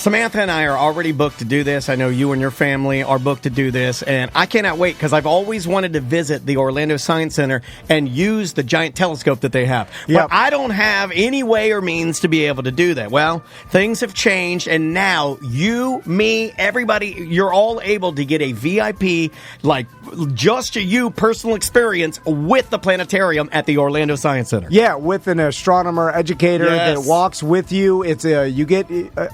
Samantha and I are already booked to do this. I know you and your family are booked to do this, and I cannot wait because I've always wanted to visit the Orlando Science Center and use the giant telescope that they have. Yep. But I don't have any way or means to be able to do that. Well, things have changed, and now you, me, everybody, you're all able to get a VIP, like just you personal experience with the planetarium at the Orlando Science Center. Yeah, with an astronomer educator Yes. that walks with you. It's you get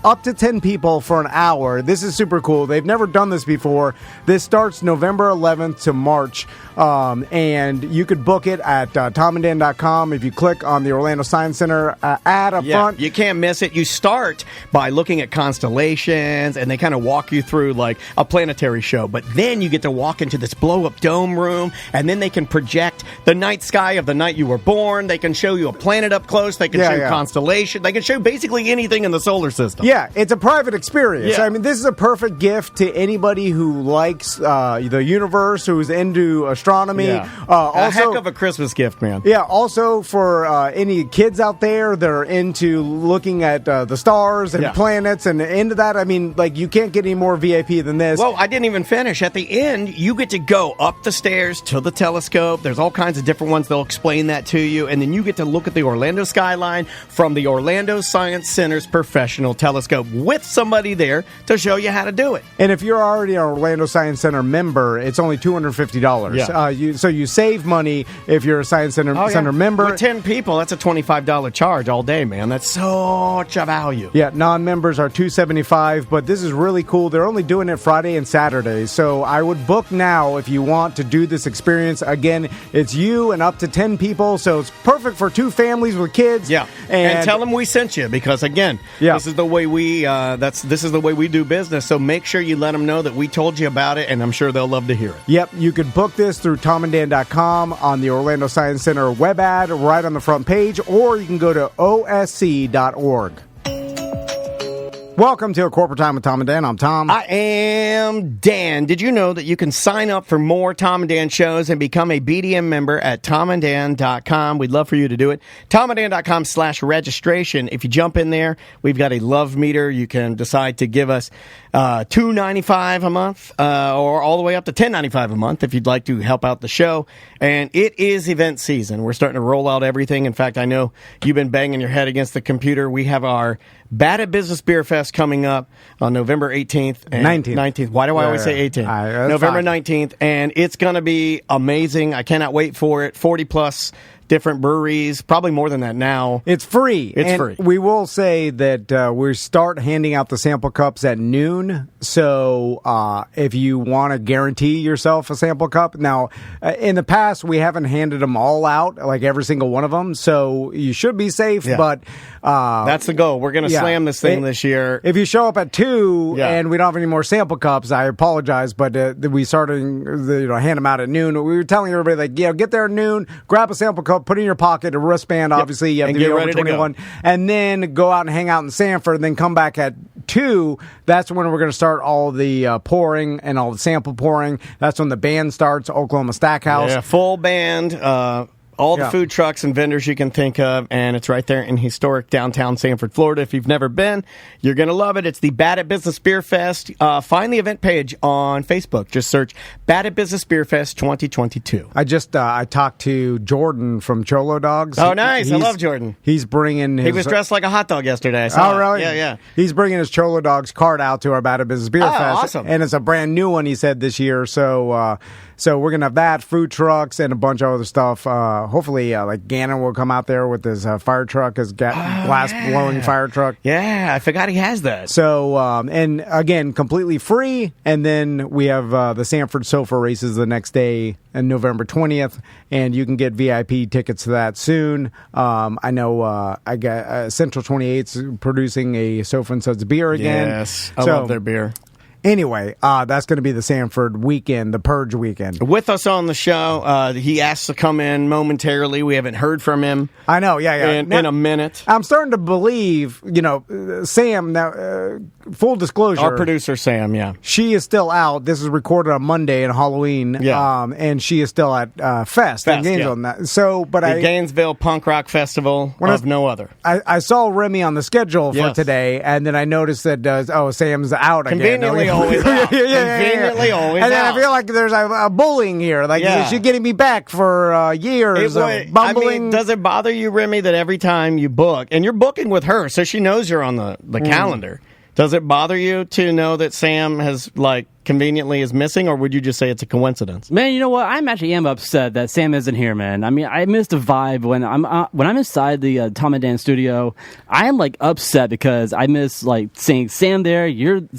up to 10 people for an hour. This is super cool. They've never done this before. This starts November 11th to March, and you could book it at tomanddan.com. If you click on the Orlando Science Center ad up front. You can't miss it. You start by looking at constellations, and they kind of walk you through like a planetary show. But then you get to walk into this blow-up dome room, and then they can project the night sky of the night you were born. They can show you a planet up close. They can show you constellation. They can show basically anything in the solar system. Yeah, it's a private experience. Yeah. I mean, this is a perfect gift to anybody who likes the universe, who's into astronomy. Yeah. Also, a heck of a Christmas gift, man. Yeah, also for any kids out there that are into looking at the stars and planets and into that, I mean, like, you can't get any more VIP than this. Well, I didn't even finish. At the end, you get to go up the stairs to the telescope. There's all kinds of different ones. They'll explain that to you. And then you get to look at the Orlando skyline from the Orlando Science Center's professional telescope with somebody there to show you how to do it. And if you're already an Orlando Science Center member, it's only $250. Yeah. So you save money if you're a Science Center member. With 10 people, that's a $25 charge all day, man. That's such a value. Yeah, non-members are $275, but this is really cool. They're only doing it Friday and Saturday, so I would book now if you want to do this experience. Again, it's you and up to 10 people, so it's perfect for two families with kids. Yeah, and tell them we sent you because again, this is the way we this is the way we do business. So make sure you let them know that we told you about it, and I'm sure they'll love to hear it. Yep, you could book this through tomanddan.com on the Orlando Science Center web ad right on the front page, or you can go to osc.org. Welcome to A Corporate Time with Tom and Dan. I'm Tom. I am Dan. Did you know that you can sign up for more Tom and Dan shows and become a BDM member at tomanddan.com? We'd love for you to do it. tomanddan.com/registration. If you jump in there, we've got a love meter. You can decide to give us $2.95 a month or all the way up to $10.95 a month if you'd like to help out the show. And it is event season. We're starting to roll out everything. In fact, I know you've been banging your head against the computer. We have our Bad at Business Beer Fest coming up on November 18th and 19th. Why do I always say 18th? November 19th, and it's going to be amazing. I cannot wait for it. 40 plus different breweries, probably more than that now. It's free. It's free. We will say that we start handing out the sample cups at noon. So if you want to guarantee yourself a sample cup. Now, in the past, we haven't handed them all out, like every single one of them. So you should be safe. Yeah. But that's the goal. We're going to slam this thing this year. If you show up at 2 and we don't have any more sample cups, I apologize. But we started hand them out at noon. We were telling everybody, like, get there at noon, grab a sample cup, put it in your pocket, a wristband, obviously, you have and to be get over ready 21, and then go out and hang out in Sanford, and then come back at 2. That's when we're going to start all the pouring and all the sample pouring. That's when the band starts, Oklahoma Stackhouse. Yeah, full band, all the food trucks and vendors you can think of, and it's right there in historic downtown Sanford, Florida. If you've never been, you're going to love it. It's the Bad at Business Beer Fest. Find the event page on Facebook. Just search Bad at Business Beer Fest 2022. I talked to Jordan from Cholo Dogs. Oh, nice. I love Jordan. He's bringing his... He was dressed like a hot dog yesterday. I saw really? Yeah. He's bringing his Cholo Dogs card out to our Bad at Business Beer Fest. Awesome. And it's a brand new one, he said, this year. So we're going to have that, food trucks, and a bunch of other stuff. Hopefully, like Gannon will come out there with his fire truck, his glass-blowing fire truck. Yeah, I forgot he has that. So, and again, completely free. And then we have the Sanford Sofa races the next day on November 20th, and you can get VIP tickets to that soon. I know I got Central 28's producing a Sofa and Suds beer again. Yes, I love their beer. Anyway, that's going to be the Sanford weekend, the Purge weekend. With us on the show, he asked to come in momentarily. We haven't heard from him. I know, yeah. In a minute. I'm starting to believe, Sam, now, full disclosure. Our producer, Sam, yeah. She is still out. This is recorded on Monday and Halloween. Yeah. And she is still at Fest in Gainesville. Yeah. So, but the Gainesville Punk Rock Festival of no other. I saw Remy on the schedule for today, and then I noticed that, Sam's out Conveniently again. Always out. Conveniently always and then out. I feel like there's a bullying here. Like, is she getting me back for years of bumbling? I mean, does it bother you, Remy, that every time you book, and you're booking with her, so she knows you're on the calendar, does it bother you to know that Sam has, conveniently is missing, or would you just say it's a coincidence? Man, you know what? I'm actually upset that Sam isn't here, man. I mean, I missed the vibe when I'm inside the Tom and Dan studio. I am upset because I miss seeing Sam there.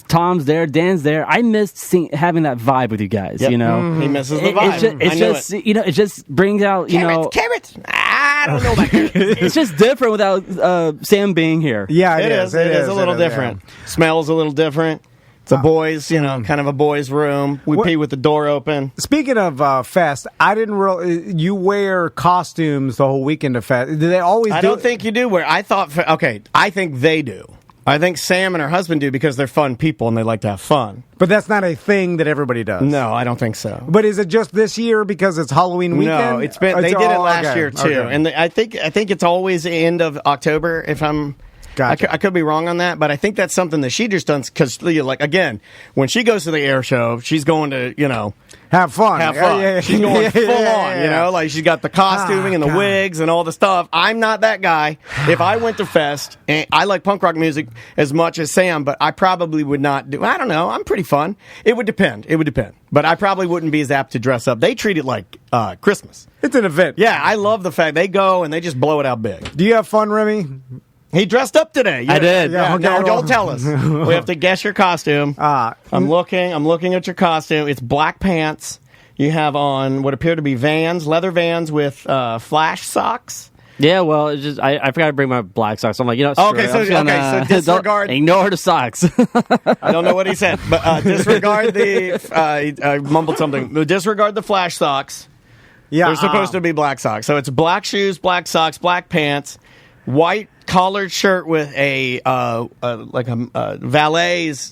Tom's there, Dan's there. I missed having that vibe with you guys. Yep. You know, he misses the vibe. It just brings out carrots. I don't know about carrots. It's just different without Sam being here. Yeah, it is. It is a little different. Yeah. Smells a little different. It's a boys, kind of a boys' room. We pee with the door open. Speaking of Fest, I didn't realize you wear costumes the whole weekend of Fest. Do they always? I don't think you do wear. I think they do. I think Sam and her husband do because they're fun people and they like to have fun. But that's not a thing that everybody does. No, I don't think so. But is it just this year because it's Halloween weekend? No, they did it last year too, and I think it's always the end of October. If I'm. Gotcha. I could be wrong on that, but I think that's something that she just does because, again, when she goes to the air show, she's going to, have fun. Yeah. She's going full on, she's got the costuming and the wigs and all the stuff. I'm not that guy. If I went to Fest, and I like punk rock music as much as Sam, but I probably would not do, I don't know, I'm pretty fun. It would depend. But I probably wouldn't be as apt to dress up. They treat it like Christmas. It's an event. Yeah, I love the fact they go and they just blow it out big. Do you have fun, Remy? He dressed up today. I did. Yeah, now don't tell us. We have to guess your costume. I'm looking at your costume. It's black pants. You have on what appear to be leather Vans with flash socks. Yeah, well, it's just I forgot to bring my black socks. I'm like, so disregard. Ignore the socks. I don't know what he said, but disregard I mumbled something. Disregard the flash socks. Yeah, they're supposed to be black socks. So it's black shoes, black socks, black pants, white collared shirt with a valet's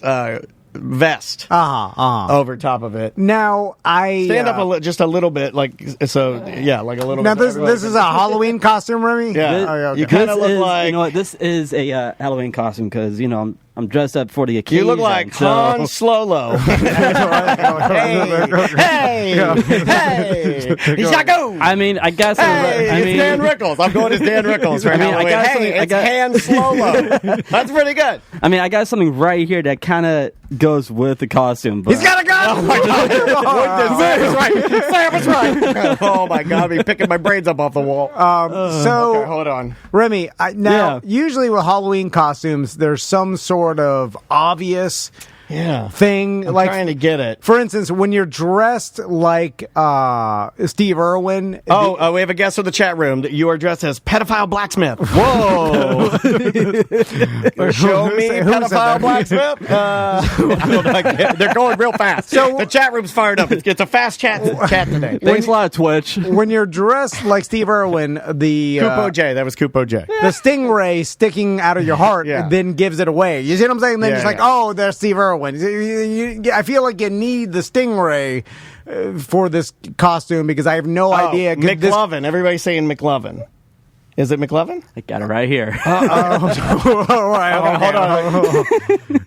vest over top of it. Now I stand up just a little bit, like a little. Now bit. this is a Halloween costume, Remy. Yeah, you kind of look like you know what? This is a Halloween costume because I'm dressed up for the occasion. You look like Han Slolo. hey, he's got go. I mean, I guess. It's Dan Rickles. I'm going as Dan Rickles for Halloween. It's Han Slolo. That's pretty good. I mean, I got something right here that kind of goes with the costume. But he's got a gun. Oh my God! Sam was right. Oh my God! I'll be picking my brains up off the wall. So hold on, Remy. Usually with Halloween costumes, there's some sort of obvious thing. I'm trying to get it. For instance, when you're dressed like Steve Irwin. We have a guest in the chat room that you are dressed as pedophile blacksmith. Whoa! Show me pedophile blacksmith. I don't know, they're going real fast. So the chat room's fired up. It's a fast chat today. Thanks a lot, Twitch. When you're dressed like Steve Irwin, the Kupo J. That was Kupo J. The stingray sticking out of your heart then gives it away. You see what I'm saying? Then it's oh, there's Steve Irwin. I feel like you need the stingray for this costume because I have no idea. McLovin. Everybody's saying McLovin. Is it McLovin? I got it right here. Hold on.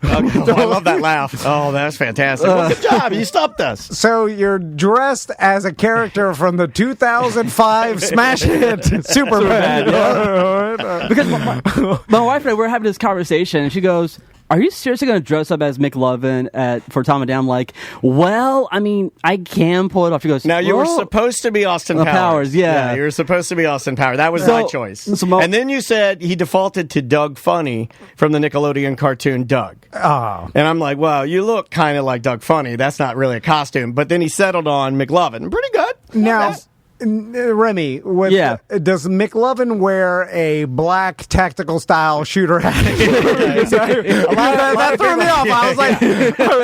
I love that laugh. Oh, that's fantastic. Well, good job. You stopped us. So you're dressed as a character from the 2005 smash hit Superbad. Because my wife and I were having this conversation, and she goes, "Are you seriously going to dress up as McLovin for Tom and Dan?" I'm like, well, I mean, I can pull it off. She goes, now, you were supposed to be Austin Powers. Yeah. You were supposed to be Austin Powers. That was my choice. And then you said he defaulted to Doug Funny from the Nickelodeon cartoon Doug. Oh. And I'm like, well, you look kind of like Doug Funny. That's not really a costume. But then he settled on McLovin. Pretty good. Now, Remy, Yeah. does McLovin wear a black tactical style shooter hat? That threw me off. I was like,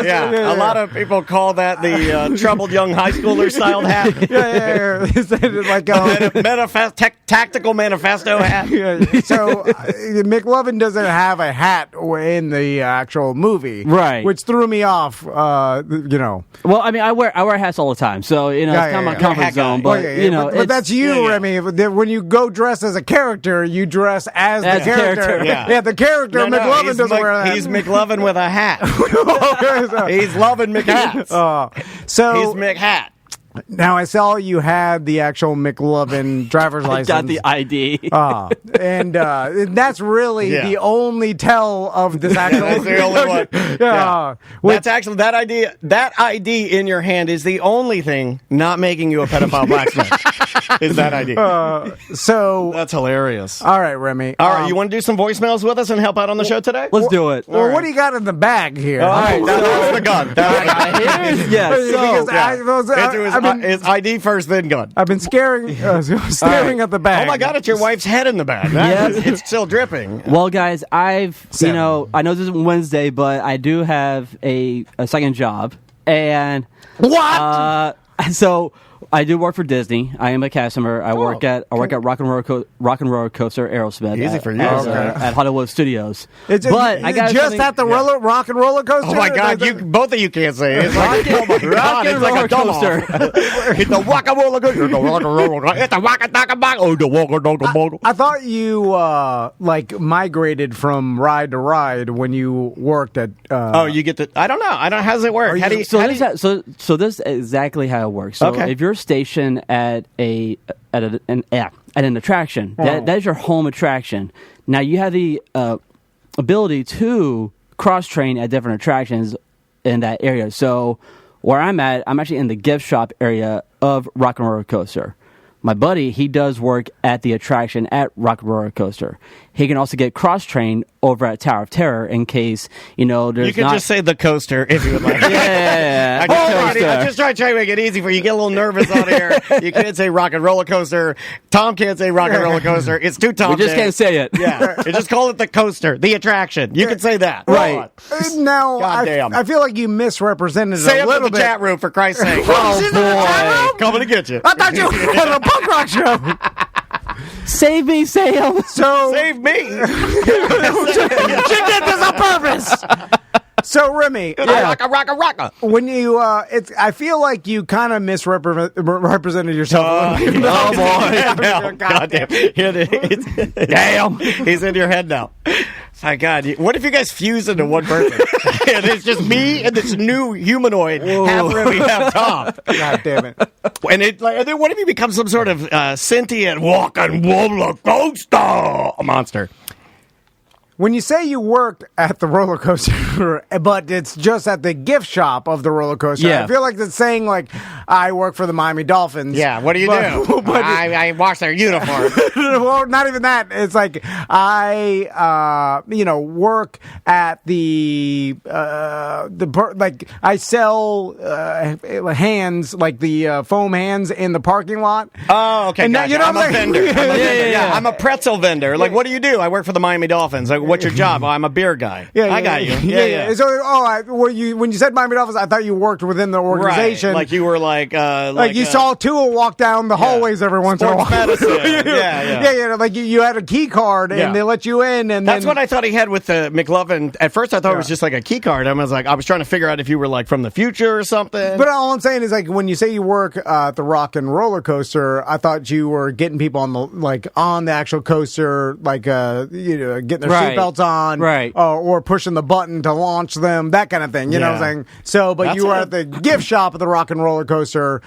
Yeah, a lot of people call that the troubled young high schooler styled hat. yeah. Is it like Tactical manifesto hat. So McLovin doesn't have a hat in the actual movie, Right. Which threw me off. You know. Well, I mean, I wear hats all the time, so it's kind of my comfort Hat guy. zone. But But it's- that's you, Remy. When you go dress as a character, you dress as the character. Yeah. The character. McLovin he's doesn't wear that. He's McLovin with a hat. He's loving McHats. So He's McHat. now I saw you had the actual McLovin driver's I license. got the ID. And that's really Yeah. the only tell of this actual. That's the only one. Yeah. That's actually that idea. That ID in your hand is the only thing not making you a pedophile blacksmith. Is that ID? So, That's hilarious. all right, Remy. All right, you want to do some voicemails with us and help out on the show today? Let's do it. Well, what do you got in the bag here? All right, that's the gun. It's ID first, then gun. I've been staring at the bag. Oh my God! It's your wife's head in the bag. It's still dripping. Well, guys, I Seven. know this isn't Wednesday, but I do have a second job, and What? so I do work for Disney. I am a cast member. I work at Rock and Roller Coaster Aerosmith. Easy for you. At Hollywood Studios. But I got just something- at the rock and roller coaster. Oh my God! Both of you can't say it. It's like, oh my God! It's like a dumb coaster. It's the waka roller coaster. It's the waka roller coaster. It's the waka taka baka. Oh, the waka taka baka. I thought you migrated from ride to ride when you worked at. Oh, you get the. I don't know. How does it work? How do you? So how do this, so this is exactly how it works. So Okay. if you're stationed at an attraction, that is your home attraction. Now you have the ability to cross train at different attractions in that area. So where I'm at, I'm actually in the gift shop area of Rock and Roller Coaster. My buddy, he does work at the attraction at Rock and Roller Coaster. He can also get cross-trained over at Tower of Terror in case, there's You could not... just say the coaster if you would like. Yeah. I'm just trying to make it easy for you. Get a little nervous on here. You can't say rock and roller coaster. Tom can't say rock and roller coaster. It's too Tom. We just can't say it. Yeah, you just call it the coaster, the attraction. You can say that. Right. Now, Goddamn. I feel like you misrepresented Say a it little to the bit. chat room for Christ's sake. Oh, boy. Coming to get you. I thought you were at a punk rock show. Save me, Sam. So, Save me. she did this on purpose. So, Remy, Rocka. when you, I feel like you kind of misrepresented yourself. Oh, a little bit. boy. Goddamn. Damn. He's into your head now. My God. What if you guys fuse into one person? And it's just me and this new humanoid. Half Remy, half Tom. God damn it. And then what if you become some sort of sentient walking roller coaster monster? When you say you worked at the roller coaster, but it's just at the gift shop of the roller coaster, Yeah. I feel like it's saying, like, I work for the Miami Dolphins. Yeah, what do you do? But I wash their uniform. well, not even that. It's like I, work at like I sell hands, like the foam hands in the parking lot. Oh, okay. And now- Gotcha. you know I'm what a I'm saying? vendor. I'm a Yeah, vendor. yeah. I'm a pretzel vendor. Like, what do you do? I work for the Miami Dolphins. Like, what's your job? Oh, I'm a beer guy. I got you. Yeah. So, when you said Miami Dolphins, I thought you worked within the organization. Right. Like you were like you saw Tua walk down the hallways every once in a while. Sports medicine. Yeah. Like you had a key card and Yeah. they let you in, and That's then, what I thought he had with the McLovin. At first, I thought it was just like a key card. I was trying to figure out if you were like from the future or something. But all I'm saying is, like, when you say you work at the Rock and Roller Coaster, I thought you were getting people on the actual coaster, like getting their Right. seatbelts on, Right. or pushing the button to launch them, that kind of thing. You know what I'm saying? So, but That's you were it. at the gift shop of the Rock and Roller Coaster,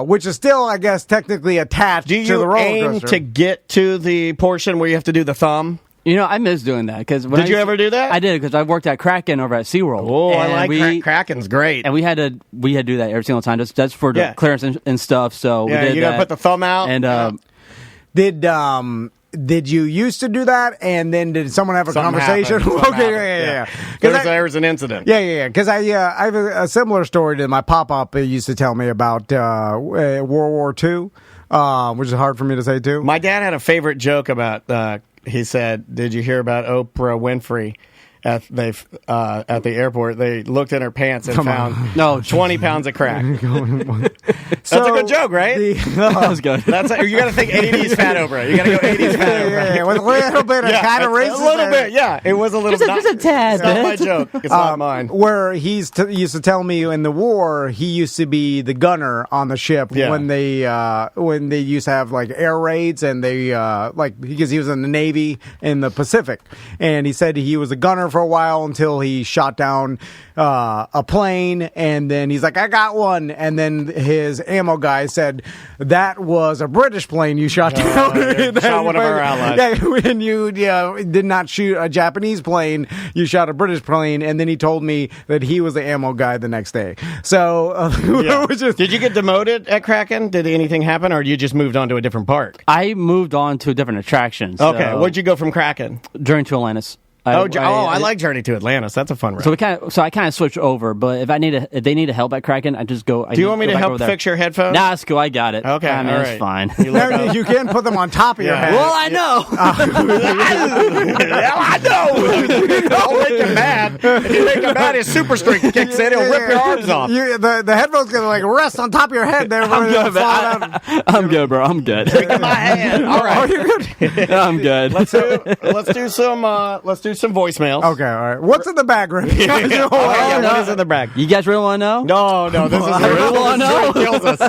which is still, I guess, technically attached do to the you roller aim coaster. to get to the portion where you have to do the thumb? I miss doing that because Did you ever do that? I did because I worked at Kraken over at SeaWorld. Oh, I And like Kraken's great. And we had to do that every single time. That's for the Yeah. clearance and stuff. So we Yeah, did you that. gotta put the thumb out. And Did you used to do that, and then did someone have a Something conversation? happened. Something Okay, happened. yeah. There was an incident. Yeah. Because I have a similar story to my pop-up used to tell me about World War II. which is hard for me to say too. My dad had a favorite joke about. He said, "Did you hear about Oprah Winfrey?" At the airport, they looked in her pants and found 20 pounds of crack. That's a good joke, right? That was good. You got to think 80s fat Oprah. You got to go 80s fat Oprah. Yeah, with a little bit of kind of racist. A little bit, yeah. It was a little. Just a tad. It's not my joke. It's not mine. Where used to tell me in the war, he used to be the gunner on the ship when they used to have like air raids, and they because he was in the Navy in the Pacific, and he said he was a gunner for a while until he shot down a plane, and then he's like, I got one, and then his ammo guy said, that was a British plane you shot down. Shot one of our allies. Yeah, when you did not shoot a Japanese plane, you shot a British plane, and then he told me that he was the ammo guy the next day. So did you get demoted at Kraken? Did anything happen, or you just moved on to a different park? I moved on to a different attraction. Okay, where'd you go from Kraken? Journey to Atlantis. I like Journey to Atlantis. That's a fun ride. So I kind of switched over. But if they need help at Kraken, I just go. Do you want me to help fix your headphones? Nah, it's cool. I got it. Okay, I mean, all it's fine. You can put them on top of your head. Well, I know. I know. Don't make him mad. If you make him mad, his super strength kicks in. He'll rip your arms off. The headphones gonna like rest on top of your head. There, I'm good, bro. I'm good. Look at my hand. All right. Oh, you're good. I'm good. Let's do some voicemails. Okay, all right. What's in the bag, Rick? What is in the bag? You guys really want to know? No. This is I really want to know. Kills us.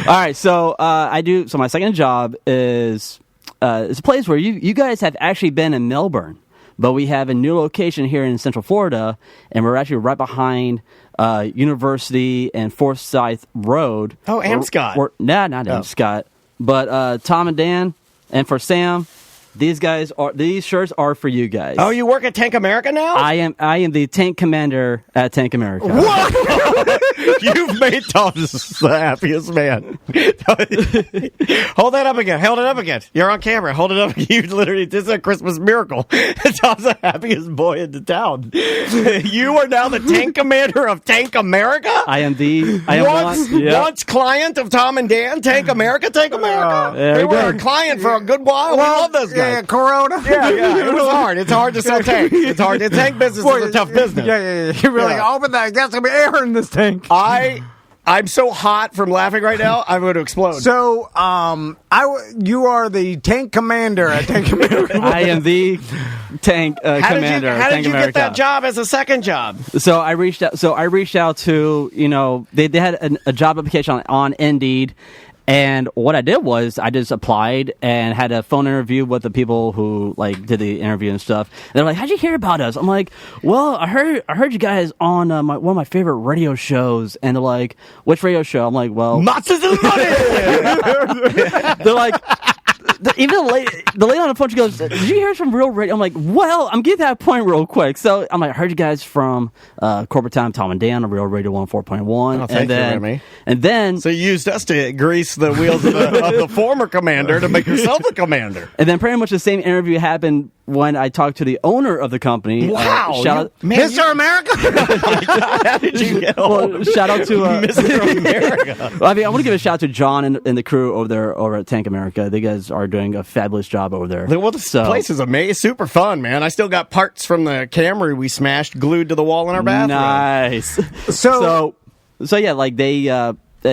All right, so I do. So my second job is it's a place where you guys have actually been in Melbourne, but we have a new location here in Central Florida, and we're actually right behind University and Forsyth Road. Oh, Amscott. Not Amscott, but Tom and Dan, and for Sam. These shirts are for you guys. Oh, you work at Tank America now? I am the tank commander at Tank America. What? You've made Tom the happiest man. Hold that up again. Hold it up again. You're on camera. Hold it up. You literally, this is a Christmas miracle. Tom's the happiest boy in the town. You are now the tank commander of Tank America? Once client of Tom and Dan, Tank America. They were a client for a good while. We love those guys. Yeah, Corona. Yeah. It was hard. It's hard to sell tanks. It's hard. The tank business is a tough business. Yeah. You're really like, open that. There's gonna be air in this tank. I'm so hot from laughing right now, I'm going to explode. So, you are the tank commander at Tank America. I am the tank commander. How did you get that job as a second job? So I reached out to they had a job application on Indeed. And what I did was I just applied and had a phone interview with the people who did the interview and stuff. And they're like, "How'd you hear about us?" I'm like, "Well, I heard you guys on one of my favorite radio shows." And they're like, "Which radio show?" I'm like, "Well, Matzahs and Money." They're like. Even the lady on the phone, she goes, "Did you hear from Real Radio?" I'm like, "Well, I'm getting that point real quick." So I'm like, "I heard you guys from Corporate Time, Tom and Dan on Real Radio 104.1." Oh, thank you, Remy. And then, so you used us to grease the wheels of the former commander to make yourself the commander. And then pretty much the same interview happened when I talked to the owner of the company. Wow, Mr. America. How did you get Well, shout out to Mr. America. I mean, I want to give a shout out to John and the crew over at Tank America. They guys are doing a fabulous job over there. Well, this place is amazing. Super fun, man. I still got parts from the Camry we smashed glued to the wall in our bathroom. Nice. So yeah, they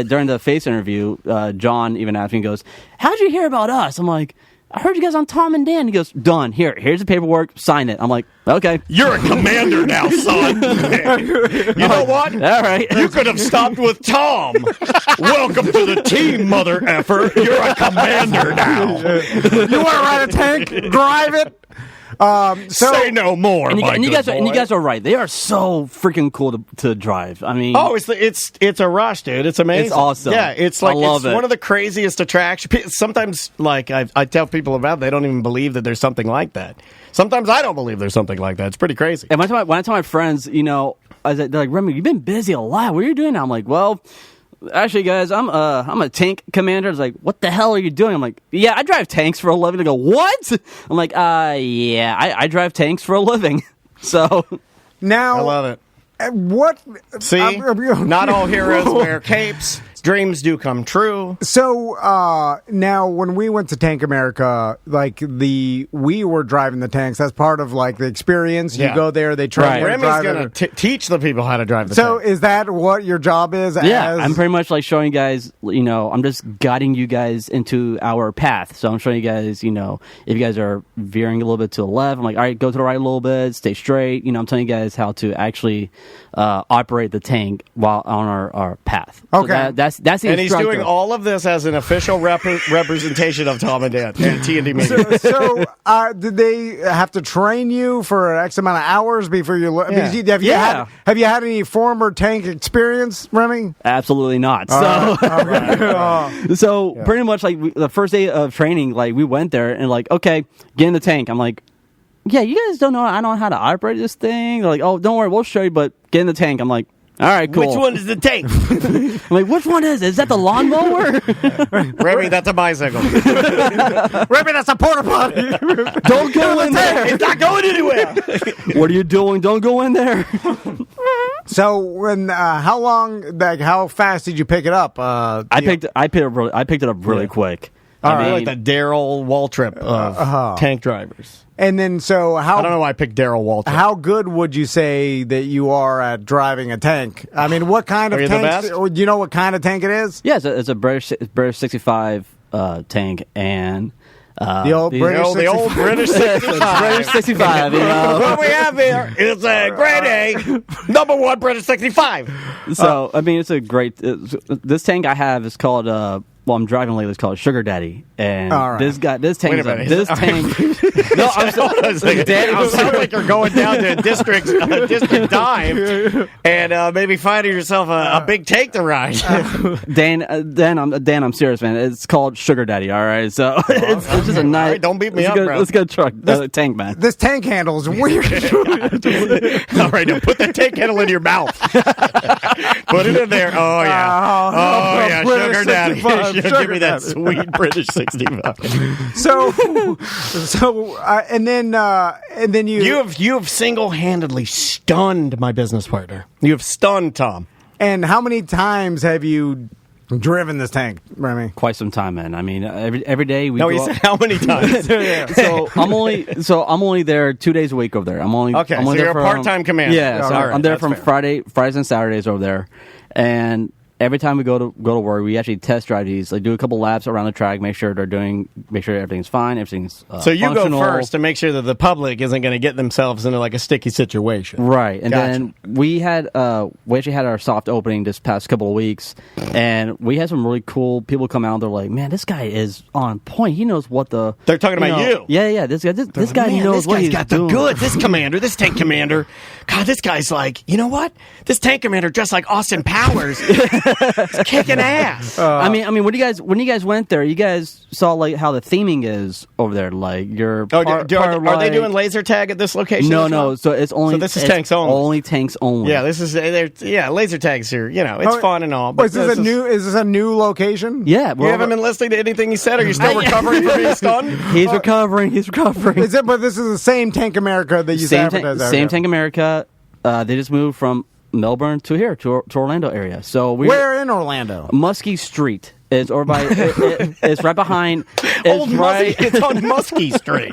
during the face interview, John even asked me, he goes, "How'd you hear about us?" I'm like, "I heard you guys on Tom and Dan." He goes, "Done. Here's the paperwork. Sign it." I'm like, "Okay." You're a commander now, son. You know what? All right. You could have stopped with Tom. Welcome to the team, mother effer. You're a commander now. You want to ride a tank? Drive it. Say no more, and you boy. guys are right. They are so freaking cool to drive. I mean, it's a rush, dude. It's amazing. It's awesome. Yeah, it's like I love it. One of the craziest attractions. Sometimes, I tell people about it, they don't even believe that there's something like that. Sometimes I don't believe there's something like that. It's pretty crazy. And when I tell my friends, they're like, "Remy, you've been busy a lot. What are you doing now?" I'm like, "Well, actually, guys, I'm a tank commander." It's like, "What the hell are you doing?" I'm like, "Yeah, I drive tanks for a living." They go, "What?" I'm like, yeah, I drive tanks for a living." So now I love it. What? See, not all heroes wear capes. dreams do come true. So now, when we went to Tank America, like we were driving the tanks. That's part of like the experience. You Yeah. go there, they train you to Remy's drive going it. to teach the people how to drive the So tank. is that what your job is? Yeah, as- I'm pretty much like showing you guys, I'm just guiding you guys into our path. So I'm showing you guys, if you guys are veering a little bit to the left, I'm like, all right, go to the right a little bit, stay straight. I'm telling you guys how to actually operate the tank while on our path. So Okay. that's the And he's instructor. doing all of this as an official representation of Tom and Dan and T&D Media. So, did they have to train you for X amount of hours before you? Because Yeah. have you had any former tank experience, Remy? Absolutely not. So pretty much like the first day of training, like we went there and like, okay, get in the tank. I'm like, yeah, you guys don't know. I don't know how to operate this thing. They're like, oh, don't worry, we'll show you. But get in the tank. I'm like, all right, cool. Which one is the tank? I'm like, which one is it? Is that the lawnmower? Remy, that's a bicycle. Remy, that's a porta potty. Don't go in there. It's not going anywhere. What are you doing? Don't go in there. So, when how long? Like, how fast did you pick it up? I picked it up really quick. I like the Daryl Waltrip of tank drivers. And then, so how? I don't know why I picked Daryl Waltrip. How good would you say that you are at driving a tank? I mean, what kind of Are you the tank? best? Do you know what kind of tank it is? Yeah, it's a British 65 tank, and The old British the old British 65. British 65. What we have here is a grade A, number one British 65. So I mean, it's a great. This tank I have is called. I'm driving lately. It's called Sugar Daddy, and All right. this tank. Wait a Is minute. this tank. No, I'm Hold on a second. Dan, I'm It sounds like you're going down to a district dive and maybe finding yourself a big tank to ride. Dan. I'm serious, man. It's called Sugar Daddy. All right, so it's just a nice. right, don't beat me it's up, a good, bro. It's a good truck, tank, man. This tank handle is weird. All right, now put the tank handle in your mouth. Put it in there. Oh, yeah. Oh, yeah. British Sugar Daddy. 65. Give me that sweet British 65. And then You have single-handedly stunned my business partner. You have stunned Tom. And how many times have you driven this tank, Remy? Quite some time, man. I mean, every day we. No, go he said how many times? So I'm only there 2 days a week over there. I'm only Okay, I'm so only you're there a part-time commander. Yeah, so All right, I'm there that's from fair. Fridays and Saturdays over there, and every time we go to work, we actually test drive these, like do a couple laps around the track, make sure everything's fine, everything's So you functional. go first to make sure that the public isn't going to get themselves into like a sticky situation. Right, and Gotcha. then we actually had our soft opening this past couple of weeks, and we had some really cool people come out. They're like, "Man, this guy is on point. He knows what the." They're talking about you. Yeah. This guy Man, knows this what guy's he's got doing. the goods. This commander, this tank commander. God, this guy's like, you know what? This tank commander dressed like Austin Powers. He's kicking ass. I mean, when you guys went there, you guys saw like how the theming is over there. Like your are they doing laser tag at this location? No, as well? no. So it's only So this is it's tanks only. Only tanks only. Yeah, this is laser tags here. You know, it's fun and all. But Is this a new location? Yeah. You haven't been listening to anything he said? Are you still recovering from being stunned? He's recovering. He's recovering. Is it? But this is the same Tank America that you Same advertised. Same Tank America. They just moved from Melbourne to here to Orlando area. So Where in Orlando? Muskie Street is over by. It's right behind. Old It's right. Muskie. It's on Muskie Street.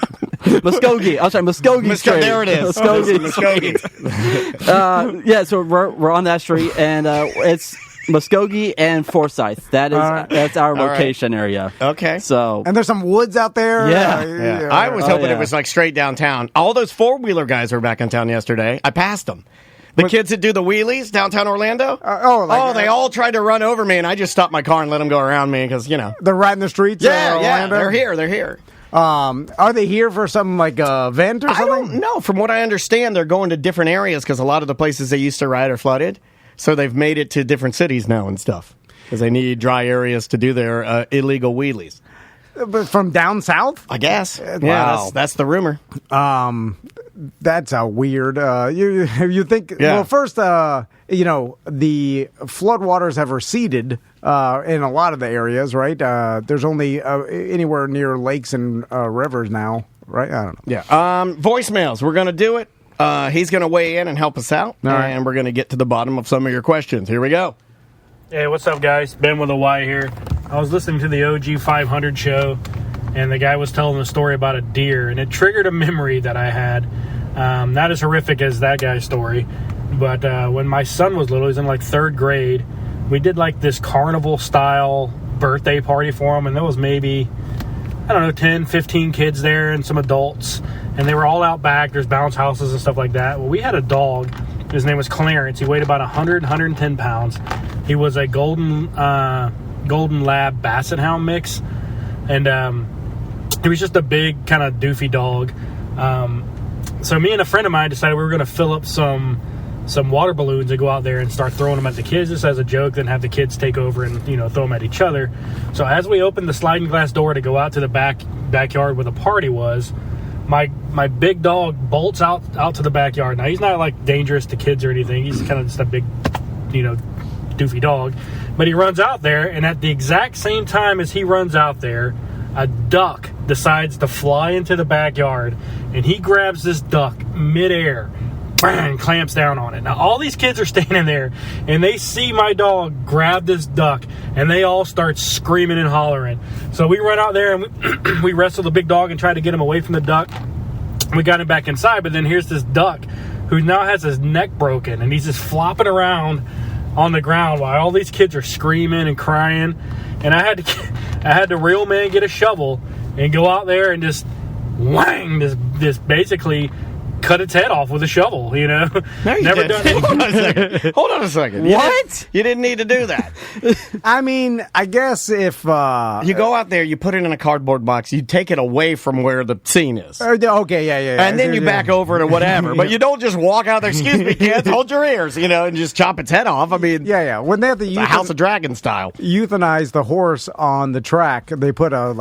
Muskogee. I'm sorry, Muskogee Street. There it is. Muskogee. Muskogee. Yeah, so we're on that street, and it's Muskogee and Forsyth. That's our right. location area. Okay. So And there's some woods out there. Yeah. Yeah. I was hoping yeah. it was like straight downtown. All those four-wheeler guys were back in town yesterday. I passed them. The kids that do the wheelies downtown Orlando. They all tried to run over me, and I just stopped my car and let them go around me because They're riding the streets. Yeah, of Orlando. they're here. Are they here for something like a event or I something? don't know. From what I understand, they're going to different areas because a lot of the places they used to ride are flooded. So they've made it to different cities now and stuff because they need dry areas to do their illegal wheelies. But from down south? I guess. Wow. Yeah, that's the rumor. That's a weird. You think? Yeah. Well, first, the floodwaters have receded in a lot of the areas, right? There's only anywhere near lakes and rivers now, right? I don't know. Yeah. Voicemails. We're going to do it. He's going to weigh in and help us out, right. and we're going to get to the bottom of some of your questions. Here we go. Hey, what's up, guys? Ben with a Y here. I was listening to the OG 500 show, and the guy was telling a story about a deer, and it triggered a memory that I had. Not as horrific as that guy's story, but when my son was little, he was in like 3rd grade, we did like this carnival-style birthday party for him, and there was maybe, 10, 15 kids there and some adults, and they were all out back. There's bounce houses and stuff like that. Well, we had a dog. His name was Clarence. He weighed about 110 pounds. He was a golden lab basset hound mix, and he was just a big kind of doofy dog. So me and a friend of mine decided we were going to fill up some water balloons and go out there and start throwing them at the kids just as a joke, then have the kids take over and throw them at each other. So as we opened the sliding glass door to go out to the backyard where the party was, my big dog bolts out to the backyard. Now he's not like dangerous to kids or anything. He's kind of just a big doofy dog, but he runs out there, and at the exact same time as he runs out there, a duck decides to fly into the backyard, and he grabs this duck midair, bang, clamps down on it. Now all these kids are standing there, and they see my dog grab this duck, and they all start screaming and hollering. So we run out there and we wrestle the big dog and try to get him away from the duck. We got him back inside, but then here's this duck who now has his neck broken, and he's just flopping around on the ground while all these kids are screaming and crying. And I had the real man get a shovel and go out there and just whang this basically cut its head off with a shovel, No, you Never didn't. done. Hold on a second. What? You didn't need to do that. I mean, I guess if You go out there, you put it in a cardboard box, you take it away from where the scene is. okay, yeah. And then you back over it or whatever. But you don't just walk out there, excuse me, kids, hold your ears, and just chop its head off. I mean, Yeah. When they have to a House of Dragon style. euthanize the horse on the track, they put a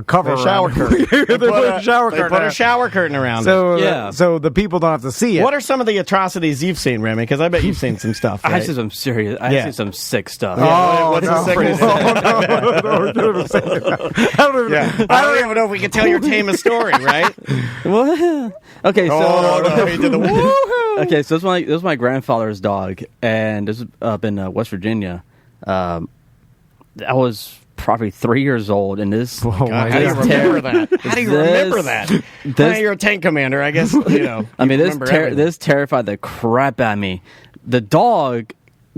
cover A shower around curtain. it. they put a shower curtain. They put around a it. shower curtain around it. So, Yeah. so the people don't have to see it. What are some of the atrocities you've seen, Remy? Because I bet you've seen some stuff. I Right? see some serious. I Yeah. see some sick stuff. Yeah, what's the no. sickness? I don't even know if we can tell your tamest story, right? What? Okay, so Oh, no, he did the woohoo. okay, so this was my grandfather's dog, and this is up in West Virginia. I was probably 3 years old, and this. How do you this remember that? How do you remember that? You're a tank commander, I guess. I mean, remember everything. this terrified the crap out of me. The dog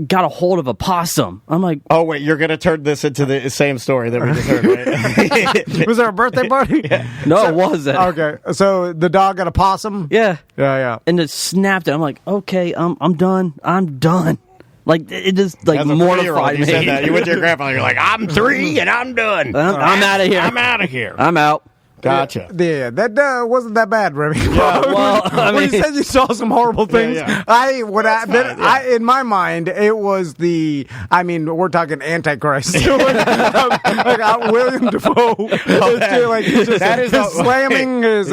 got a hold of a possum. I'm like, Oh, wait, you're going to turn this into the same story that we just heard, right? Was there a birthday party? no, it wasn't. Okay, so the dog got a possum? Yeah, Yeah. and it snapped it. I'm like, okay, I'm done. I'm done. Like it just like As a mortified 3-year-old, me. you said that. You went to your grandfather, you're like, I'm 3 and I'm done. I'm out of here. I'm out of here. I'm out. Gotcha. Yeah, that wasn't that bad, Remy. well, I when you mean- said you saw some horrible things, yeah. In my mind, it was we're talking Antichrist. like William Dafoe, just That is slamming his,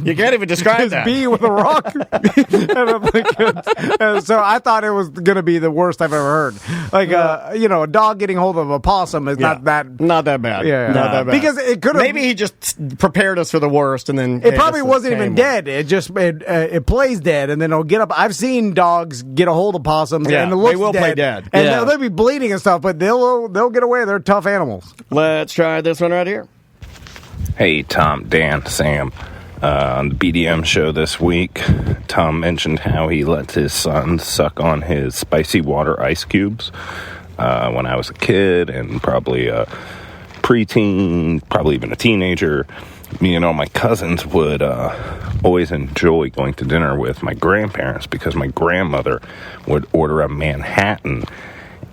You can't even describe his that. bee with a rock. And I'm like, so I thought it was going to be the worst I've ever heard. Like, a dog getting hold of a possum is not that. Not that bad. Yeah, Not that bad. Because it could have. Maybe he just prepared us for the worst, and then It probably this wasn't came. even dead. It just it plays dead, and then it'll get up. I've seen dogs get a hold of possums, Yeah, and it looks they will dead, play dead. and Yeah. they'll be bleeding and stuff, but they'll get away. They're tough animals. Let's try this one right here. Hey, Tom, Dan, Sam. On the BDM show this week, Tom mentioned how he lets his son suck on his spicy water ice cubes when I was a kid and probably a preteen, probably even a teenager. Me and all my cousins would always enjoy going to dinner with my grandparents because my grandmother would order a Manhattan,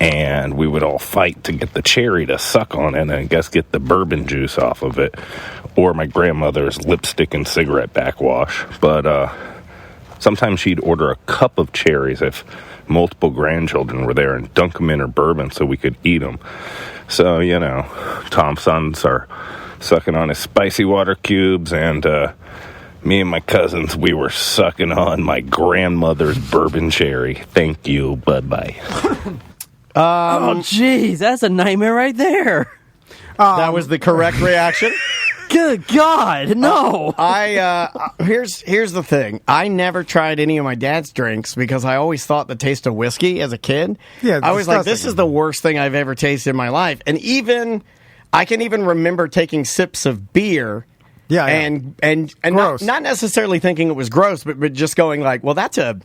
and we would all fight to get the cherry to suck on it and I guess get the bourbon juice off of it, or my grandmother's lipstick and cigarette backwash. But sometimes she'd order a cup of cherries if multiple grandchildren were there and dunk them in her bourbon so we could eat them. So, Tom's sons are sucking on his spicy water cubes, and me and my cousins, we were sucking on my grandmother's bourbon cherry. Thank you. Bye-bye. Oh, jeez, that's a nightmare right there. That was the correct reaction. Good God, no. Here's the thing. I never tried any of my dad's drinks because I always thought the taste of whiskey as a kid. Yeah, I was like, disgusting. this is the worst thing I've ever tasted in my life. And I can even remember taking sips of beer. Yeah, yeah. and Gross. not necessarily thinking it was gross, but just going like, well, that's an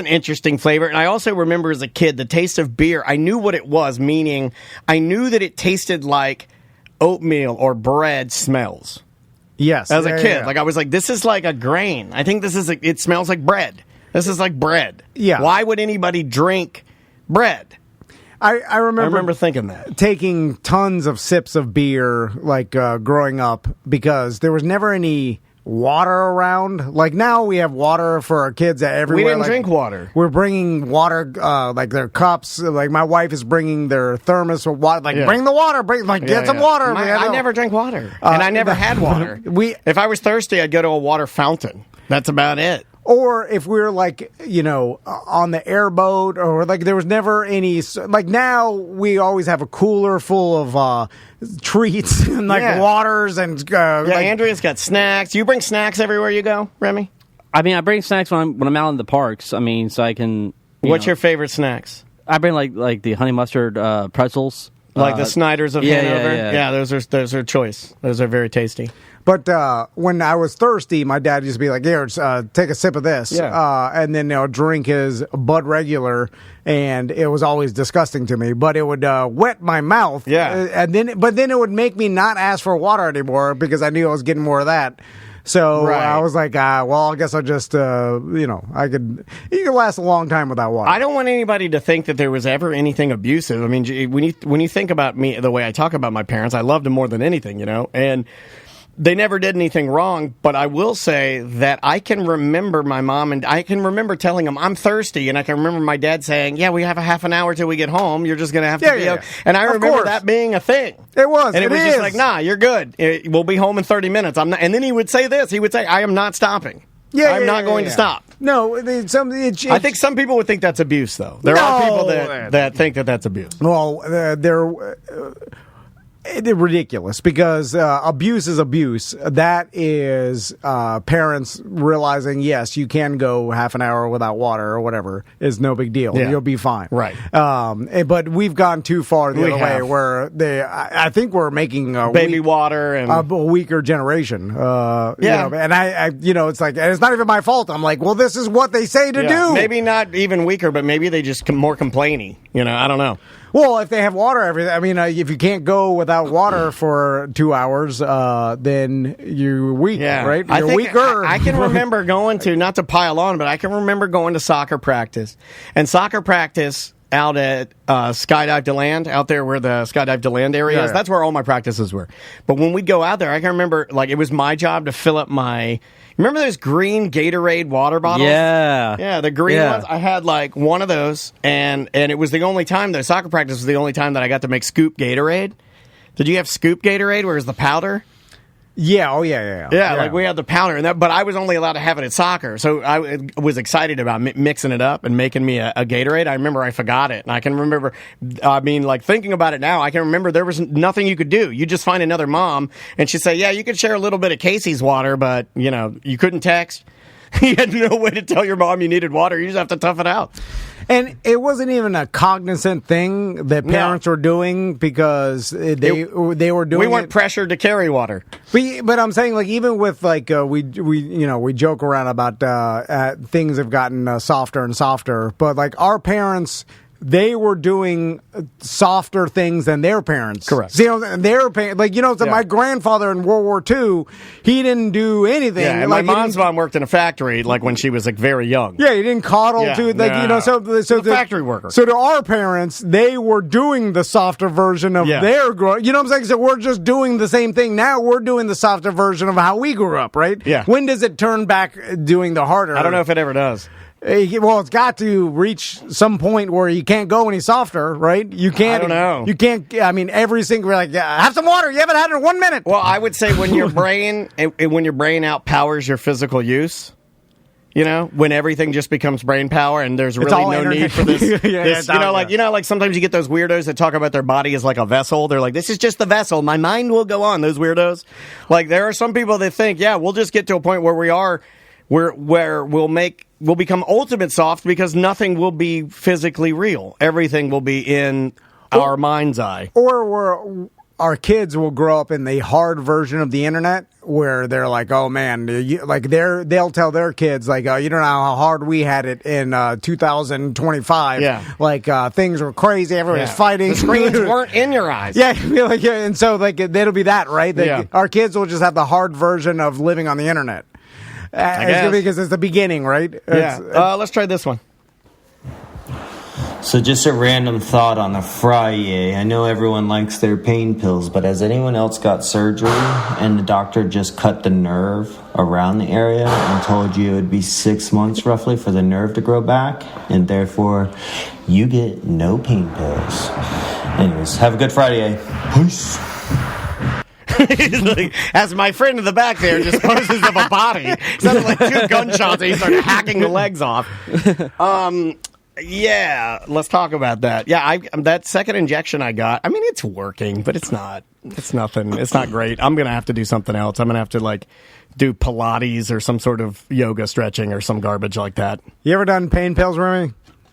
interesting flavor. And I also remember as a kid, the taste of beer, I knew what it was, meaning I knew that it tasted like oatmeal or bread smells. Yes. As a kid, yeah. like I was like, this is like a grain. I think it smells like bread. This is like bread. Yeah. Why would anybody drink bread? I remember thinking that. taking tons of sips of beer, like growing up, because there was never any water around. Like now we have water for our kids everywhere. We didn't like, drink water. We're bringing water, like their cups. Like my wife is bringing their thermos of water. Like bring the water. Get some water. I never drank water, and I never had water. If I was thirsty, I'd go to a water fountain. That's about it. Or if we were like, on the airboat, or like there was never any, like now we always have a cooler full of treats and like waters and Andrea's got snacks. You bring snacks everywhere you go, Remy? I mean, I bring snacks when I'm out in the parks. I mean, so I can. What's your favorite snacks? I bring like the honey mustard pretzels, like the Snyder's of Hanover. Yeah. Those are choice. Those are very tasty. But when I was thirsty, my dad used to be like, "Here, take a sip of this," and then drink his Bud Regular, and it was always disgusting to me. But it would wet my mouth, but then it would make me not ask for water anymore because I knew I was getting more of that. So I was like, well, I guess I'll just, you could last a long time without water. I don't want anybody to think that there was ever anything abusive. I mean, when you think about me, the way I talk about my parents, I loved them more than anything, and they never did anything wrong, but I will say that I can remember my mom and I can remember telling them I'm thirsty, and I can remember my dad saying, "Yeah, we have a half an hour till we get home. You're just going to have to be." Yeah. And I Of remember course. that being a thing. It was. And it was is. just like, "Nah, you're good. We'll be home in 30 minutes." I'm not. And then he would say this. He would say, "I am not stopping. I'm not going to stop." No, I think some people would think that's abuse, though. There are people that think that that's abuse. Well, they're ridiculous because abuse is abuse. That is parents realizing, yes, you can go half an hour without water or whatever is no big deal. Yeah. You'll be fine. Right. But we've gone too far the other way have. where I think we're making Baby water and a weaker generation. Yeah. And I it's like, and it's not even my fault. I'm like, well, this is what they say to do. Maybe not even weaker, but maybe they just more complainy. I don't know. Well, if they have water if you can't go without water for 2 hours, then you're weak, right? You're weaker. I can remember going to, not to pile on, but I can remember going to soccer practice. And soccer practice out at Skydive DeLand, out there where the Skydive DeLand area is. That's where all my practices were. But when we'd go out there, I can remember, like, it was my job to fill up my... Remember those green Gatorade water bottles? Yeah. Yeah, the green ones. I had like one of those, and it was the only time, the soccer practice was the only time that I got to make scoop Gatorade. Did you have scoop Gatorade, where it was the powder? Yeah, oh yeah. Yeah, like we had the powder, but I was only allowed to have it at soccer, so I was excited about mixing it up and making me a Gatorade. I remember I forgot it, and I can remember, thinking about it now, I can remember there was nothing you could do. You just find another mom, and she'd say, "Yeah, you could share a little bit of Casey's water, but you couldn't text." You had no way to tell your mom you needed water. You just have to tough it out. And it wasn't even a cognizant thing that parents were doing because they were doing. We weren't pressured to carry water. But I'm saying, like, even with like we joke around about things have gotten softer and softer, but like our parents. They were doing softer things than their parents. Correct. See, their parents, my grandfather in World War II, he didn't do anything. Yeah, and like, my mom's mom worked in a factory, like when she was like very young. Yeah, he didn't coddle so a factory worker. So to our parents, they were doing the softer version of their growth. You know what I'm saying? So we're just doing the same thing now. We're doing the softer version of how we grew up, right? Yeah. When does it turn back doing the harder? I don't know if it ever does. Well, it's got to reach some point where you can't go any softer, right? You can't. I don't know. You can't. I mean, every single have some water. You haven't had it in 1 minute. Well, I would say when your brain outpowers your physical use, You know, when everything just becomes brain power and there's really all no internet. need for this. Yeah, like sometimes you get those weirdos that talk about their body as like a vessel. They're like, this is just the vessel. My mind will go on. Those weirdos. Like there are some people that think, yeah, we'll just get to a point where we are, where we'll become ultimate soft because nothing will be physically real. Everything will be in our mind's eye. Or our kids will grow up in the hard version of the internet where they're like, oh man, they'll tell their kids like, oh, you don't know how hard we had it in 2025. Yeah. Like things were crazy. Everyone was fighting. The screens weren't in your eyes. Yeah, and so like that'll be that, right? Our kids will just have the hard version of living on the internet. Because it's the beginning, right? Yeah. Let's try this one. So just a random thought on a Friday. I know everyone likes their pain pills, but has anyone else got surgery and the doctor just cut the nerve around the area and told you it would be 6 months roughly for the nerve to grow back, and therefore you get no pain pills? Anyways, have a good Friday. Peace. Like, as my friend in the back there disposes of a body, it sounded like 2 gunshots and he started hacking the legs off. Yeah, let's talk about that. Yeah, that second injection I got, I mean, it's working, but it's nothing. It's not great. I'm going to have to do something else. I'm going to have to, like, do Pilates or some sort of yoga stretching or some garbage like that. You ever done pain pills, Remy?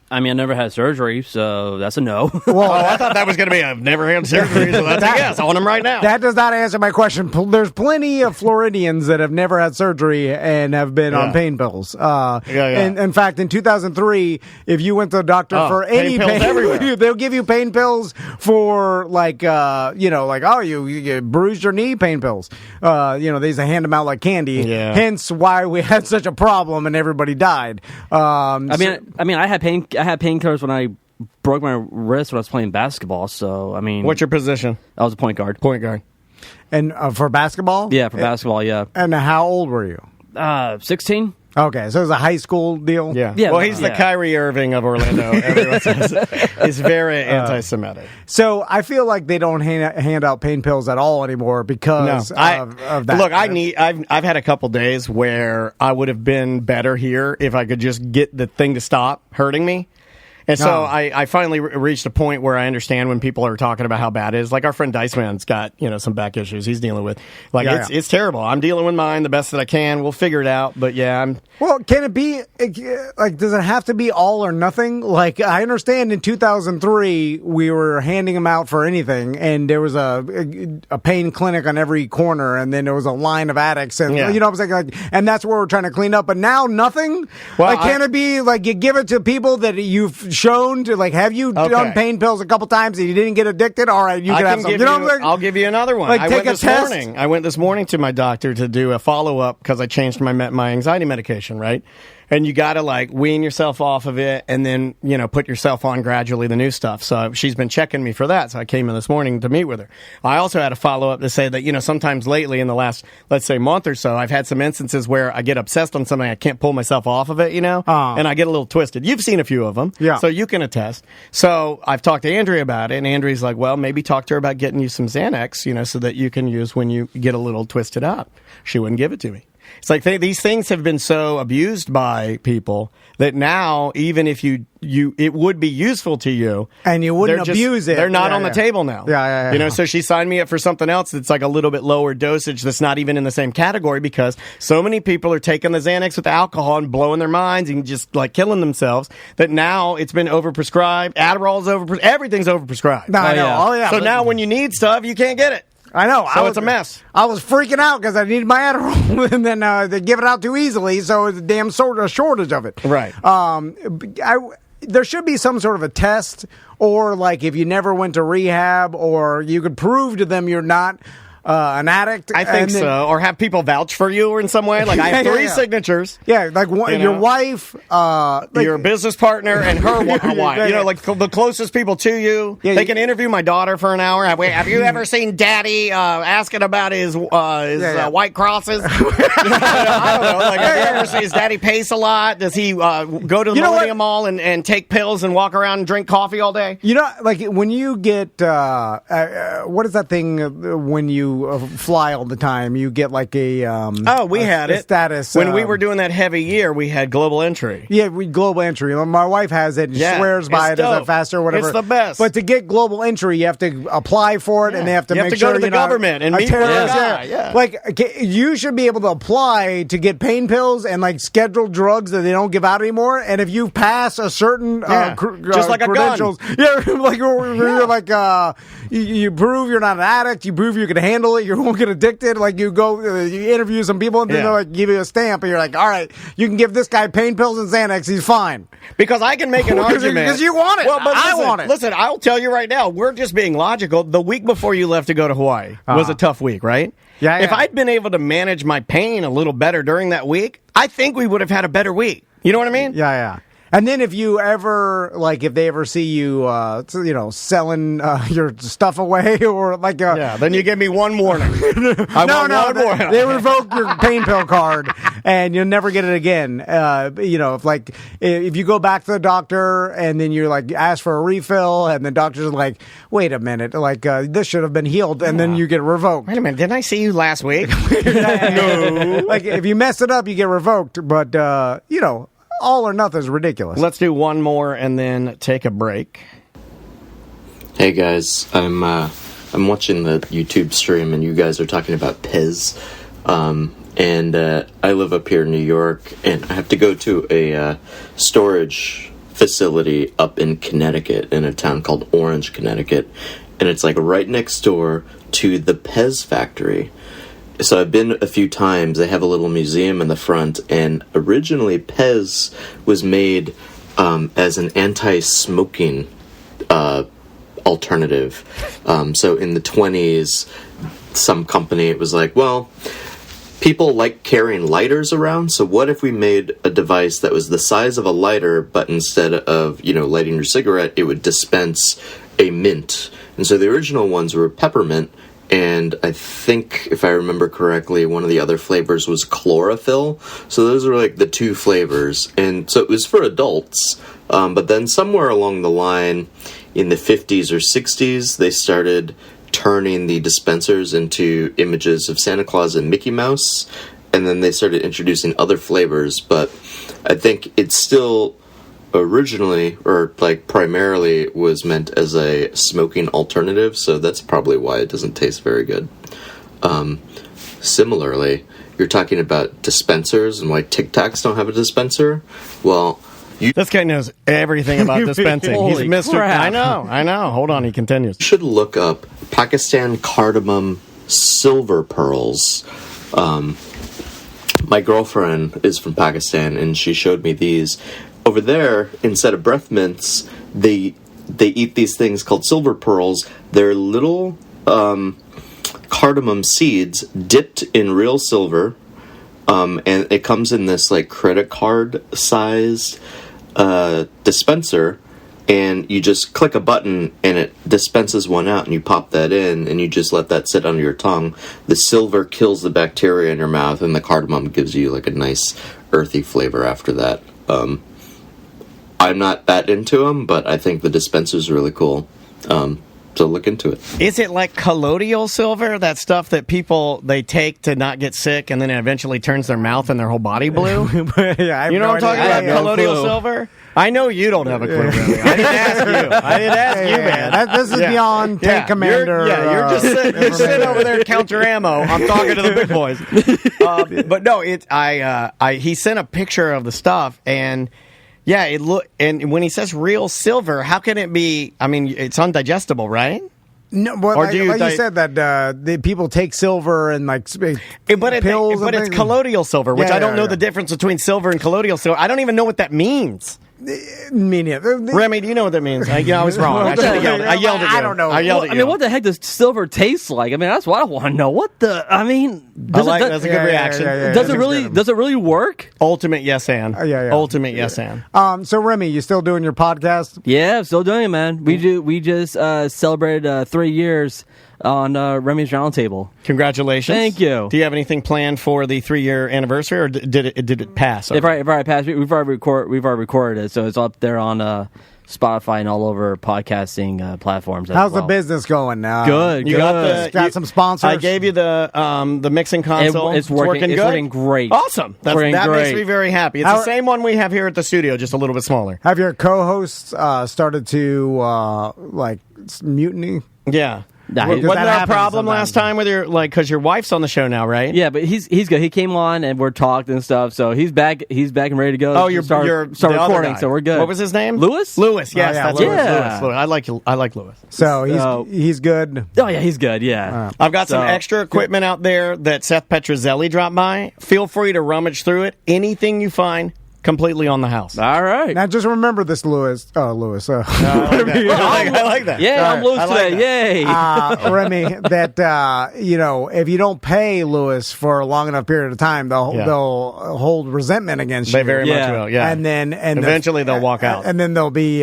I mean, I never had surgery, so that's a no. Well, I thought that was going to be I've never had surgery, so that's a yes. I want them right now. That does not answer my question. There's plenty of Floridians that have never had surgery and have been on pain pills. And in fact, in 2003, if you went to the doctor for any pain, they'll give you pain pills for like, you bruised your knee, pain pills. They used to hand them out like candy. Yeah. Hence why we had such a problem and everybody died. I had painkillers when I broke my wrist when I was playing basketball. So, I mean... What's your position? I was a point guard. Point guard. And for basketball? Yeah, for basketball, yeah. And how old were you? 16. Okay, so it was a high school deal? Yeah. Yeah, well, he's the Kyrie Irving of Orlando. Everyone says he's very anti-Semitic. So I feel like they don't hand out pain pills at all anymore because of that. Look, I've had a couple days where I would have been better here if I could just get the thing to stop hurting me. And so I finally reached a point where I understand when people are talking about how bad it is. Like our friend Diceman's got, some back issues he's dealing with. Like it's terrible. I'm dealing with mine the best that I can. We'll figure it out. But yeah, Well, can it be like? Does it have to be all or nothing? Like I understand in 2003 we were handing them out for anything, and there was a pain clinic on every corner, and then there was a line of addicts, and I was like, and that's where we're trying to clean up. But now nothing. Well, can it be like you give it to people that you've shown to, like, have you done pain pills a couple times and you didn't get addicted? All right, you can have some. I'll give you another one. Like, I take went a test. I went this morning to my doctor to do a follow-up because I changed my anxiety medication, right? And you got to, like, wean yourself off of it and then, put yourself on gradually the new stuff. So she's been checking me for that. So I came in this morning to meet with her. I also had a follow-up to say that, sometimes lately in the last, let's say, month or so, I've had some instances where I get obsessed on something. I can't pull myself off of it, and I get a little twisted. You've seen a few of them. Yeah. So you can attest. So I've talked to Andrea about it, and Andrea's like, well, maybe talk to her about getting you some Xanax, so that you can use when you get a little twisted up. She wouldn't give it to me. It's like these things have been so abused by people that now, even if it would be useful to you, and you wouldn't abuse it. They're not on the table now. Yeah. So she signed me up for something else that's like a little bit lower dosage that's not even in the same category because so many people are taking the Xanax with alcohol and blowing their minds and just like killing themselves that now it's been overprescribed. Adderall's everything's overprescribed. No, I know. Oh yeah. So now when you need stuff, you can't get it. I know. So it's a mess. I was freaking out because I needed my Adderall, and then they give it out too easily, so it's a damn shortage of it. Right. There should be some sort of a test, or like if you never went to rehab, or you could prove to them you're not an addict. I think so. Or have people vouch for you or in some way. Like I have three signatures. Yeah, like your wife, your business partner, and her wife. Like the closest people to you. Yeah, they can interview my daughter for an hour. Have you ever seen Daddy asking about his white crosses? I don't know. Like, have you ever seen his Daddy pace a lot? Does he go to the Millennium Mall and take pills and walk around and drink coffee all day? Like when you get what is that thing when you you fly all the time. You get like a we had a it status when we were doing that heavy year. We had global entry. Yeah, global entry. My wife has it and swears by it as a faster or whatever. It's the best. But to get global entry, you have to apply for it, and they have to make sure go to the government and meet with the guy. Yeah. Like you should be able to apply to get pain pills and like scheduled drugs that they don't give out anymore. And if you pass a certain just like credentials, a gun. yeah, like you're like you prove you're not an addict, you prove you can handle it, you won't get addicted. Like you go, you interview some people, and then they'll like give you a stamp, and you're like, all right, you can give this guy pain pills and Xanax, he's fine. Because I can make an argument. Because you want it. Well, but I want it. Listen, I'll tell you right now, we're just being logical. The week before you left to go to Hawaii was a tough week, right? Yeah. If I'd been able to manage my pain a little better during that week, I think we would have had a better week. You know what I mean? Yeah. And then if you ever, like, if they ever see you, selling your stuff away or like then you give me one warning. No. They revoke your pain pill card and you'll never get it again. If you go back to the doctor and then you're like, ask for a refill and the doctor's like, wait a minute, like, this should have been healed, and then you get revoked. Wait a minute, didn't I see you last week? No. Like, if you mess it up, you get revoked, but, all or nothing is ridiculous. Let's do one more and then take a break. Hey guys, I'm watching the YouTube stream and you guys are talking about Pez, and I live up here in New York, and I have to go to a storage facility up in Connecticut, in a town called Orange, Connecticut, and it's like right next door to the Pez factory. So I've been a few times. They have a little museum in the front, and originally Pez was made as an anti-smoking alternative. So in the 20s, some company, it was like, well, people like carrying lighters around, so what if we made a device that was the size of a lighter, but instead of, lighting your cigarette, it would dispense a mint. And so the original ones were peppermint, and I think, if I remember correctly, one of the other flavors was chlorophyll. So those were like the two flavors. And so it was for adults. But then somewhere along the line, in the 50s or 60s, they started turning the dispensers into images of Santa Claus and Mickey Mouse. And then they started introducing other flavors. But I think it's still originally, or like primarily, was meant as a smoking alternative, so that's probably why it doesn't taste very good. Similarly, you're talking about dispensers and why Tic Tacs don't have a dispenser. Well, this guy knows everything about dispensing. He's Mr. Crap. I know. Hold on, he continues. You should look up Pakistan cardamom silver pearls. My girlfriend is from Pakistan, and she showed me these. Over there, instead of breath mints, they eat these things called silver pearls. They're little cardamom seeds dipped in real silver, and it comes in this like credit card sized dispenser, and you just click a button and it dispenses one out, and you pop that in, and you just let that sit under your tongue. The silver kills the bacteria in your mouth, and the cardamom gives you like a nice earthy flavor after that. I'm not that into them, but I think the dispenser's really cool. So look into it. Is it like colloidal silver, that stuff that people, they take to not get sick and then it eventually turns their mouth and their whole body blue? Yeah, you know what I'm talking about? Colloidal silver? I know you don't have a clue, really. I didn't ask you, man. This is beyond Tank Commander. You're just sitting over there and count your ammo. I'm talking to the big boys. But no, he sent a picture of the stuff, and yeah, and when he says real silver, how can it be? I mean, it's undigestible, right? No, well, or you said that the people take silver and like pills, but it's colloidal silver, which I don't know the difference between silver and colloidal silver. I don't even know what that means. Me neither. Remy, do you know what that means? I was wrong. I yelled at you. I don't know. I yelled at you. I mean, what the heck does silver taste like? I mean, that's what I want to know. What the? I mean, that's a good reaction. Does it really work? Ultimate yes and. Ultimate yes and. So Remy, you still doing your podcast? Yeah, I'm still doing it, man. We just celebrated 3 years on Remy's Roundtable. Congratulations! Thank you. Do you have anything planned for the 3-year anniversary, or did it pass? If I passed, we've already recorded it, so it's up there on Spotify and all over podcasting platforms. As How's well. the business going now? Good. You got some sponsors. I gave you the mixing console. It's working. It's good? working great. Awesome. That Working makes great. me very happy. It's the same one we have here at the studio, just a little bit smaller. Have your co-hosts started to mutiny? Yeah. Nah, Wasn't that there a happens problem sometimes. last time with your because your wife's on the show now, right? Yeah, but he's good. He came on and we're talked and stuff, so he's back. He's back and ready to go. Oh, you're start the other recording, guy. so we're good. What was his name? Lewis. Lewis. Yes, Oh, yeah, that's Lewis. Lewis. Yeah. Lewis. I like Lewis. So he's good. Oh yeah, he's good. Yeah. I've got some So- extra equipment out there that Seth Petrozelli dropped by. Feel free to rummage through it. Anything you find, completely on the house. All right. Now just remember this, Lewis. Lewis. I like that. Yeah, I'm Lewis I like today. that. Yay. Remy, that if you don't pay Lewis for a long enough period of time, they'll hold resentment against They you. very much will. Yeah. And then Eventually they'll walk out. and then they'll be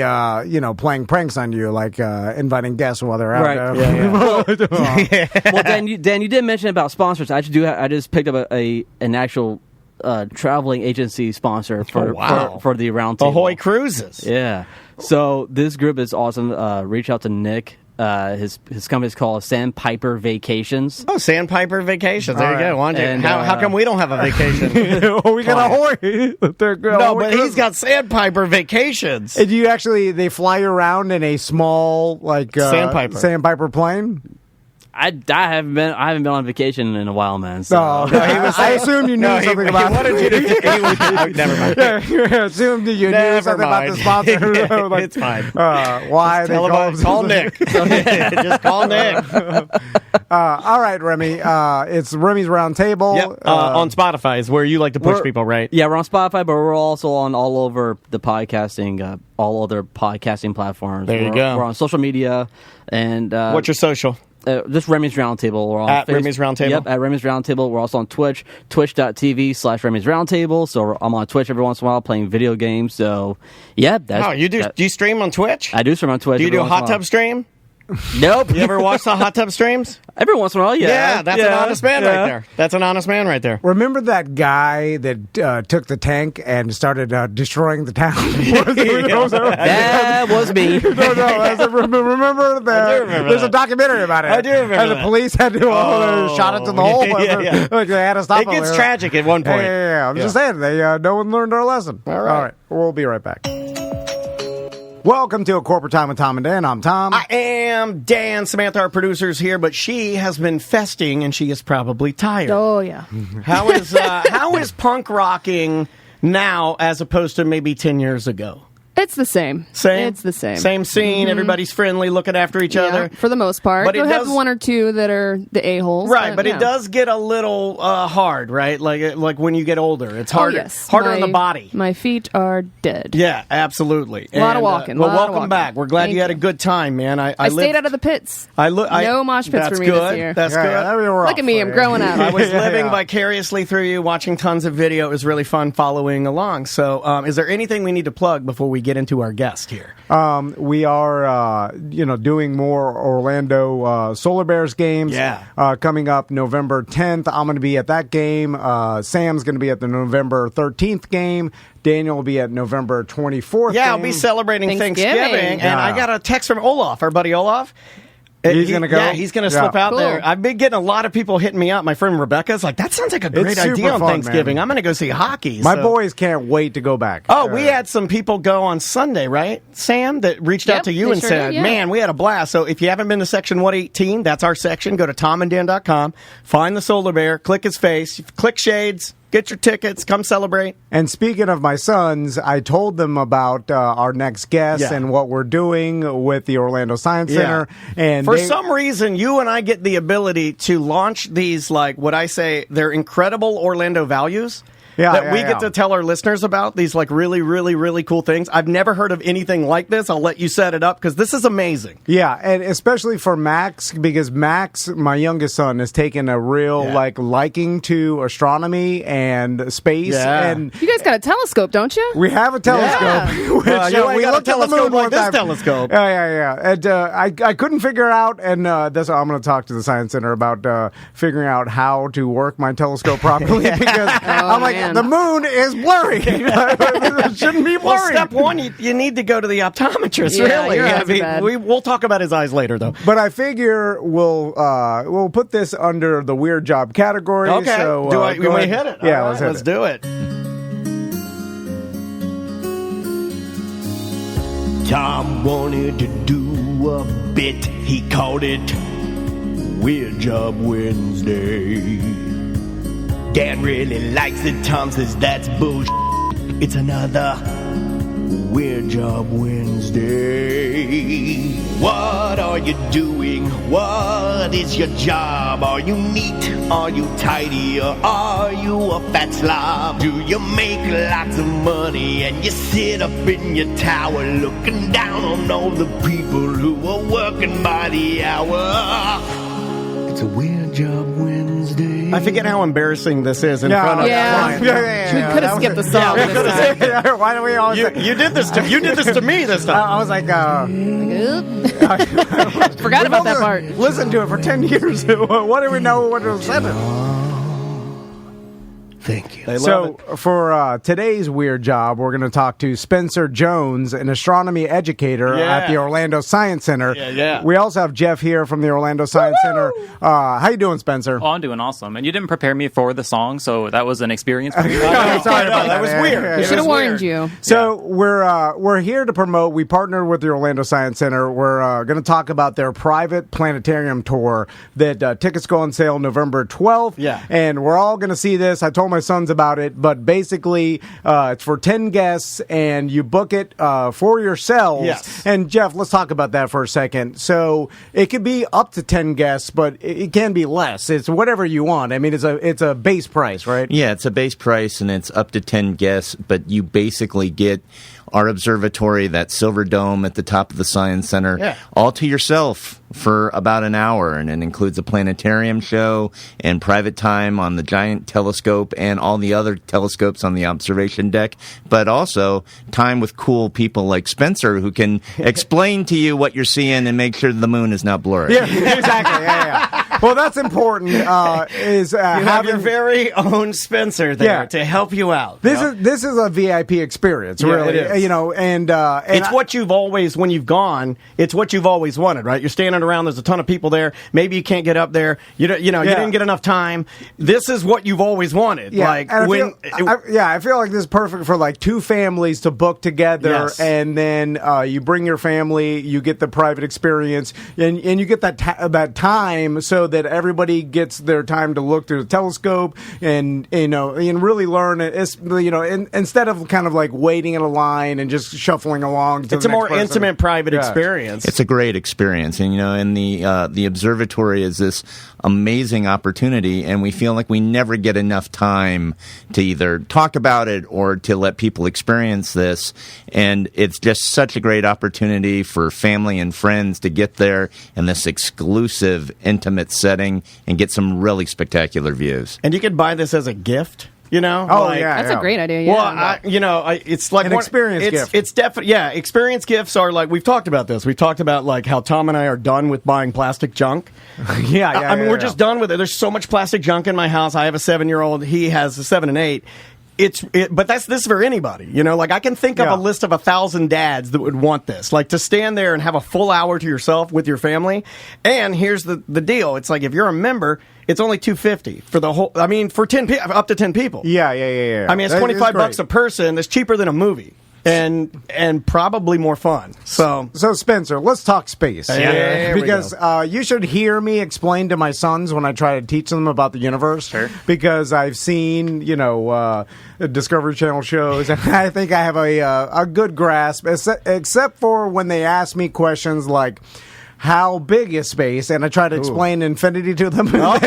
playing pranks on you, like inviting guests while they're out. Right. Well, Dan, you did mention about sponsors. I just picked up an actual traveling agency sponsor for the Roundtable. Ahoy Cruises. Yeah. So this group is awesome. Reach out to Nick. His company's called Sandpiper Vacations. Oh, Sandpiper Vacations. There All you go. Why don't you- And, how come we don't have a vacation? We got Ahoy. They're good. No, Ahoy but he's Cruises. got Sandpiper Vacations. And they fly you around in a small Sandpiper plane? I haven't been on vacation in a while, man. So. I assumed you knew something about. He wanted you to. Never mind. I assumed you knew Never something about the mind. sponsor. It's fine. Why they Call Nick. Just call Nick. all right, Remy. It's Remy's Roundtable. Yep. On Spotify is where you like to push people, right? Yeah, we're on Spotify, but we're also on all over the podcasting, all other podcasting platforms. There you go. We're on social media, and What's your social? just Remy's Roundtable. We're on At Remy's Roundtable? Yep, at Remy's Roundtable. We're also on Twitch, twitch.tv/Remy's Roundtable. So I'm on Twitch every once in a while playing video games. So, yeah. Do you stream on Twitch? I do stream on Twitch. Do you every do a once in hot while. tub stream? Nope. You ever watch the hot tub streams? Every once in a while, yeah. Yeah, that's an honest man right there. That's an honest man right there. Remember that guy that took the tank and started destroying the town? That was me. Remember there's a documentary about it. I do remember And the that. police had to shot it to the hole. Yeah. Like they had to stop It gets him. tragic at one point. Yeah. I'm just saying, no one learned our lesson. All right. We'll be right back. Welcome to A Corporate Time with Tom and Dan. I'm Tom. I am Dan. Samantha, our producer's here, but she has been festing and she is probably tired. Oh, yeah. How is punk rocking now as opposed to maybe 10 years ago? It's the same. Same? It's the same. Same scene. Everybody's friendly, looking after each Yeah, other. for the most part. But it You'll have does- one or two that are the a-holes. Right, but yeah. it does get a little hard, right? Like when you get older, it's Oh, harder, yes. harder on the body. My feet are dead. Yeah, absolutely. A lot of And, walking, well, lot of welcome walking. back. We're glad Thank you had a you. good time, man. I stayed out of the pits. No mosh pits that's for me good. this year. That's good. Look at me, I'm growing up. I was living Yeah. vicariously through you, watching tons of video. It was really fun following along. So, is there anything we need to plug before we get into our guest here? We are, doing more Orlando Solar Bears games. Yeah. Coming up November 10th. I'm going to be at that game. Sam's going to be at the November 13th game. Daniel will be at November 24th. Yeah, game. I'll be celebrating Thanksgiving. Thanksgiving. And I got a text from Olaf, our buddy Olaf. He's gonna go? Yeah, he's going to slip out Cool. there. I've been getting a lot of people hitting me up. My friend Rebecca's like, that sounds like a great super idea on fun, Thanksgiving. man. I'm going to go see hockey. My So- boys can't wait to go back. Oh, we had some people go on Sunday, right, Sam, that reached out Yep, to you they and sure said, did, yeah. man, we had a blast. So if you haven't been to Section 118, that's our section. Go to tomanddan.com, find the Solar Bear, click his face, click Shades, get your tickets, come celebrate. And speaking of my sons, I told them about our next guest Yeah. and what we're doing with the Orlando Science Center. And for some reason, you and I get the ability to launch these, like what I say, they're incredible Orlando values. Yeah, that yeah, we yeah. get to tell our listeners about, these like really, really, really cool things. I've never heard of anything like this. I'll let you set it up because this is amazing. Yeah, and especially for Max, because Max, my youngest son, has taken a real liking to astronomy and space. Yeah. And You guys got a telescope, don't you? we have a telescope. Yeah. Which, you ain't we got a looked at the telescope moon like one this time. telescope. Yeah. And I couldn't figure out, and that's I'm going to talk to the Science Center about figuring out how to work my telescope properly because I'm like, man. man. The moon is blurry. It shouldn't be blurry. Well, step one, you need to go to the optometrist, Yeah, really. your eyes are bad. We'll talk about his eyes later, though. But I figure we'll put this under the weird job category. Okay. So, we want to hit it? Yeah, All right, let's do it. Tom wanted to do a bit. He called it Weird Job Wednesday. Dan really likes it. Tom says that's bullshit. It's another Weird Job Wednesday. What are you doing? What is your job? Are you neat? Are you tidy? Or are you a fat slob? Do you make lots of money and you sit up in your tower looking down on all the people who are working by the hour? It's a Weird Job Wednesday. I forget how embarrassing this is in front of clients. We could have skipped the song this time. Why do we always? You did this to me this time. I was like, Forgot about that part. Listen to it for 10 years. What do we know? What was said? Thank you. So for today's Weird Job, we're going to talk to Spencer Jones, an astronomy educator at the Orlando Science Center. Yeah. We also have Jeff here from the Orlando Science Center. How you doing, Spencer? Oh, I'm doing awesome. And you didn't prepare me for the song, so that was an experience for you. Sorry about that was weird. We should have warned you. So we're here to promote. We partnered with the Orlando Science Center. We're going to talk about their private planetarium tour. That tickets go on sale November 12th. Yeah, and we're all going to see this. I told my sons about it, but basically it's for 10 guests, and you book it for yourselves. Yes. And Jeff, let's talk about that for a second. So it could be up to 10 guests, but it can be less. It's whatever you want. I mean, it's a base price, right? Yeah, it's a base price, and it's up to 10 guests, but you basically get our observatory, that silver dome at the top of the Science Center, all to yourself for about an hour. And it includes a planetarium show and private time on the giant telescope and all the other telescopes on the observation deck, but also time with cool people like Spencer who can explain to you what you're seeing and make sure the moon is not blurry. Yeah, exactly. Yeah. Well, that's important. Is you have your very own Spencer there to help you out. This is a VIP experience, really. It is. You know, and it's what you've always, when you've gone, it's what you've always wanted, right? You're standing around. There's a ton of people there. Maybe you can't get up there. You didn't get enough time. This is what you've always wanted. Yeah. Like and I feel like this is perfect for like two families to book together, and then you bring your family, you get the private experience, and you get that time so that everybody gets their time to look through the telescope and really learn it. It's, instead of kind of like waiting in a line and just shuffling along. It's a more intimate, private experience. It's a great experience, and the observatory is this amazing opportunity, and we feel like we never get enough time to either talk about it or to let people experience this. And it's just such a great opportunity for family and friends to get there in this exclusive, intimate setting and get some really spectacular views. And you could buy this as a gift. That's a great idea. Yeah. Well, it's like an experience gift. It's definitely experience gifts are like, we've talked about this. We've talked about like how Tom and I are done with buying plastic junk. I mean, we're just done with it. There's so much plastic junk in my house. I have a 7-year-old. He has a 7 and 8. But that's this for anybody, like I can think of a list of 1,000 dads that would want this, like to stand there and have a full hour to yourself with your family. And here's the deal. It's like, if you're a member, it's only $250 for the whole, for up to 10 people. Yeah. I mean, it's $25 a person. That's cheaper than a movie. And probably more fun. So Spencer, let's talk space. Because you should hear me explain to my sons when I try to teach them about the universe. Sure. Because I've seen, Discovery Channel shows, and I think I have a good grasp, except for when they ask me questions like, how big is space? And I try to explain infinity to them. I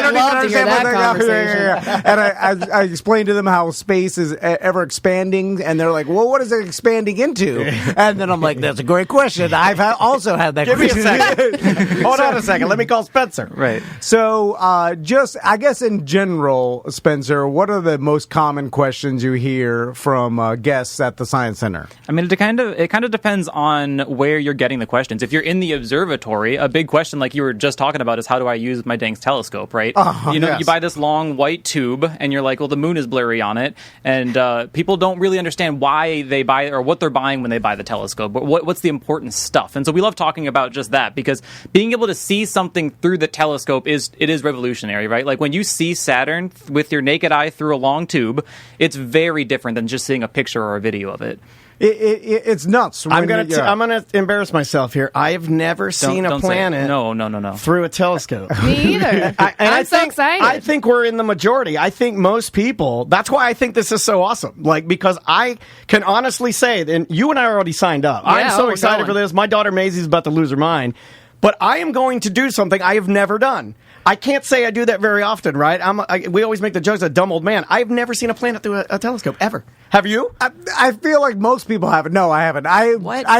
don't even understand that conversation. And I explain to them how space is ever expanding, and they're like, well, what is it expanding into? And then I'm like, that's a great question. I've also had that question. Give me a second. Hold on a second. Let me call Spencer. Right. So I guess in general, Spencer, what are the most common questions you hear from guests at the Science Center? I mean, it kind of depends on where you're getting the questions. If you're in the observatory, a big question, like you were just talking about, is how do I use my dang telescope, right? You buy this long white tube, and you're like, well, the moon is blurry on it, and people don't really understand why they buy or what they're buying when they buy the telescope. But what's the important stuff? And so we love talking about just that, because being able to see something through the telescope is revolutionary, right? Like when you see Saturn with your naked eye through a long tube, it's very different than just seeing a picture or a video of it. It's nuts. I'm gonna embarrass myself here. I have never seen a planet through a telescope. Me either. I'm so excited. I think we're in the majority. I think most people. That's why I think this is so awesome. Like, because I can honestly say, and you and I already signed up. Yeah, I'm so excited for this. My daughter Maisie's about to lose her mind. But I am going to do something I have never done. I can't say I do that very often, right? We always make the jokes, a dumb old man. I've never seen a planet through a telescope, ever. Have you? I feel like most people haven't. No, I haven't. I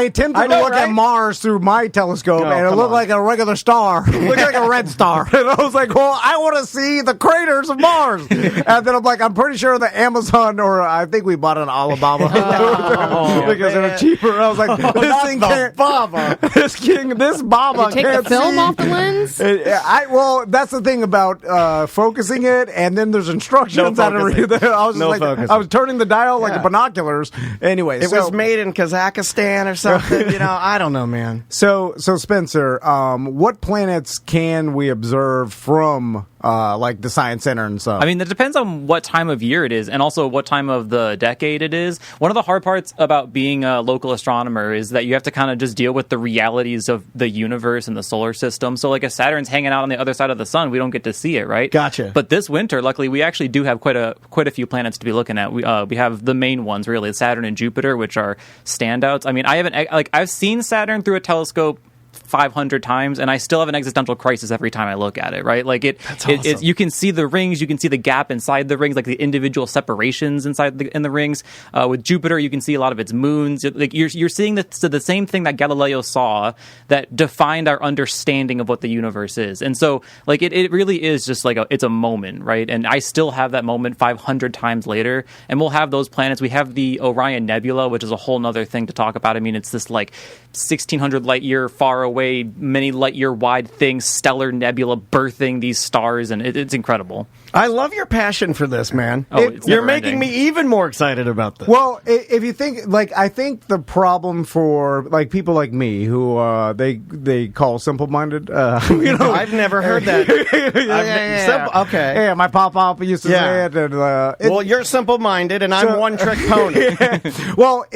attempted to look at Mars through my telescope, and it looked like a regular star. It looked like a red star. And I was like, well, I want to see the craters of Mars. And then I'm like, I'm pretty sure the Amazon, or I think we bought an Alibaba because they were cheaper. And I was like, this thing can't. This Baba Did you take the film off the lens? Well, that's the thing about focusing it, and then there's instructions how to read it. I was just I was turning the dial like binoculars. Anyway, it was made in Kazakhstan or something. I don't know, man. So Spencer, what planets can we observe from like the Science Center and stuff? I mean, it depends on what time of year it is, and also what time of the decade it is. One of the hard parts about being a local astronomer is that you have to kind of just deal with the realities of the universe and the solar system. So, like, if Saturn's hanging out on the other side of the sun, we don't get to see it, right? Gotcha. But this winter, luckily, we actually do have quite a few planets to be looking at. We have the main ones, really, Saturn and Jupiter, which are standouts. I mean, I've seen Saturn through a telescope 500 times, and I still have an existential crisis every time I look at it, right? Like That's awesome. you can see the rings, you can see the gap inside the rings, like the individual separations in the rings. With Jupiter, you can see a lot of its moons. Like you're seeing the same thing that Galileo saw that defined our understanding of what the universe is. And so, like, it really is just like it's a moment, right? And I still have that moment 500 times later, and we'll have those planets. We have the Orion Nebula, which is a whole nother thing to talk about. I mean, it's this like 1,600 light year far away, many light year wide thing, stellar nebula birthing these stars, and it's incredible. I love your passion for this, man. You're making me even more excited about this. Well, if you think, like, I think the problem for like people like me who they call simple-minded, I've never heard that. Okay. Yeah, my pop used to say it. And, well, you're simple-minded, and I'm one-trick pony. Well,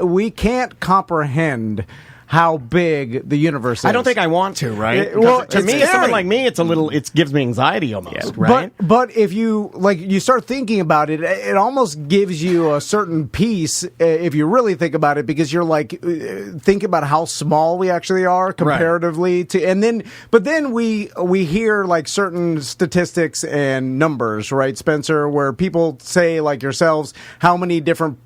we can't comprehend how big the universe is. I don't think I want to, right? To me, someone like me, it gives me anxiety almost, right? But if you start thinking about it, it almost gives you a certain peace if you really think about it, because you're like, think about how small we actually are comparatively to, but then we hear like certain statistics and numbers, right, Spencer, where people say, like yourselves, how many different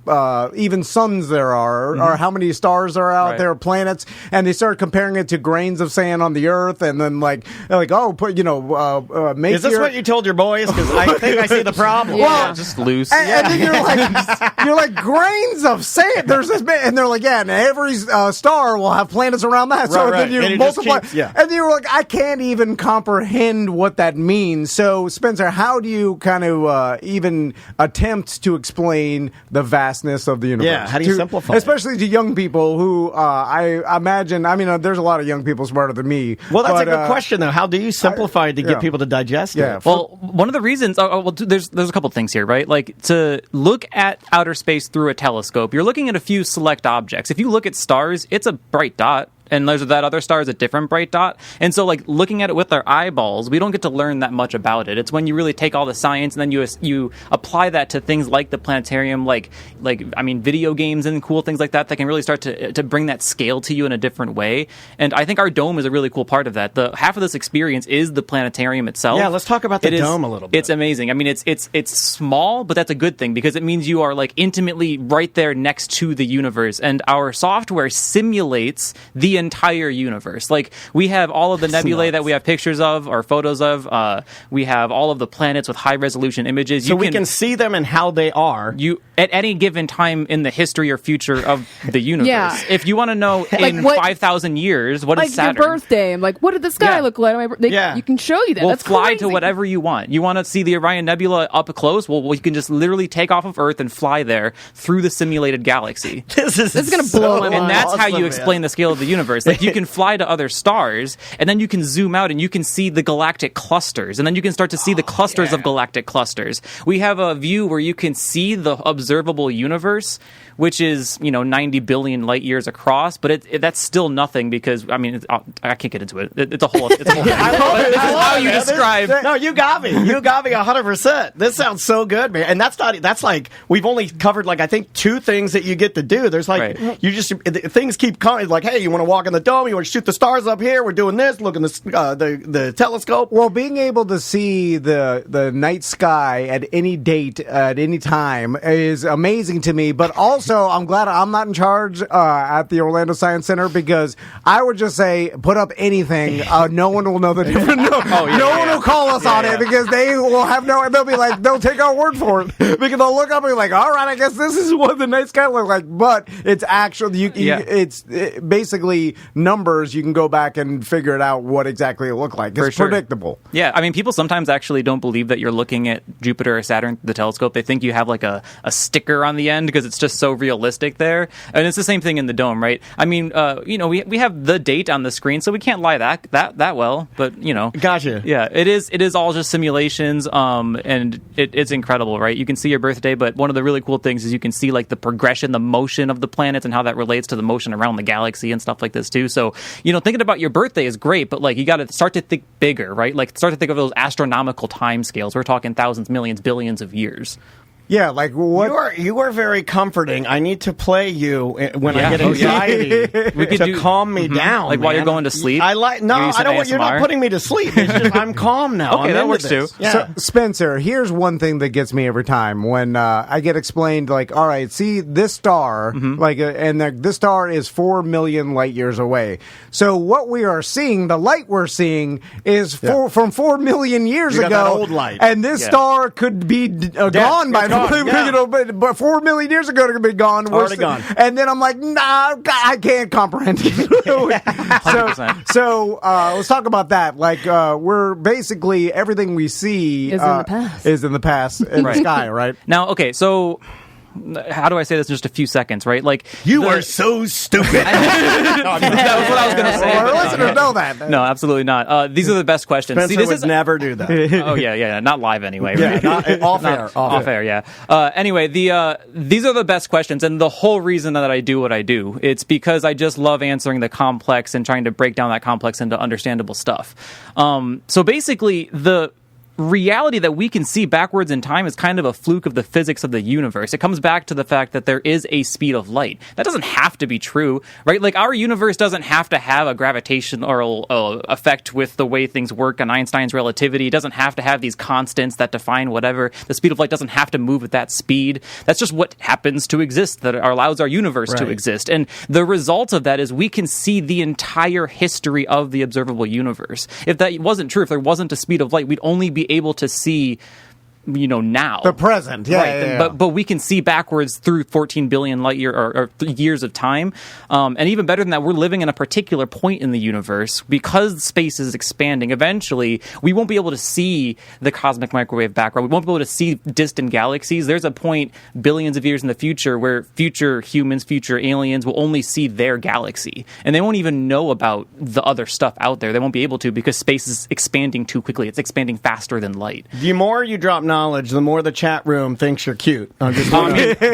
even suns there are, or how many stars are out there, planets. And they start comparing it to grains of sand on the Earth, and then make is this what you told your boys? Because I think I see the problem. Well, just loose. And then you're like grains of sand. There's this, and they're like, and every star will have planets around that. So then you multiply, and you're like, I can't even comprehend what that means. So Spencer, how do you kind of even attempt to explain the vastness of the universe? Yeah, how do you simplify, especially to young people who I imagine, there's a lot of young people smarter than me. Well, that's a good question, though. How do you simplify it to get people to digest it? Well, one of the reasons, there's a couple things here, right? Like, to look at outer space through a telescope, you're looking at a few select objects. If you look at stars, it's a bright dot. And there's that other star is a different bright dot. And so, like, looking at it with our eyeballs, we don't get to learn that much about it. It's when you really take all the science and then you apply that to things like the planetarium, like video games and cool things like that can really start to bring that scale to you in a different way. And I think our dome is a really cool part of that. The half of this experience is the planetarium itself. Yeah, let's talk about the dome a little bit. It's amazing. I mean, it's small, but that's a good thing, because it means you are, like, intimately right there next to the universe. And our software simulates the entire universe. Like, we have all of the nebulae that we have pictures of or photos of. We have all of the planets with high resolution images. So we can see them and how they are. At any given time in the history or future of the universe. Yeah. If you want to know in 5,000 years, what is Saturn? Like your birthday. I'm like, what did the sky look like? You can show you that. We'll That's fly crazy. to whatever you want. You want to see the Orion Nebula up close? Well, you can just literally take off of Earth and fly there through the simulated galaxy. This is going to blow my mind. And that's how you explain the scale of the universe. Like, you can fly to other stars, and then you can zoom out and you can see the galactic clusters, and then you can start to see the clusters of galactic clusters. We have a view where you can see the observable universe, which is 90 billion light years across, but that's still nothing because I can't get into it. It's a whole thing. I love it. This is how you describe. No, you got me. You got me 100%. This sounds so good, man. And that's like we've only covered I think 2 things that you get to do. There's things keep coming. Like, hey, you want to walk in the dome? You want to shoot the stars up here? We're doing this. Look in the telescope. Well, being able to see the night sky at any date at any time is amazing to me. But also, I'm glad I'm not in charge at the Orlando Science Center, because I would just say put up anything. No one will know the difference. No one will call us on it, because they will have they'll be like, they'll take our word for it, because they'll look up and be like, all right, I guess this is what the night sky looks like. But it's actually it's basically numbers. You can go back and figure it out what exactly it looked like. It's predictable. Yeah, people sometimes actually don't believe that you're looking at Jupiter or Saturn through the telescope. They think you have like a sticker on the end because it's just so realistic there. And it's the same thing in the dome, right? We have the date on the screen, so we can't lie that well. But gotcha. Yeah, it is all just simulations. And it's incredible, right? You can see your birthday, but one of the really cool things is you can see like the progression, the motion of the planets, and how that relates to the motion around the galaxy and stuff like this too. So thinking about your birthday is great, but like you got to start to think bigger, right? Like start to think of those astronomical time scales. We're talking thousands, millions, billions of years. Yeah, like what? You are very comforting. I need to play you when I get anxiety to calm me down. Like while you're going to sleep. I don't want. You're not putting me to sleep. It's just I'm calm now. Okay, that works too. Yeah. So, Spencer, here's one thing that gets me every time when I get explained, like, all right, see this star, this star is 4 million light years away. So what we are seeing, the light we're seeing, is from 4 million years ago. That old light. And this star could be gone by now. But 4 million years ago, it could be gone. Already gone. And then I'm like, nah, I can't comprehend it. So let's talk about that. Like, we're basically everything we see is in the past. Is in the past in the sky, right? Now, okay, so how do I say this in just a few seconds, right? Like you are so stupid. That was what I was going to say. Our listeners know that. No, absolutely not. These are the best questions. Spencer would never do that. Oh yeah, not live anyway. Right? Off air. Yeah. Anyway, these are the best questions, and the whole reason that I do what I do, it's because I just love answering the complex and trying to break down that complex into understandable stuff. So basically, the reality that we can see backwards in time is kind of a fluke of the physics of the universe. It comes back to the fact that there is a speed of light. That doesn't have to be true, right? Like our universe doesn't have to have a gravitational effect with the way things work on Einstein's relativity. It doesn't have to have these constants that define whatever. The speed of light doesn't have to move at that speed. That's just what happens to exist, that allows our universe to exist. And the result of that is we can see the entire history of the observable universe. If that wasn't true, if there wasn't a speed of light, we'd only be able to see now the present, but we can see backwards through 14 billion light year or years of time, and even better than that, we're living in a particular point in the universe because space is expanding. Eventually, we won't be able to see the cosmic microwave background. We won't be able to see distant galaxies. There's a point billions of years in the future where future humans, future aliens will only see their galaxy, and they won't even know about the other stuff out there. They won't be able to because space is expanding too quickly. It's expanding faster than light. The more you drop knowledge, the more the chat room thinks you're cute. I'm just that's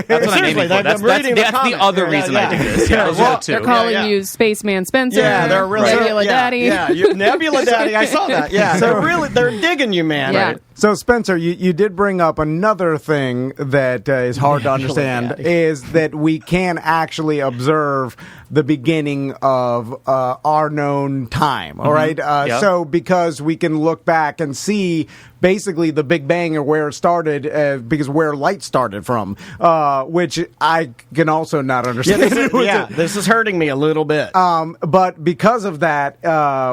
what I'm aiming for. That's the other reason I do this. They're calling you Spaceman Spencer. Yeah, they're really Nebula Daddy. Nebula Daddy. I saw that. Yeah, so really, they're digging you, man. Yeah. So, Spencer, you did bring up another thing that is hard to understand, is that we can actually observe the beginning of our known time, all right? Yep. So, because we can look back and see basically the Big Bang or where it started, because where light started from, which I can also not understand. This is hurting me a little bit. But because of that,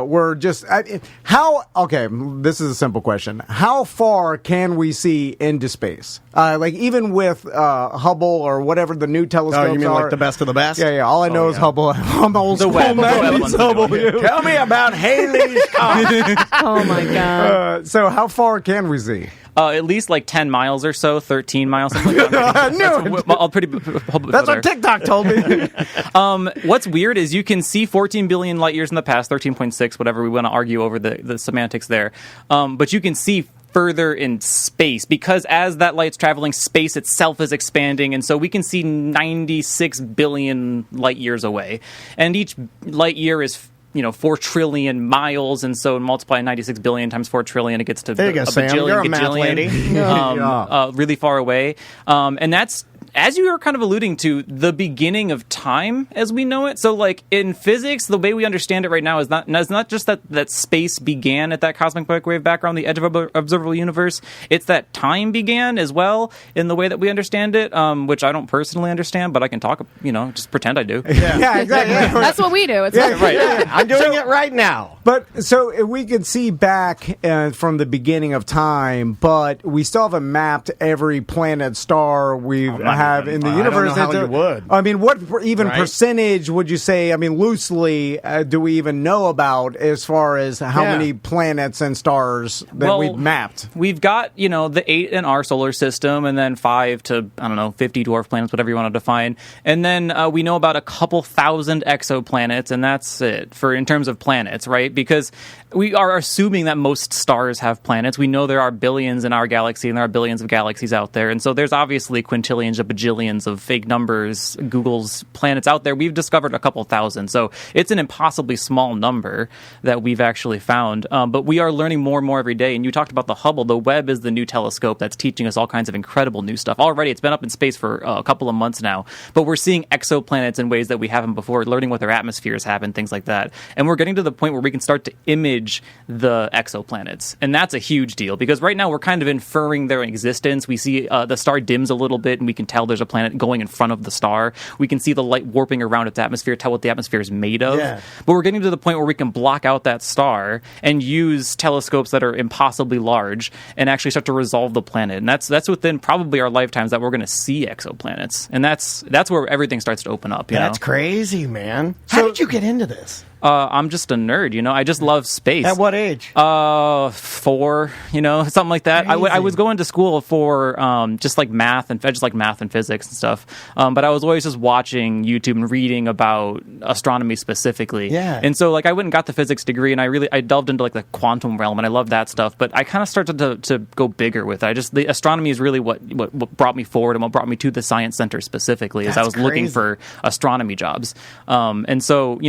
we're just... Okay, this is a simple question. How far can we see into space? Like, even with Hubble or whatever the new telescopes are... Oh, you mean like the best of the best? Yeah. All I know is Hubble. I'm old school, Webb. man. The Webb Hubble. Tell me about Haley's comet. Oh my god. So how far can we see? At least like 10 miles or so, 13 miles, something like that. That's what TikTok told me. What's weird is you can see 14 billion light years in the past, 13.6, whatever we want to argue over the semantics there. But you can see further in space because as that light's traveling, space itself is expanding, and so we can see 96 billion light years away. And each light year is 4 trillion miles, and so multiply 96 billion times 4 trillion, it gets to there you go, a Sam. bajillion, You're a math lady. really far away. And that's, as you were kind of alluding to, the beginning of time as we know it. So, like, in physics, the way we understand it right now is not just that space began at that cosmic microwave background, the edge of our observable universe. It's that time began as well in the way that we understand it, which I don't personally understand, but I can talk, just pretend I do. Yeah, exactly. That's what we do. It's Right. Yeah, I'm doing it right now. But so we could see back from the beginning of time, but we still haven't mapped every planet, star we have in the universe. I don't know how you would. I mean, what percentage would you say? I mean, loosely, do we even know about as far as how many planets and stars that we've mapped? We've got the 8 in our solar system, and then 5 to 50 dwarf planets, whatever you want to define, and then we know about a couple thousand exoplanets, and that's it in terms of planets, right? Because we are assuming that most stars have planets. We know there are billions in our galaxy, and there are billions of galaxies out there. And so there's obviously quintillions of bajillions of fake numbers, Google's planets out there. We've discovered a couple thousand. So it's an impossibly small number that we've actually found. But we are learning more and more every day. And you talked about the Hubble. The Webb is the new telescope that's teaching us all kinds of incredible new stuff. Already, it's been up in space for a couple of months now. But we're seeing exoplanets in ways that we haven't before, learning what their atmospheres have and things like that. And we're getting to the point where we can start to image the exoplanets. And that's a huge deal because right now we're kind of inferring their existence. We see the star dims a little bit and we can tell there's a planet going in front of the star. We can see the light warping around its atmosphere, tell what the atmosphere is made of. Yeah. But we're getting to the point where we can block out that star and use telescopes that are impossibly large and actually start to resolve the planet. And that's within probably our lifetimes that we're going to see exoplanets. And that's where everything starts to open up. That's crazy, man. How did you get into this? I'm just a nerd, I just love space. At what age? 4, something like that. I was going to school for just like math and physics and stuff. But I was always just watching YouTube and reading about astronomy specifically. Yeah. And so like I went and got the physics degree, and I delved into like the quantum realm, and I love that stuff. But I kind of started to go bigger with it. The astronomy is really what brought me forward and what brought me to the science center specifically. As I was looking for astronomy jobs. And so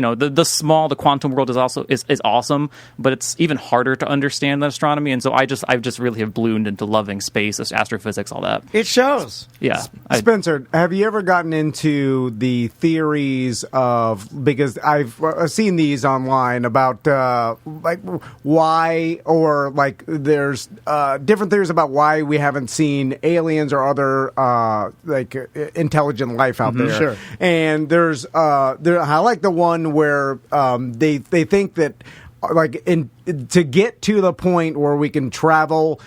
the quantum world is also is awesome, but it's even harder to understand than astronomy. And so I've just really have bloomed into loving space, astrophysics, all that. It shows. Yeah. Spencer, have you ever gotten into the theories of, because I've seen these online about like why, or like there's different theories about why we haven't seen aliens or other like intelligent life out there. Sure. And there's I like the one where they think that to get to the point where we can travel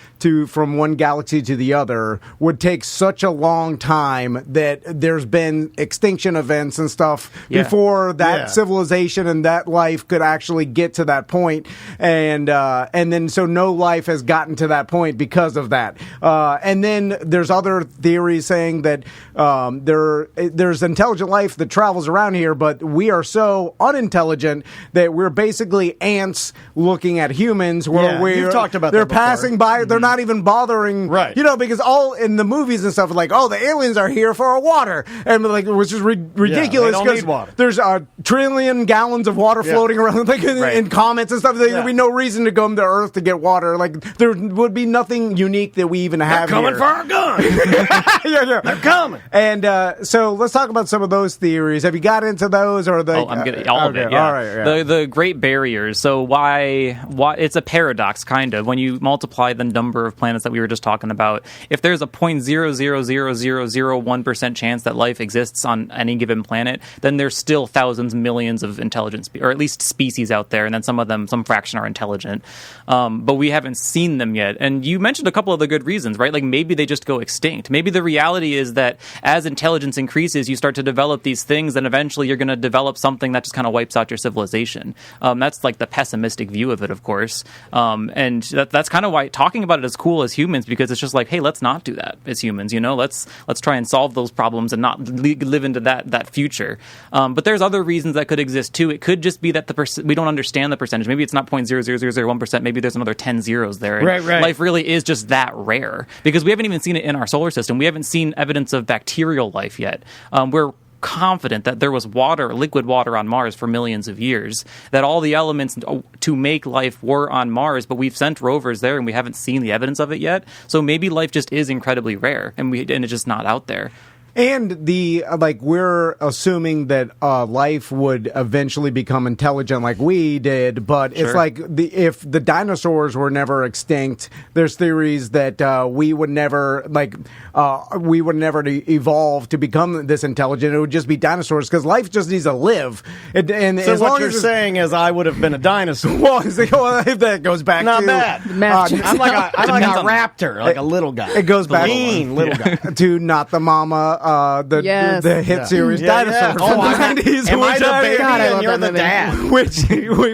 from one galaxy to the other would take such a long time that there's been extinction events and stuff before that civilization and that life could actually get to that point. And then so no life has gotten to that point because of that. And then there's other theories saying that there's intelligent life that travels around here, but we are so unintelligent that we're basically ants looking looking at humans where Yeah, we're you've talked about they're that before. passing by, they're not even bothering, Right. because all in the movies and stuff like, oh, the aliens are here for water, and like which is ridiculous don't need water. there's a trillion gallons of water floating around like in comets and stuff. There'd be no reason to come to Earth to get water. Like there would be nothing unique that we even have. Coming here. for our guns. yeah. They're coming. And so let's talk about some of those theories. Have you got into those or the? I'm getting all of it. Yeah. All right. Yeah. The Great Barriers. So why it's a paradox kind of when you multiply the number of planets that we were just talking about. If there's a 0.0000001% chance that life exists on any given planet, then there's still thousands, millions of intelligent or at least species out there, and then some of them, some fraction are intelligent. But we haven't seen them yet. And you mentioned a couple of the good reasons, right? Like maybe they just go extinct. Maybe the reality is that as intelligence increases, you start to develop these things, and eventually you're going to develop something that just kind of wipes out your civilization. That's like the pessimistic view of it, of course. And that's kind of why talking about it is cool as humans, because it's just like, hey, let's not do that as humans. Let's try and solve those problems and not live into that future. But there's other reasons that could exist too. It could just be that we don't understand the percentage. Maybe it's not 0.00001%. Maybe there's another 10 zeros there. Right. Life really is just that rare because we haven't even seen it in our solar system. We haven't seen evidence of bacterial life yet. We're confident that there was liquid water on Mars for millions of years, that all the elements to make life were on Mars, but we've sent rovers there and we haven't seen the evidence of it yet. So maybe life just is incredibly rare and it's just not out there. And we're assuming that life would eventually become intelligent like we did, but it's like if the dinosaurs were never extinct, there's theories that we would never evolve to become this intelligent. It would just be dinosaurs because life just needs to live. And So as what long you're as saying is I would have been a dinosaur. well, if that goes back Not to bad. I'm like a raptor, like a little guy. it goes back lean little guy. to Not the Mama, Yes. the hit series Dinosaur from the 90s. Am I the baby God, I and love you're that the movie. dad?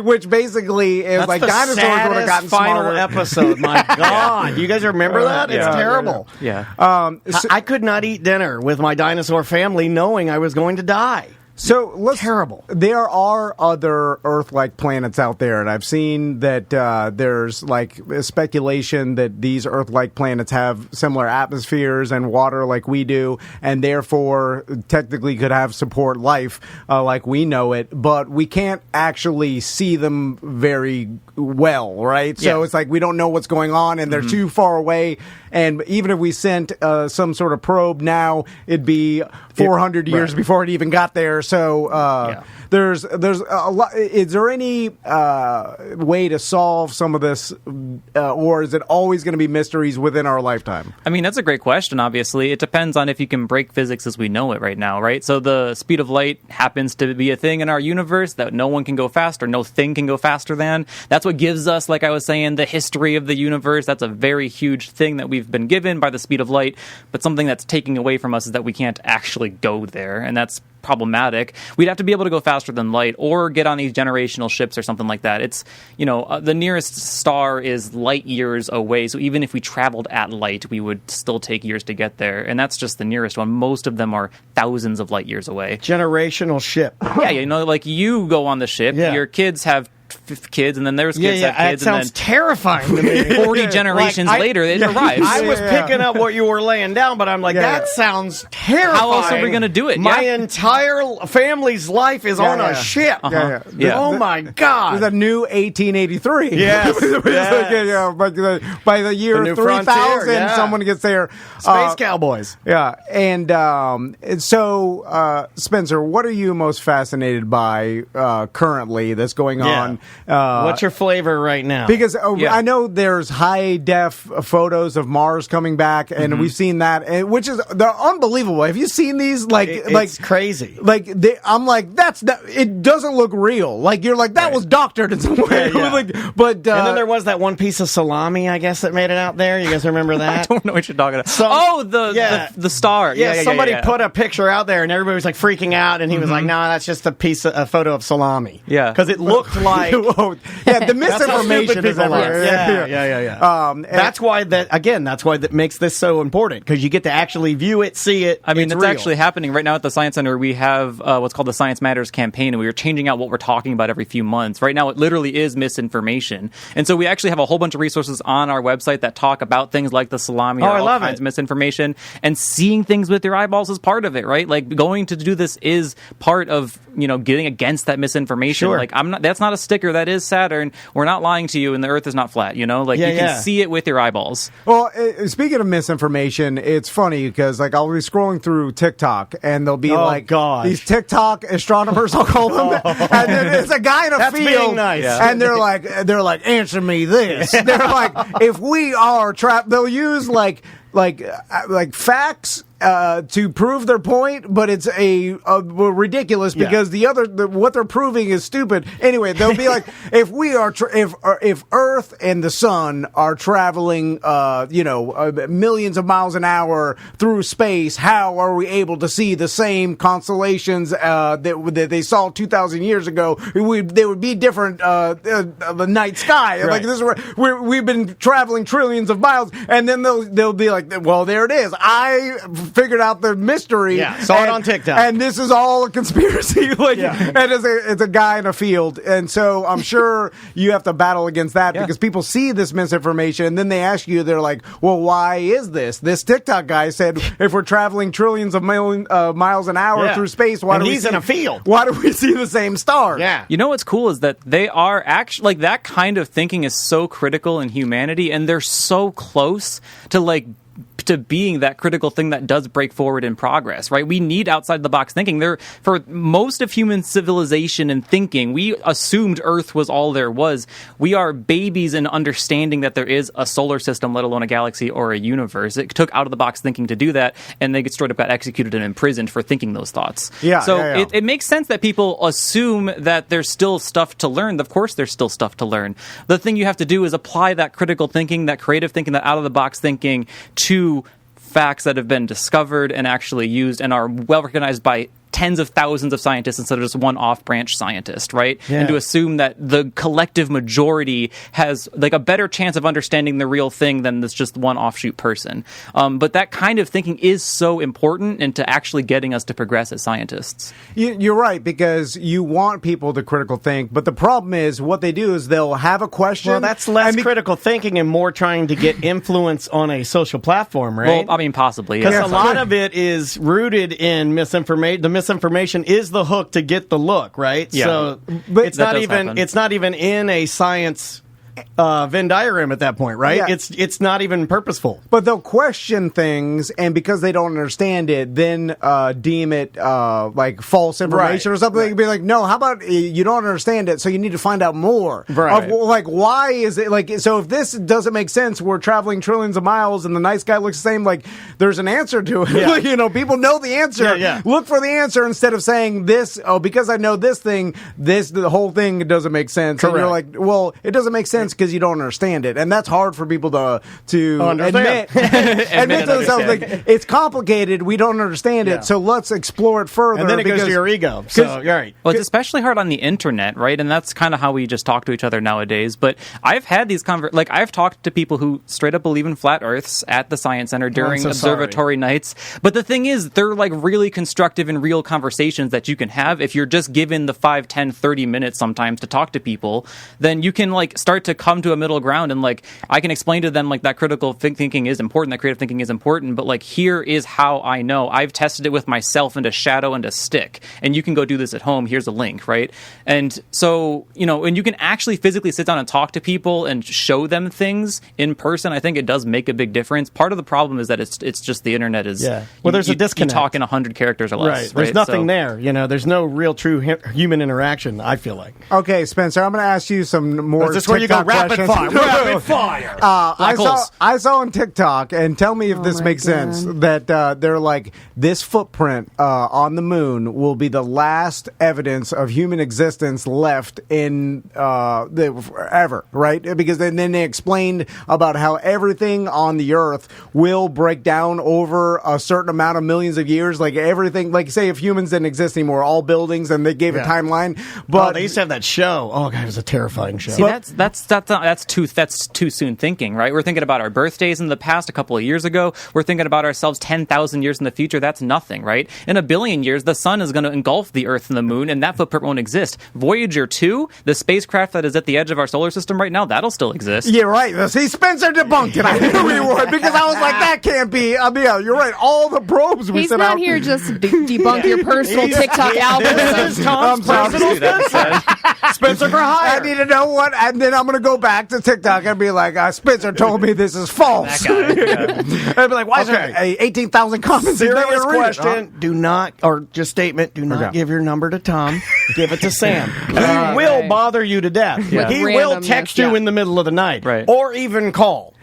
which basically is That's like the dinosaurs would have saddest gotten final smarter. episode. My God, you guys remember that? It's terrible. Yeah. I could not eat dinner with my dinosaur family knowing I was going to die. So let's Terrible. There are other Earth-like planets out there, and I've seen that there's like speculation that these Earth-like planets have similar atmospheres and water like we do, and therefore technically could have support life like we know it, but we can't actually see them very well, right? So it's like we don't know what's going on, and they're too far away. And even if we sent some sort of probe now, it'd be 400 years before it even got there. So there's a lot. Is there any way to solve some of this, or is it always going to be mysteries within our lifetime? I mean, that's a great question, obviously. It depends on if you can break physics as we know it right now, right? So the speed of light happens to be a thing in our universe that no one can go faster, no thing can go faster than. That's what gives us, like I was saying, the history of the universe. That's a very huge thing that we've been given by the speed of light, but something that's taking away from us is that we can't actually go there, and that's problematic. We'd have to be able to go faster than light or get on these generational ships or something like that. It's, the nearest star is light years away, so even if we traveled at light, we would still take years to get there, and that's just the nearest one. Most of them are thousands of light years away. Generational ship. Yeah, like you go on the ship, your kids have kids, and then there's kids have kids. That sounds terrifying to me. 40 generations later, it arrives. I was picking up what you were laying down, but I'm like, that sounds terrifying. How else are we going to do it? My entire family's life is on a ship. Oh my God. There's a new 1883. Yes. By the year The new 3000, frontier, someone gets there. Space Cowboys. Yeah. And so, Spencer, what are you most fascinated by currently that's going on? What's your flavor right now? Because I know there's high-def photos of Mars coming back, and we've seen that, which is they're unbelievable. Have you seen these? It's crazy. I'm like, it doesn't look real. Like, you're like, that was doctored in some way. But and then there was that one piece of salami, I guess, that made it out there. You guys remember that? I don't know what you're talking about. The star. Somebody put a picture out there, and everybody was like freaking out, and he was like, "No, that's just a photo of salami." Yeah, because it looked like like, the misinformation is everywhere. Yeah. That's why that makes this so important, because you get to actually view it, see it. I mean, it's real. actually happening right now at the Science Center. We have what's called the Science Matters campaign, and we are changing out what we're talking about every few months. Right now, it literally is misinformation. And so we actually have a whole bunch of resources on our website that talk about things like the salami or all kinds of misinformation. And seeing things with your eyeballs is part of it, right? Like, going to do this is part of, getting against that misinformation. Sure. Like, that's not a sticker. That is Saturn. We're not lying to you, and the Earth is not flat, you can see it with your eyeballs. Well, speaking of misinformation, it's funny because, like, I'll be scrolling through TikTok, and there'll be, these TikTok astronomers, I'll call them, and then it's a guy in a field, being nice. And they're like, answer me this. They're like, if we are trapped, they'll use, like facts to prove their point, but it's ridiculous because what they're proving is stupid. Anyway, they'll be like, if we are if Earth and the Sun are traveling millions of miles an hour through space, how are we able to see the same constellations that they saw 2,000 years ago? They would be different the night sky. Right. Like, this is we've been traveling trillions of miles, and then they'll be like, well, there it is. I figured out the mystery. Yeah, saw it on TikTok. And this is all a conspiracy. And it's a guy in a field. And so I'm sure you have to battle against that because people see this misinformation, and then they ask you, they're like, well, why is this? This TikTok guy said if we're traveling trillions of miles an hour through space, why do he's in a field. Why do we see the same stars? Yeah. You know what's cool is that they are actually, like, that kind of thinking is so critical in humanity, and they're so close to being that critical thing that does break forward in progress, right? We need outside the box thinking. For most of human civilization and thinking, we assumed Earth was all there was. We are babies in understanding that there is a solar system, let alone a galaxy or a universe. It took out of the box thinking to do that, and they straight up got executed and imprisoned for thinking those thoughts. It makes sense that people assume that there's still stuff to learn. Of course there's still stuff to learn. The thing you have to do is apply that critical thinking, that creative thinking, that out of the box thinking to facts that have been discovered and actually used and are well recognized by tens of thousands of scientists instead of just one off-branch scientist, right? Yeah. And to assume that the collective majority has like a better chance of understanding the real thing than this just one offshoot person. But that kind of thinking is so important into actually getting us to progress as scientists. You're right, because you want people to critical think, but the problem is what they do is they'll have a question. Well, that's less critical thinking and more trying to get influence on a social platform, right? Well, I mean, possibly. Because a lot of it is rooted in misinformation. The misinformation is the hook to get the look, right? Yeah. So it's not even in a science Venn diagram at that point, right? Yeah. It's not even purposeful. But they'll question things, and because they don't understand it, then deem it like false information or something. They can be like, no, how about you don't understand it, so you need to find out more. Right. Like, why is it like, so if this doesn't make sense, we're traveling trillions of miles and the night sky looks the same, like there's an answer to it. Yeah. Like, people know the answer. Yeah. Look for the answer instead of saying this, because I know this thing, the whole thing doesn't make sense. Correct. And you're like, well, it doesn't make sense because you don't understand it, and that's hard for people to admit to themselves. Like, it's complicated, we don't understand it, so let's explore it further. And then it goes to your ego. So you're right. Well, it's especially hard on the internet, right? And that's kind of how we just talk to each other nowadays. But I've had these I've talked to people who straight up believe in flat Earths at the Science Center during observatory nights. But the thing is, they're like really constructive and real conversations that you can have if you're just given the 5, 10, 30 minutes sometimes to talk to people. Then you can like start to come to a middle ground, and like I can explain to them like that critical thinking is important, that creative thinking is important, but like here is how I know. I've tested it with myself and a shadow and a stick, and you can go do this at home. Here's a link, right? And so, and you can actually physically sit down and talk to people and show them things in person. I think it does make a big difference. Part of the problem is that it's just the internet is well, there's a disconnect. You talk in 100 characters or less. Right. There's nothing there. There's no real true human interaction, I feel like. Okay, Spencer, I'm going to ask you some more Is this where you go questions. Rapid fire. I saw on TikTok, and tell me if this makes sense, that they're like, this footprint on the moon will be the last evidence of human existence left in ever, right? Because then they explained about how everything on the Earth will break down over a certain amount of millions of years. Like everything, like say if humans didn't exist anymore, all buildings, and they gave a timeline. But they used to have that show. Oh god, it was a terrifying show. See, that's too soon thinking, right? We're thinking about our birthdays in the past a couple of years ago. We're thinking about ourselves 10,000 years in the future. That's nothing, right? In a billion years, the sun is going to engulf the Earth and the moon, and that footprint won't exist. Voyager 2, the spacecraft that is at the edge of our solar system right now, that'll still exist. Yeah, right. See, Spencer debunked it. I knew he would, because I was like, that can't be. I mean, you're right. All the probes we He's sent not out. here just to debunk your personal TikTok algorithm. Tom's personal Spencer for hire. I need to know what, and then I'm going to go back to TikTok and be like, Spencer told me this is false. That guy. And I'd be like, why is there 18,000 comments? Serious question. Do not, or just statement, do not give your number to Tom. Give it to Sam. He will bother you to death. Yeah. He will text you in the middle of the night. Right. Or even call.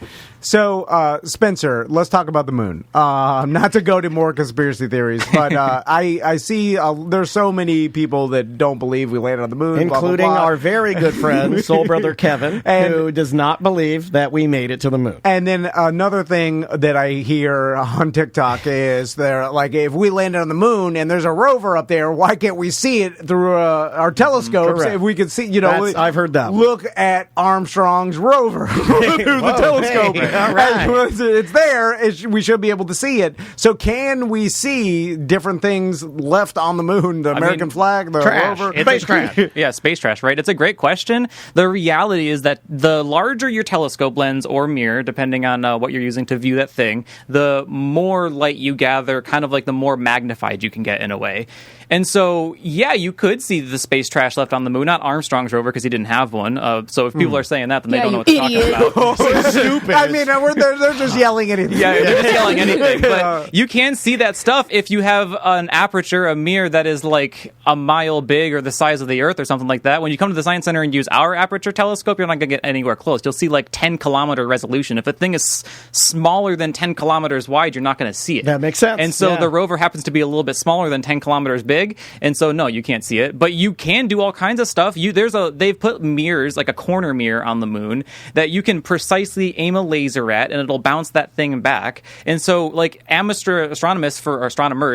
So, Spencer, let's talk about the moon. Not to go to more conspiracy theories, but I see there's so many people that don't believe we landed on the moon, including blah, blah, blah. our very good friend, soul brother Kevin, who does not believe that we made it to the moon. And then another thing that I hear on TikTok is they're like, if we landed on the moon and there's a rover up there, why can't we see it through our telescopes? Correct. If we could see, I've heard that. Look at Armstrong's rover through the telescope. Hey. All right. And it's there. We should be able to see it. So can we see different things left on the moon? The American flag, the trash. rover? Space trash. Yeah, space trash, right? It's a great question. The reality is that the larger your telescope lens or mirror, depending on what you're using to view that thing, the more light you gather, kind of like the more magnified you can get in a way. And so, yeah, you could see the space trash left on the moon, not Armstrong's rover because he didn't have one. So if people are saying that, then they don't know what they're talking about. Stupid. I mean, they're just yelling anything. Yeah, they're just yelling anything. But you can see that stuff if you have an aperture, a mirror that is like a mile big or the size of the Earth or something like that. When you come to the Science Center and use our aperture telescope, you're not going to get anywhere close. You'll see like 10-kilometer resolution. If a thing is smaller than 10 kilometers wide, you're not going to see it. That makes sense. And so the rover happens to be a little bit smaller than 10 kilometers big. And so, no, you can't see it. But you can do all kinds of stuff. They've put mirrors, like a corner mirror on the moon, that you can precisely aim a laser at, and it'll bounce that thing back. And so, like, amateur astronomers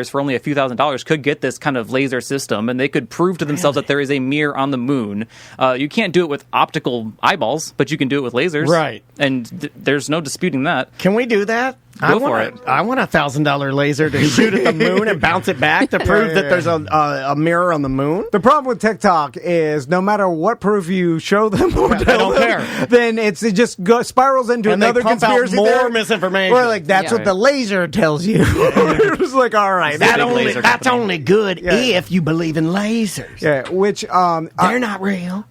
for only a few $1,000s could get this kind of laser system, and they could prove to themselves that there is a mirror on the moon. You can't do it with optical eyeballs, but you can do it with lasers. Right. And there's no disputing that. Can we do that? I want a $1,000 laser to shoot at the moon and bounce it back to prove that there's a mirror on the moon. The problem with TikTok is no matter what proof you show them or they don't care. Then it just spirals into and another they pump conspiracy out more theory. misinformation. Or like that's what the laser tells you. It's like, all right, that's only good if you believe in lasers. Yeah, which they're not real.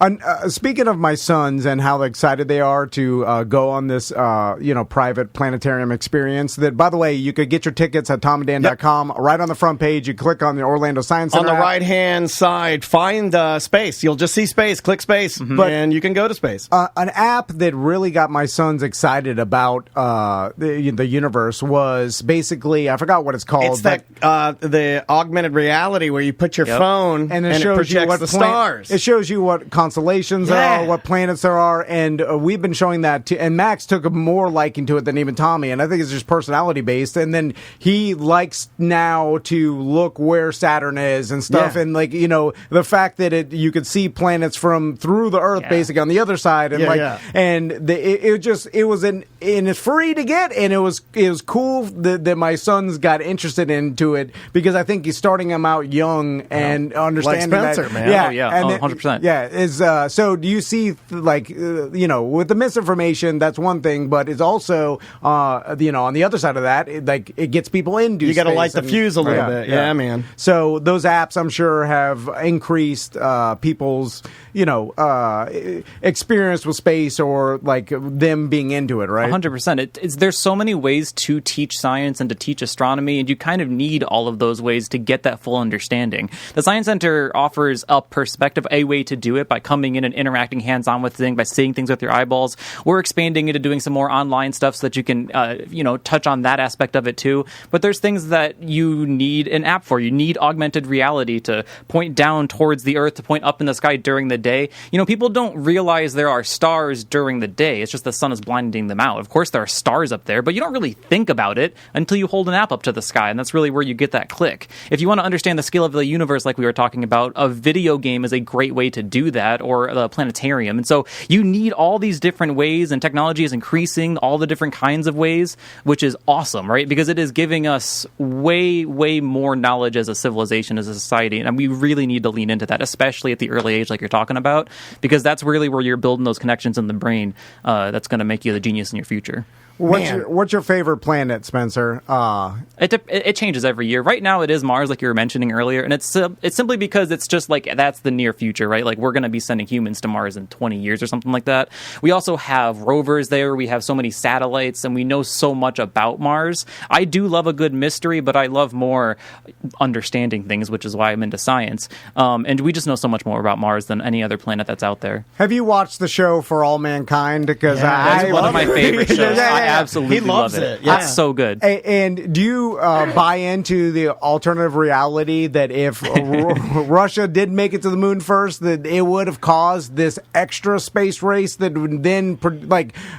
Speaking of my sons and how excited they are to go on this private planetarium experience. That, by the way, you could get your tickets at tomanddan.com. Right on the front page, you click on the Orlando Science Center. On the right-hand side, find space. You'll just see space. Click space, and you can go to space. An app that really got my sons excited about the universe was basically, I forgot what it's called. It's the augmented reality where you put your phone and it shows you what the stars. It shows you what constellations there are, what planets there are, and we've been showing that to. And Max took a more liking to it than even Tommy, and I think it's just personality based. And then he likes now to look where Saturn is and stuff, and the fact that you could see planets from through the Earth, basically on the other side, and it was it's free to get, and it was cool that my sons got interested into it because I think he's starting them out young and understanding like Spencer, that. man. Yeah, 100%. Yeah, so do you see with the misinformation? That's one thing, but it's also on the the other side of that, it gets people into You got to space light the and- fuse a little bit. Yeah, man. So those apps, I'm sure, have increased people's, experience with space or like them being into it, right? 100%. There's so many ways to teach science and to teach astronomy, and you kind of need all of those ways to get that full understanding. The Science Center offers a perspective, a way to do it by coming in and interacting hands-on with things, by seeing things with your eyeballs. We're expanding into doing some more online stuff so that you can, touch on that aspect of it too. But there's things that you need an app for. You need augmented reality to point down towards the Earth, to point up in the sky during the day. People don't realize there are stars during the day. It's just the sun is blinding them out. Of course, there are stars up there, but you don't really think about it until you hold an app up to the sky, and that's really where you get that click. If you want to understand the scale of the universe, like we were talking about, a video game is a great way to do that, or a planetarium. And so you need all these different ways, and technology is increasing all the different kinds of ways, which is awesome, right? Because it is giving us way, way more knowledge as a civilization, as a society, and we really need to lean into that, especially at the early age like you're talking about, because that's really where you're building those connections in the brain that's going to make you the genius in your future. What's your favorite planet, Spencer? It changes every year. Right now, it is Mars, like you were mentioning earlier, and it's simply because it's just like that's the near future, right? Like we're going to be sending humans to Mars in 20 years or something like that. We also have rovers there. We have so many satellites, and we know so much about Mars. I do love a good mystery, but I love more understanding things, which is why I'm into science. And we just know so much more about Mars than any other planet that's out there. Have you watched the show For All Mankind? Because that's one of my favorite shows. I absolutely he loves love it. Yeah. That's so good. And do you buy into the alternative reality that if Russia did make it to the moon first, that it would have caused this extra space race that would then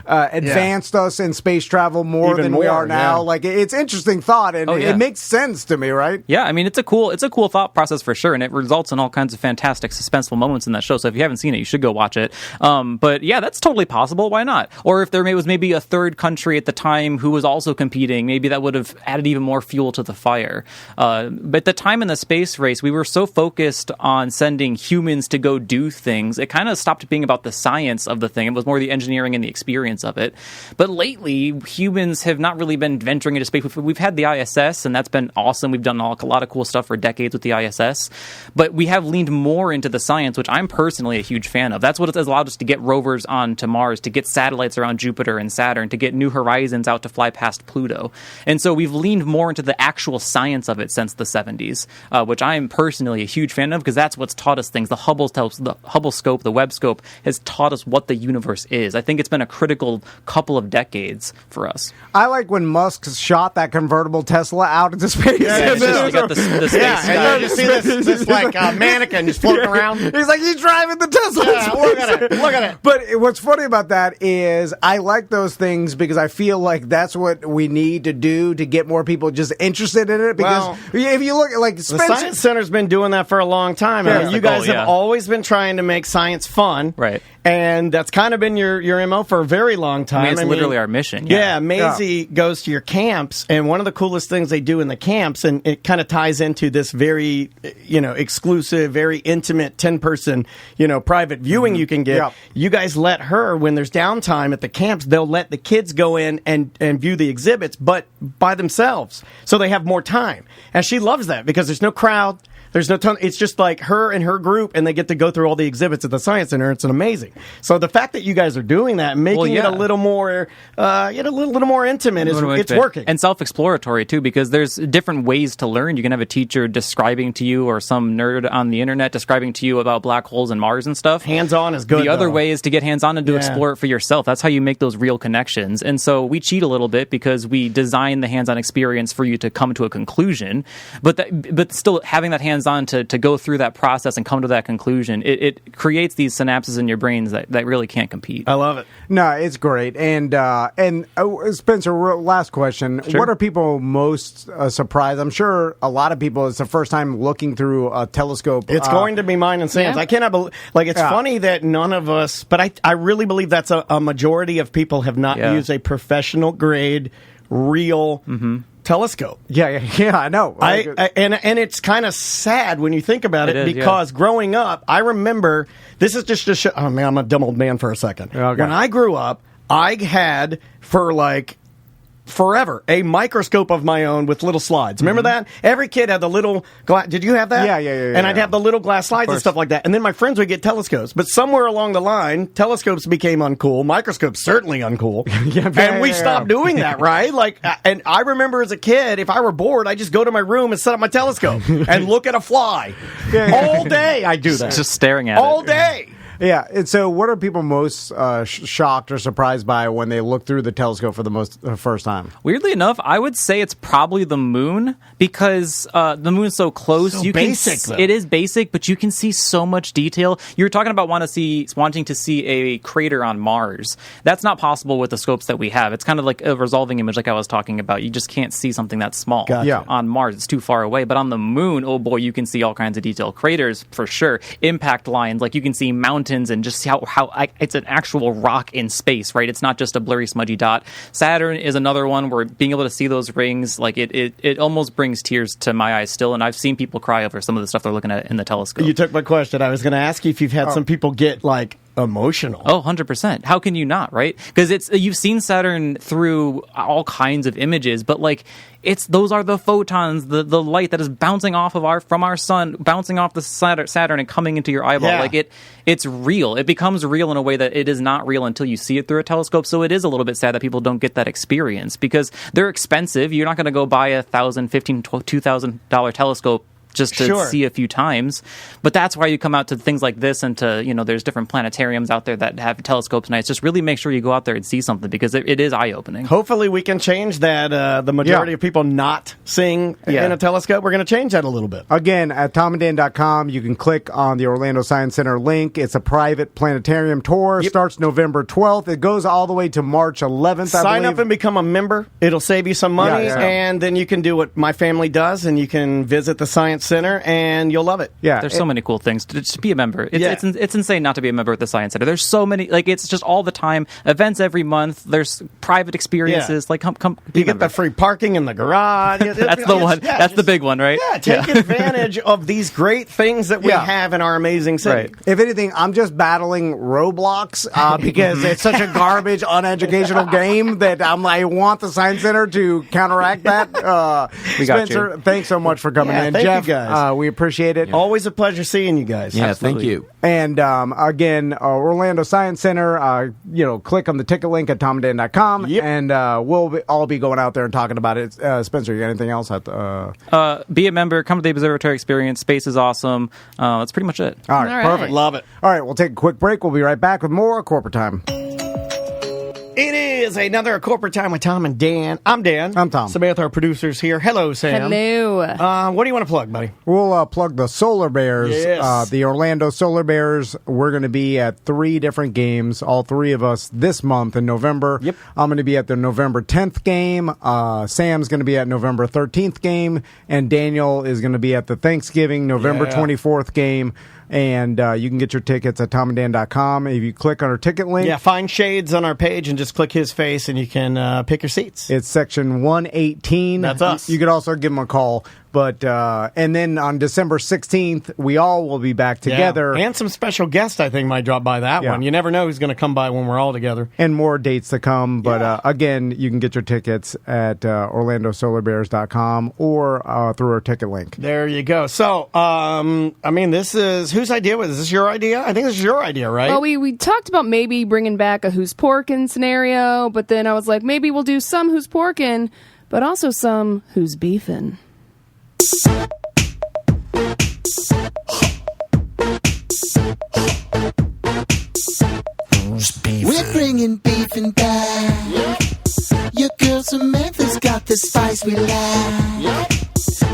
advanced us in space travel more Even than more, we are now? yeah. Like, it's interesting thought, and it makes sense to me, right? Yeah, I mean, it's a cool thought process for sure, and it results in all kinds of fantastic suspenseful moments in that show. So if you haven't seen it, you should go watch it. But yeah, that's totally possible. Why not? Or if there was maybe a third country at the time who was also competing, maybe that would have added even more fuel to the fire. But at the time in the space race, we were so focused on sending humans to go do things, it kind of stopped being about the science of the thing. It was more the engineering and the experience of it. But lately, humans have not really been venturing into space. We've had the ISS, and that's been awesome. We've done a lot of cool stuff for decades with the ISS. But we have leaned more into the science, which I'm personally a huge fan of. That's what has allowed us to get rovers onto Mars, to get satellites around Jupiter and Saturn, to get New Horizons out to fly past Pluto. And so we've leaned more into the actual science of it since the 70s, which I am personally a huge fan of, because that's what's taught us things. The Hubble scope, the Webb scope has taught us what the universe is. I think it's been a critical couple of decades for us. I like when Musk shot that convertible Tesla out into space. Yeah, it's just, you got the space Yeah, guy. and you just see this like mannequin just floating around. He's like, he's driving the Tesla. Yeah, look at it. Look at it. But what's funny about that is I like those things because I feel like that's what we need to do to get more people just interested in it. Because if you look at like the Science Center's been doing that for a long time. Yeah, I mean, you guys have always been trying to make science fun, right? And that's kind of been your MO for a very long time. I mean, it's literally our mission. Yeah, Maisie goes to your camps, and one of the coolest things they do in the camps, and it kind of ties into this very, exclusive, very intimate 10-person, private viewing you can get. Yeah. You guys let her, when there's downtime at the camps, they'll let the kids go in and view the exhibits, but by themselves, so they have more time. And she loves that because there's no crowd. There's no ton. It's just like her and her group, and they get to go through all the exhibits at the Science Center. It's amazing. So the fact that you guys are doing that, making it a little more, a little more intimate, it's working. And self-exploratory too, because there's different ways to learn. You can have a teacher describing to you, or some nerd on the internet describing to you about black holes and Mars and stuff. Hands-on is good. The other way is to get hands-on and to explore it for yourself. That's how you make those real connections. And so we cheat a little bit because we design the hands-on experience for you to come to a conclusion, but still having that hands-on to go through that process and come to that conclusion, it creates these synapses in your brains that really can't compete. I love it. No, it's great. And Spencer, last question. Sure. What are people most surprised? I'm sure a lot of people, it's the first time looking through a telescope. It's going to be mine and Sam's. I cannot believe, it's funny that none of us, but I really believe that's a majority of people have not used a professional grade, real telescope. Yeah, I know. And it's kind of sad when you think about it because growing up, I remember, this is just to show, oh man, I'm a dumb old man for a second. Okay. When I grew up, I had for like forever a microscope of my own with little slides. Remember that? Every kid had the little glass. Did you have that? Yeah. And I'd have the little glass slides and stuff like that. And then my friends would get telescopes. But somewhere along the line, telescopes became uncool. Microscopes certainly uncool. And we stopped doing that, right? Like, and I remember as a kid, if I were bored, I'd just go to my room and set up my telescope and look at a fly. All day I do that. Just staring at all it. day. Yeah, and so what are people most shocked or surprised by when they look through the telescope for the first time? Weirdly enough, I would say it's probably the moon because the moon's so close. So basic, though. It is basic, but you can see so much detail. You were talking about wanting to see a crater on Mars. That's not possible with the scopes that we have. It's kind of like a resolving image, like I was talking about. You just can't see something that small on Mars. It's too far away. But on the moon, oh boy, you can see all kinds of detail. Craters, for sure. Impact lines, like you can see mountains and just see how it's an actual rock in space, right? It's not just a blurry, smudgy dot. Saturn is another one where being able to see those rings, like it almost brings tears to my eyes still. And I've seen people cry over some of the stuff they're looking at in the telescope. You took my question. I was going to ask you if you've had some people get like emotional. Oh, 100%. How can you not, right? Because you've seen Saturn through all kinds of images, but like those are the photons, the light that is bouncing off from our sun, bouncing off the Saturn and coming into your eyeball. Yeah. Like it's real. It becomes real in a way that it is not real until you see it through a telescope. So it is a little bit sad that people don't get that experience because they're expensive. You're not going to go buy a $1,000, $1,500, $2,000 telescope just to see a few times. But that's why you come out to things like this and to, there's different planetariums out there that have telescopes nights. Just really make sure you go out there and see something because it is eye-opening. Hopefully we can change that. The majority of people not seeing in a telescope, we're going to change that a little bit. Again, at tomanddan.com, you can click on the Orlando Science Center link. It's a private planetarium tour. Starts November 12th. It goes all the way to March 11th, Sign up and become a member. It'll save you some money, and then you can do what my family does, and you can visit the Science Center, and you'll love it. Yeah, there's so many cool things to be a member. It's insane not to be a member at the Science Center. There's so many, like it's just all the time. Events every month. There's private experiences. Yeah. Like come. You get the free parking in the garage. That's the one. That's the big one, right? Yeah, take advantage of these great things that we have in our amazing city. Right. If anything, I'm just battling Roblox because it's such a garbage, uneducational game that I want the Science Center to counteract that. We got Spencer, you. Thanks so much for coming in. Thank Jeff, you guys. We appreciate it. Always a pleasure seeing you guys. Yeah, Absolutely. thank you. And again, Orlando Science Center, click on the ticket link at tomanddan.com, and we'll all be going out there and talking about it. Spencer, you got anything else? Be a member. Come to the observatory experience. Space is awesome. That's pretty much it. All right, perfect. Love it. All right, we'll take a quick break. We'll be right back with more Corporate Time. It is another Corporate Time with Tom and Dan. I'm Dan. I'm Tom. Samantha, our producer's here. Hello, Sam. Hello. What do you want to plug, buddy? We'll plug the Solar Bears. Yes. The Orlando Solar Bears. We're going to be at 3 different games, all 3 of us, this month in November. Yep. I'm going to be at the November 10th game. Sam's going to be at November 13th game. And Daniel is going to be at the Thanksgiving November 24th game. And you can get your tickets at tomanddan.com. If you click on our ticket link. Yeah, find Shades on our page and just click his face and you can pick your seats. It's section 118. That's us. You could also give him a call. But and then on December 16th, we all will be back together. Yeah. And some special guests, I think, might drop by that one. You never know who's going to come by when we're all together. And more dates to come. But again, you can get your tickets at OrlandoSolarBears.com or through our ticket link. There you go. So, this is... Whose idea was this? Is this your idea? I think this is your idea, right? Well, we talked about maybe bringing back a Who's Porkin' scenario, but then I was like, maybe we'll do some Who's Porkin', but also some Who's Beefin'. We're bringing beefin' back. Your girl Samantha's got the spice we like.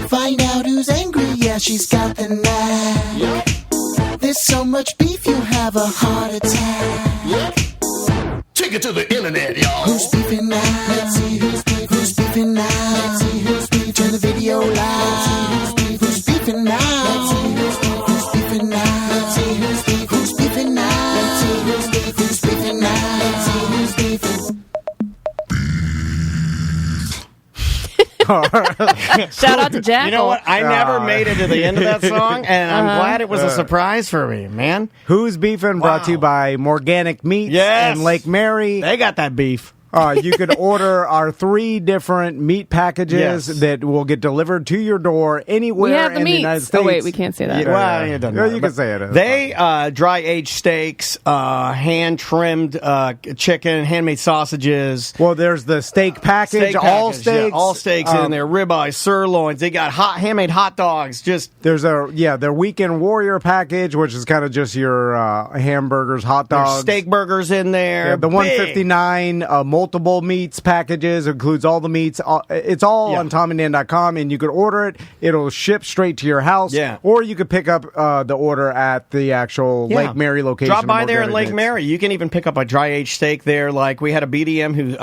Find out who's angry, yeah, she's got the knife. There's so much beef, you'll have a heart attack. Take it to the internet, y'all. Who's beefing now? Let's see who's beefing. Who's beefing now? Let's see who's beefing. Turn the video live. Let's see who's beefing now? Let's see who's beefing now? Let's see who's beefing. Who's beefing now? Let's see who's beefing. Who's beefing now? Let's see who's beefing. Shout out to Jackal. You know what? I never made it to the end of that song, and I'm glad it was a surprise for me, man. Who's Beefin' brought to you by Morganic Meats and Lake Mary. They got that beef. You could order our 3 different meat packages Yes. that will get delivered to your door anywhere We have the in the meats. United States. Oh, wait, we can't say that. Yeah, well, it doesn't Yeah, matter, you but can say it. They dry aged steaks, hand trimmed chicken, handmade sausages. Well, there's the steak package, all package, yeah, steaks, all steaks in there, ribeyes, sirloins. They got handmade hot dogs. Just There's their Weekend Warrior package, which is kind of just your hamburgers, hot there's dogs, steak burgers in there. Yeah, the Big. 159 multiple meats packages includes all the meats. It's all Yeah. on TomandDan.com, and you could order it. It'll ship straight to your house. Yeah. Or you could pick up the order at the actual Yeah. Lake Mary location. Drop by and we'll there get in it. Lake Mary. You can even pick up a dry aged steak there. Like we had a BDM who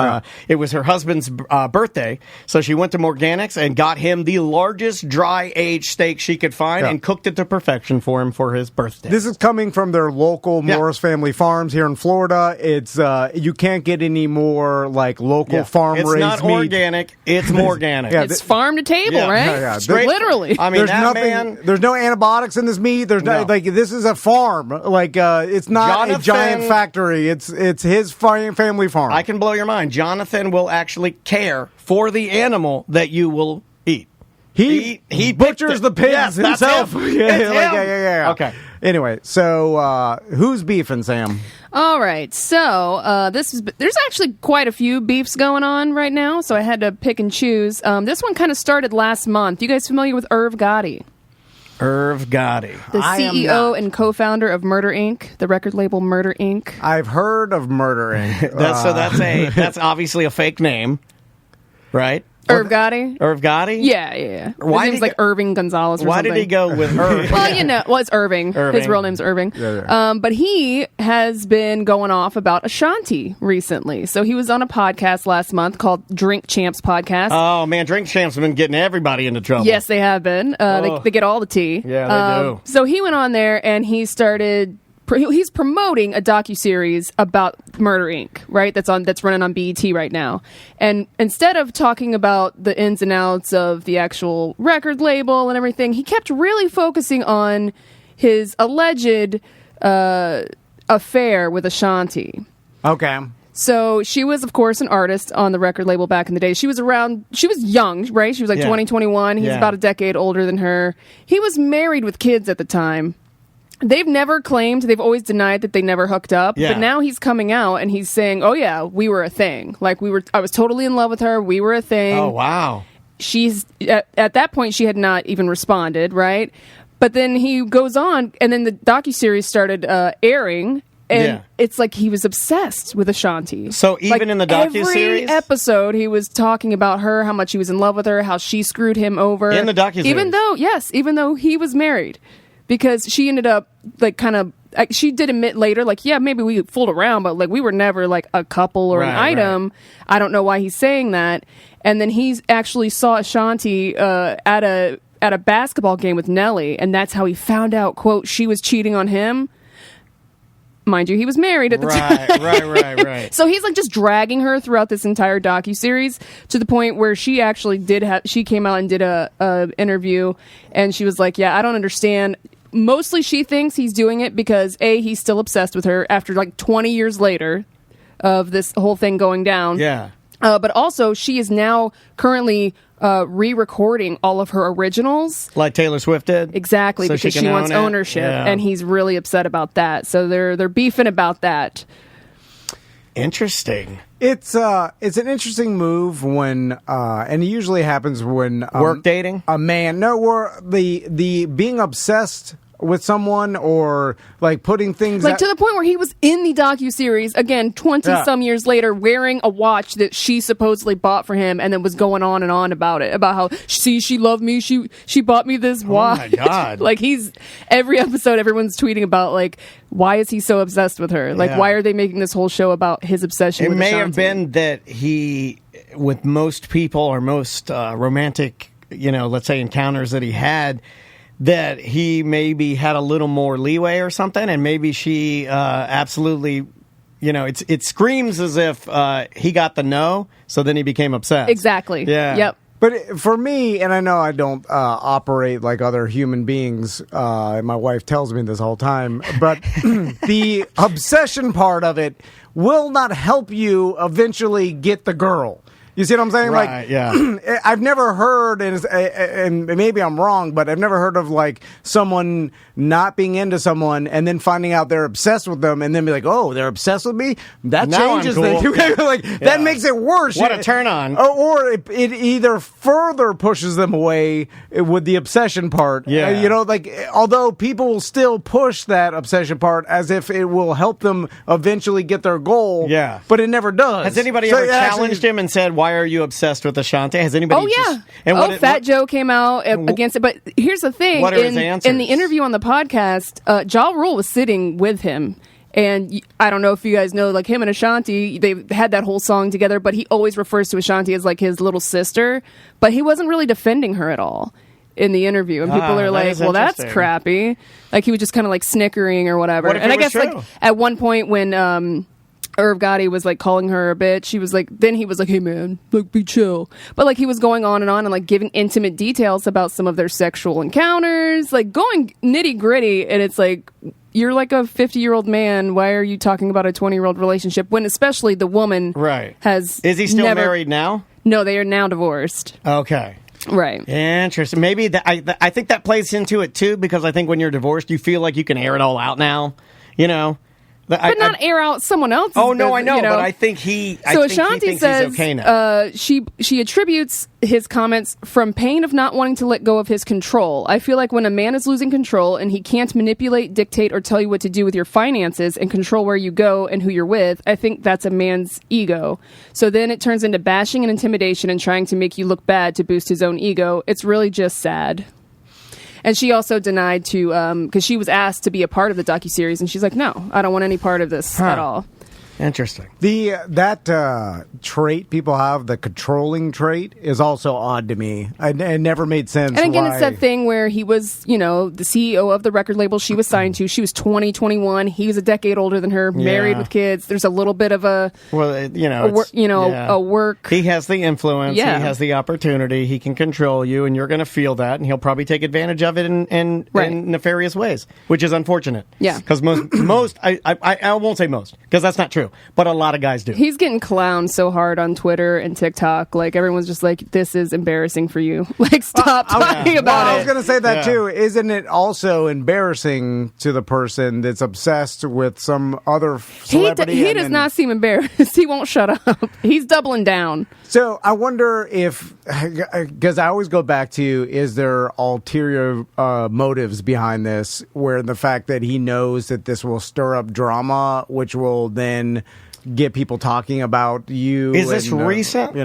it was her husband's birthday, so she went to Morganics and got him the largest dry aged steak she could find and cooked it to perfection for him for his birthday. This is coming from their local Morris Family Farms here in Florida. It's you can't get any more like local farm it's raised not meat. organic. It's Morganic. Yeah, It's farm to table, Yeah. right? Yeah, yeah. Straight- Literally. I mean, There's that nothing. man. There's no antibiotics in this meat. There's no No. like this is a farm. Like it's not a Jonathan- giant factory. It's his family farm. I can blow your mind. Jonathan will actually care for the animal that you will eat. He picked butchers it. the pigs Yes, that's himself. him. Yeah, It's like, him. yeah. Okay. Anyway, so who's beefing, Sam? All right, so there's actually quite a few beefs going on right now, so I had to pick and choose. This one kind of started last month. You guys familiar with Irv Gotti, Irv Gotti. the I am CEO not. and co-founder of Murder Inc., the record label Murder Inc.? I've heard of Murder Inc. That's obviously a fake name, right? Irv Gotti? Irv Gotti? Yeah. His Why name's did like he go- Irving Gonzalez or Why something. did he go with Irv? Well, it's Irving. His Irving. real name's Irving. But he has been going off about Ashanti recently. So he was on a podcast last month called Drink Champs Podcast. Oh man, Drink Champs have been getting everybody into trouble. Yes, they have been. They get all the tea. Yeah, they do. So he went on there and he started. He's promoting a docuseries about Murder Inc. Right? That's running on BET right now. And instead of talking about the ins and outs of the actual record label and everything, he kept really focusing on his alleged affair with Ashanti. Okay. So she was, of course, an artist on the record label back in the day. She was young, right? She was like 20, 21. He's about a decade older than her. He was married with kids at the time. They've never claimed, they've always denied that they never hooked up. Yeah. But now he's coming out and he's saying, oh yeah, we were a thing. Like I was totally in love with her. We were a thing. Oh wow. She's at that point she had not even responded, right? But then he goes on, and then the docuseries started airing, and it's like he was obsessed with Ashanti. So even in the docuseries? every episode he was talking about her, how much he was in love with her, how she screwed him over In the docuseries? even though he was married, because she ended up like kind of. She did admit later, like, yeah, maybe we fooled around, but like we were never like a couple or an item. Right. I don't know why he's saying that. And then he actually saw Ashanti at a basketball game with Nelly, and that's how he found out, quote, she was cheating on him. Mind you, he was married at the time. Right. So he's like just dragging her throughout this entire docuseries to the point where she actually she came out and did a interview, and she was like, yeah, I don't understand. Mostly she thinks he's doing it because A, he's still obsessed with her after like 20 years later of this whole thing going down. Yeah. But also she is now currently re-recording all of her originals. Like Taylor Swift did? Exactly, So because she she can wants own it? ownership, Yeah. and he's really upset about that. So they're beefing about that. Interesting. It's an interesting move when and it usually happens when Work dating? a man the being obsessed with someone or like putting things Like to the point where he was in the docuseries again 20 some years later wearing a watch that she supposedly bought for him, and then was going on and on about it, about how she loved me, she bought me this watch. Oh my God. Like every episode everyone's tweeting about like, why is he so obsessed with her? Like, why are they making this whole show about his obsession It with may Ashanti? have been that he, with most people or most romantic, let's say encounters that he had, that he maybe had a little more leeway or something, and maybe she absolutely, it screams as if he got the no, so then he became obsessed. Exactly. Yeah. Yep. But for me, and I know I don't operate like other human beings, and my wife tells me this all the time, but the obsession part of it will not help you eventually get the girl. You see what I'm saying? Right, like, yeah. I've never heard, and maybe I'm wrong, but I've never heard of like someone not being into someone and then finding out they're obsessed with them and then be like, oh, they're obsessed with me? That Now I'm changes cool. things. Like, that makes it worse. What a turn on. Or it either further pushes them away with the obsession part. Yeah. You know, like, although people will still push that obsession part as if it will help them eventually get their goal. Yeah. But it never does. Has anybody So ever it actually- challenged him and said, why are you obsessed with Ashanti? Has anybody? Oh yeah. And Fat Joe came out against it. But here's the thing: What are his answers? in the interview on the podcast, Ja Rule was sitting with him. And I don't know if you guys know, like him and Ashanti, they've had that whole song together, but he always refers to Ashanti as like his little sister. But he wasn't really defending her at all in the interview. And people are that like, is well, that's interesting. crappy. Like he was just kind of like snickering or whatever. What if And it I guess was like true? at one point when Irv Gotti was like calling her a bitch, he was like, then he was like, hey man, like be chill. But like he was going on and like giving intimate details about some of their sexual encounters, like going nitty gritty. And it's like, you're like a 50-year-old man. Why are you talking about a 20-year-old relationship when especially the woman Right. has Is he still never- married now? No, they are now divorced. Okay. Right. Interesting. Maybe I think that plays into it too, because I think when you're divorced, you feel like you can air it all out now. You know, But not air out someone else's. Oh no, I know, you but I think he. So I think Ashanti he thinks says he's okay now. she attributes his comments from pain of not wanting to let go of his control. I feel like when a man is losing control and he can't manipulate, dictate, or tell you what to do with your finances and control where you go and who you're with, I think that's a man's ego. So then it turns into bashing and intimidation and trying to make you look bad to boost his own ego. It's really just sad. And she also denied to, because she was asked to be a part of the docuseries, and she's like, no, I don't want any part of this at all. Interesting. That trait people have, the controlling trait, is also odd to me. It never made sense. And again, why. it's that thing where he was, the CEO of the record label she was signed to. She was 20, 21. He was a decade older than her, married with kids. There's a little bit of a work. He has the influence. Yeah. He has the opportunity. He can control you, and you're going to feel that, and he'll probably take advantage of it in nefarious ways, which is unfortunate. Yeah. Because most, I won't say most, because that's not true, but a lot of guys do. He's getting clowned so hard on Twitter and TikTok. Like, everyone's just like, this is embarrassing for you. Like, stop talking about I it. was going to say that too. Isn't it also embarrassing to the person that's obsessed with some other celebrity? He does not seem embarrassed. He won't shut up. He's doubling down. So I wonder if, because I always go back to, is there ulterior motives behind this, where the fact that he knows that this will stir up drama, which will then get people talking about you. Is this recent?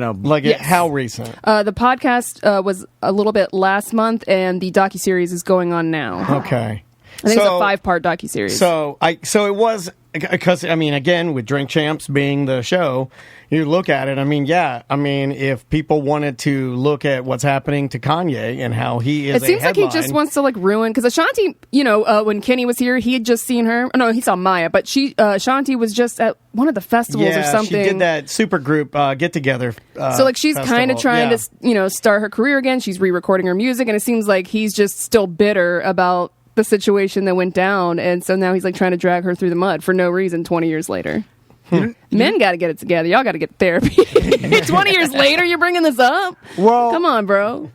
How recent? The podcast was a little bit last month, and the docuseries is going on now. Okay. I think it's a 5-part docuseries. So it was, because I mean, again, with Drink Champs being the show, you look at it. I mean, if people wanted to look at what's happening to Kanye and how he is, it seems like he just wants to ruin. Because Ashanti, when Kenny was here, he had just seen her. No, he saw Maya, but Ashanti was just at one of the festivals or something. She did that super group get together. So she's kind of trying to start her career again. She's re-recording her music, and it seems like he's just still bitter about the situation that went down, and so now he's trying to drag her through the mud for no reason 20 years later. Men got to get it together. Y'all got to get therapy. 20 years later, you're bringing this up? Well, come on, bro.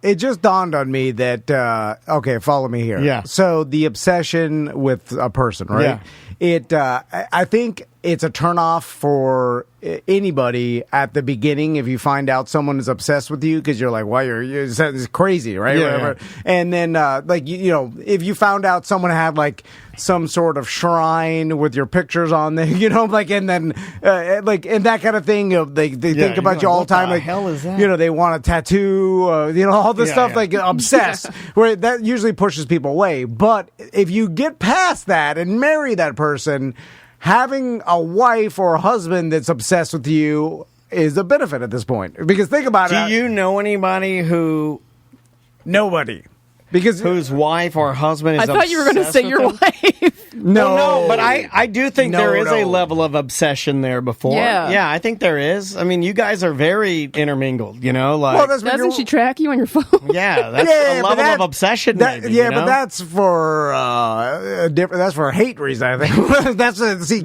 It just dawned on me that, okay, follow me here. Yeah. So the obsession with a person, right? Yeah. I think it's a turnoff for anybody at the beginning if you find out someone is obsessed with you, because you're like, "Why it's crazy, right?" Yeah. And then, if you found out someone had some sort of shrine with your pictures on there, and then and that kind of thing. They think about you all the time. What the hell is that? They want a tattoo. All this stuff. Obsessed. Where that usually pushes people away. But if you get past that and marry that person, having a wife or a husband that's obsessed with you is a benefit at this point. Because think about it. Do you know anybody who? Nobody. Because whose wife or husband is I thought you were going to obsessed say with your them? wife. No, but I do think No, there is a no. level of obsession there before. Yeah. I think there is. I mean, you guys are very intermingled, you know? Like, Well, that's what Doesn't you're- she track you on your phone? yeah, that's Yeah, a but level that- of obsession, That, maybe. yeah, you know? but that's for different. That's for hate reasons. I think that's that's she-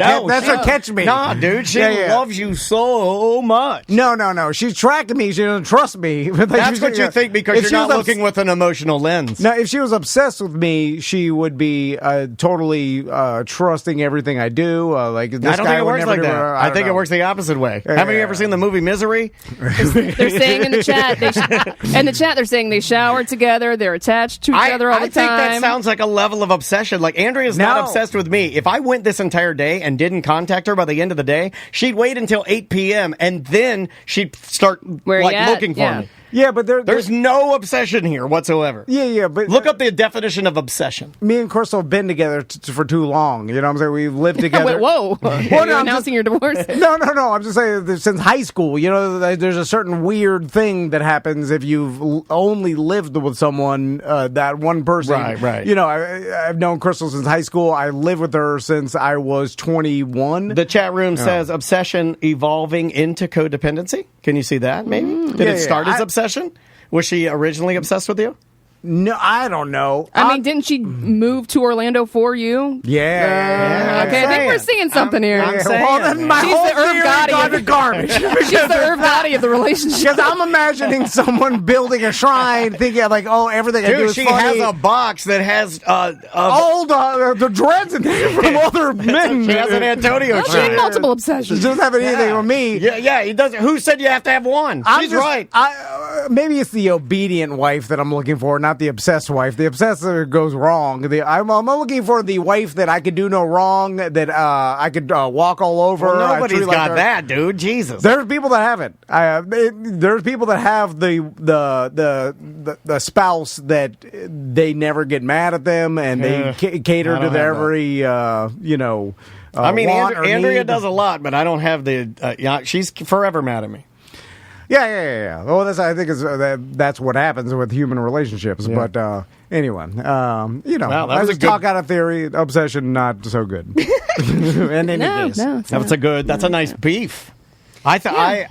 a catch me. Nah, dude, she Yeah, yeah. loves you so much. No. She's tracking me. She doesn't trust me. Like, That's she's- what you think because if you're she was not obs- looking with an emotional lens. Now, if she was obsessed with me, she would be totally trusting everything I do. Like this I don't guy think it would works never like do that. her. I don't think it know. works the opposite way. Yeah, Haven't you yeah, ever seen the movie Misery? They're saying in the chat, they're saying they shower together, they're attached to each other all the I think that time. sounds like a level of obsession. Like Andrea's not No. obsessed with me. If I went this entire day and didn't contact her by the end of the day, she'd wait until 8 p.m. and then she'd start Where like you at? looking for Yeah. me. Yeah, but There's no obsession here whatsoever. Yeah, but Look up the definition of obsession. me and Crystal have been together for too long. You know what I'm saying? We've lived together. Wait, whoa. Well, You're no, I'm announcing your divorce? No. I'm just saying that since high school, you know, there's a certain weird thing that happens if you've only lived with someone, that one person. Right. You know, I've known Crystal since high school. I lived with her since I was 21. The chat room says obsession evolving into codependency. Can you see that, maybe? Did Yeah, it start yeah. as obsession? Was she originally obsessed with you? No, I don't know. I mean, didn't she move to Orlando for you? Yeah. Okay, I think we're seeing something here. I'm saying, Well, then my She's whole the Irv theory Gotti gone of to garbage. She's the Irv Gotti of the relationship. Because I'm imagining someone building a shrine, thinking like, oh, everything I do Dude, is she funny. has a box that has all the dreads in there from other men. she has an Antonio Well, she had shrine. multiple She obsessions. doesn't have anything with me. Yeah, he doesn't. Who said you have to have one? I'm She's just- right. Maybe it's the obedient wife that I'm looking for, not the obsessed wife. The obsessed goes wrong. I'm looking for the wife that I could do no wrong, that I could walk all over. Well, I nobody's treat like got her. that, dude. Jesus. There's people that have it. There's people that have the spouse that they never get mad at them, and they cater I to don't their have every I mean, want or Andrea need. does a lot, but I don't have the. Yeah, she's forever mad at me. Yeah. Well, I think that's what happens with human relationships. Yeah. But anyway, you know, Wow, that I was a just good- talk out of theory. Obsession, not so good. In any case. That's a nice beef. I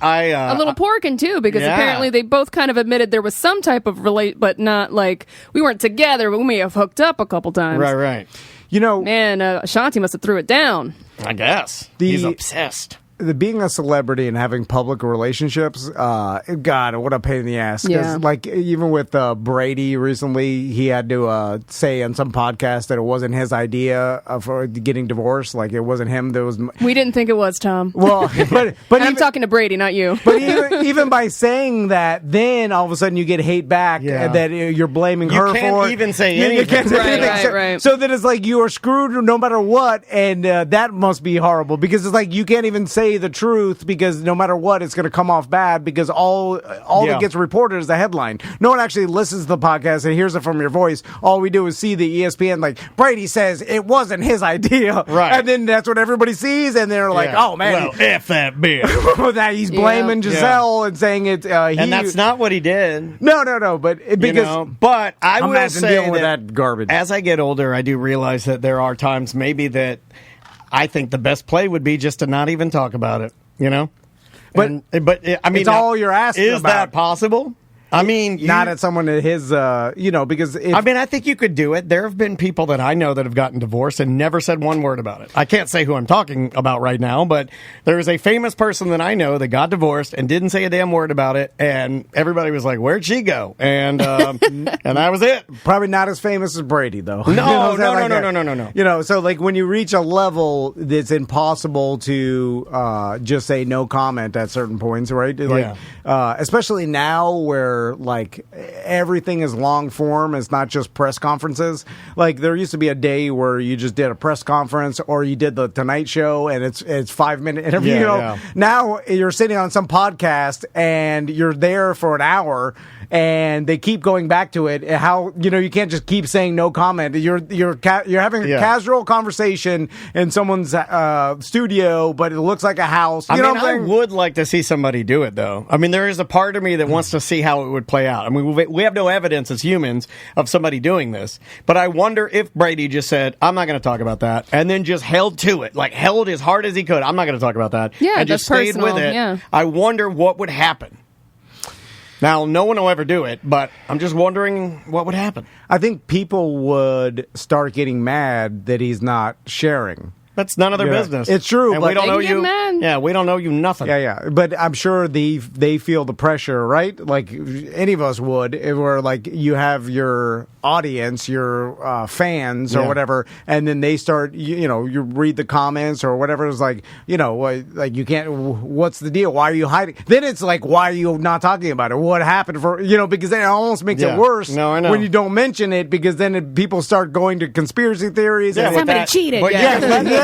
a little porking too, because Yeah. apparently they both kind of admitted there was some type of but not like we weren't together, but we may have hooked up a couple times. Right. You know, Man, Ashanti must have threw it down. I guess he's obsessed. Being a celebrity and having public relationships, God, what a pain in the ass. 'Cause, Yeah. like, even with Brady recently, he had to say on some podcast that it wasn't his idea for getting divorced. Like, it wasn't him that was. We didn't think it was, Tom. Well, but And I'm even- talking to Brady, not you. But even by saying that, then all of a sudden you get hate back that you're blaming You her can't for it. even say You anything. can't say Right, anything. right. So that it's like you are screwed no matter what, and that must be horrible because it's like you can't even say the truth because no matter what, it's going to come off bad because all that gets reported is the headline. No one actually listens to the podcast and hears it from your voice. All we do is see the ESPN like Brady says it wasn't his idea, Right. And then that's what everybody sees, and they're like, Yeah. "Oh man, Well, F that bitch." that he's blaming Yeah. Giselle and saying it. And that's not what he did. No. But because but I will imagine say dealing with that garbage. As I get older, I do realize that there are times maybe that I think the best play would be just to not even talk about it. You know, but I mean, it's all you're asking is about. that possible? I mean, not at someone at his, because if, I mean, I think you could do it. There have been people that I know that have gotten divorced and never said one word about it. I can't say who I'm talking about right now, but there is a famous person that I know that got divorced and didn't say a damn word about it, and everybody was like, "Where'd she go?" And and that was it. Probably not as famous as Brady, though. No, You know what I'm saying? no. You know, so like when you reach a level that's impossible to just say no comment at certain points, right? Like, especially now where like everything is long form. It's not just press conferences. Like there used to be a day where you just did a press conference or you did the Tonight Show and it's 5-minute interview. Yeah, you know, yeah. now you're sitting on some podcast and you're there for an hour and they keep going back to it. How you can't just keep saying no comment. You're having a casual conversation in someone's studio, but it looks like a house. I would like to see somebody do it, though. I mean, there is a part of me that wants to see how it would play out. I mean, we have no evidence as humans of somebody doing this, but I wonder if Brady just said, I'm not going to talk about that, and then just held to it, like held as hard as he could. I'm not going to talk about that. Yeah, and just that's stayed personal, with it. yeah. I wonder what would happen. Now, no one will ever do it, but I'm just wondering what would happen. I think people would start getting mad that he's not sharing. That's none of their business. It's true, and but we don't know you. Mad. Yeah, we don't know you nothing. Yeah. But I'm sure they feel the pressure, right? Like any of us would, if we're like you have your audience, your fans or whatever, and then they start, you read the comments or whatever. It's like, like you can't. What's the deal? Why are you hiding? Then it's like, why are you not talking about it? What happened for because then it almost makes it worse. No, I know. When you don't mention it, because then people start going to conspiracy theories. Yeah, and somebody cheated. But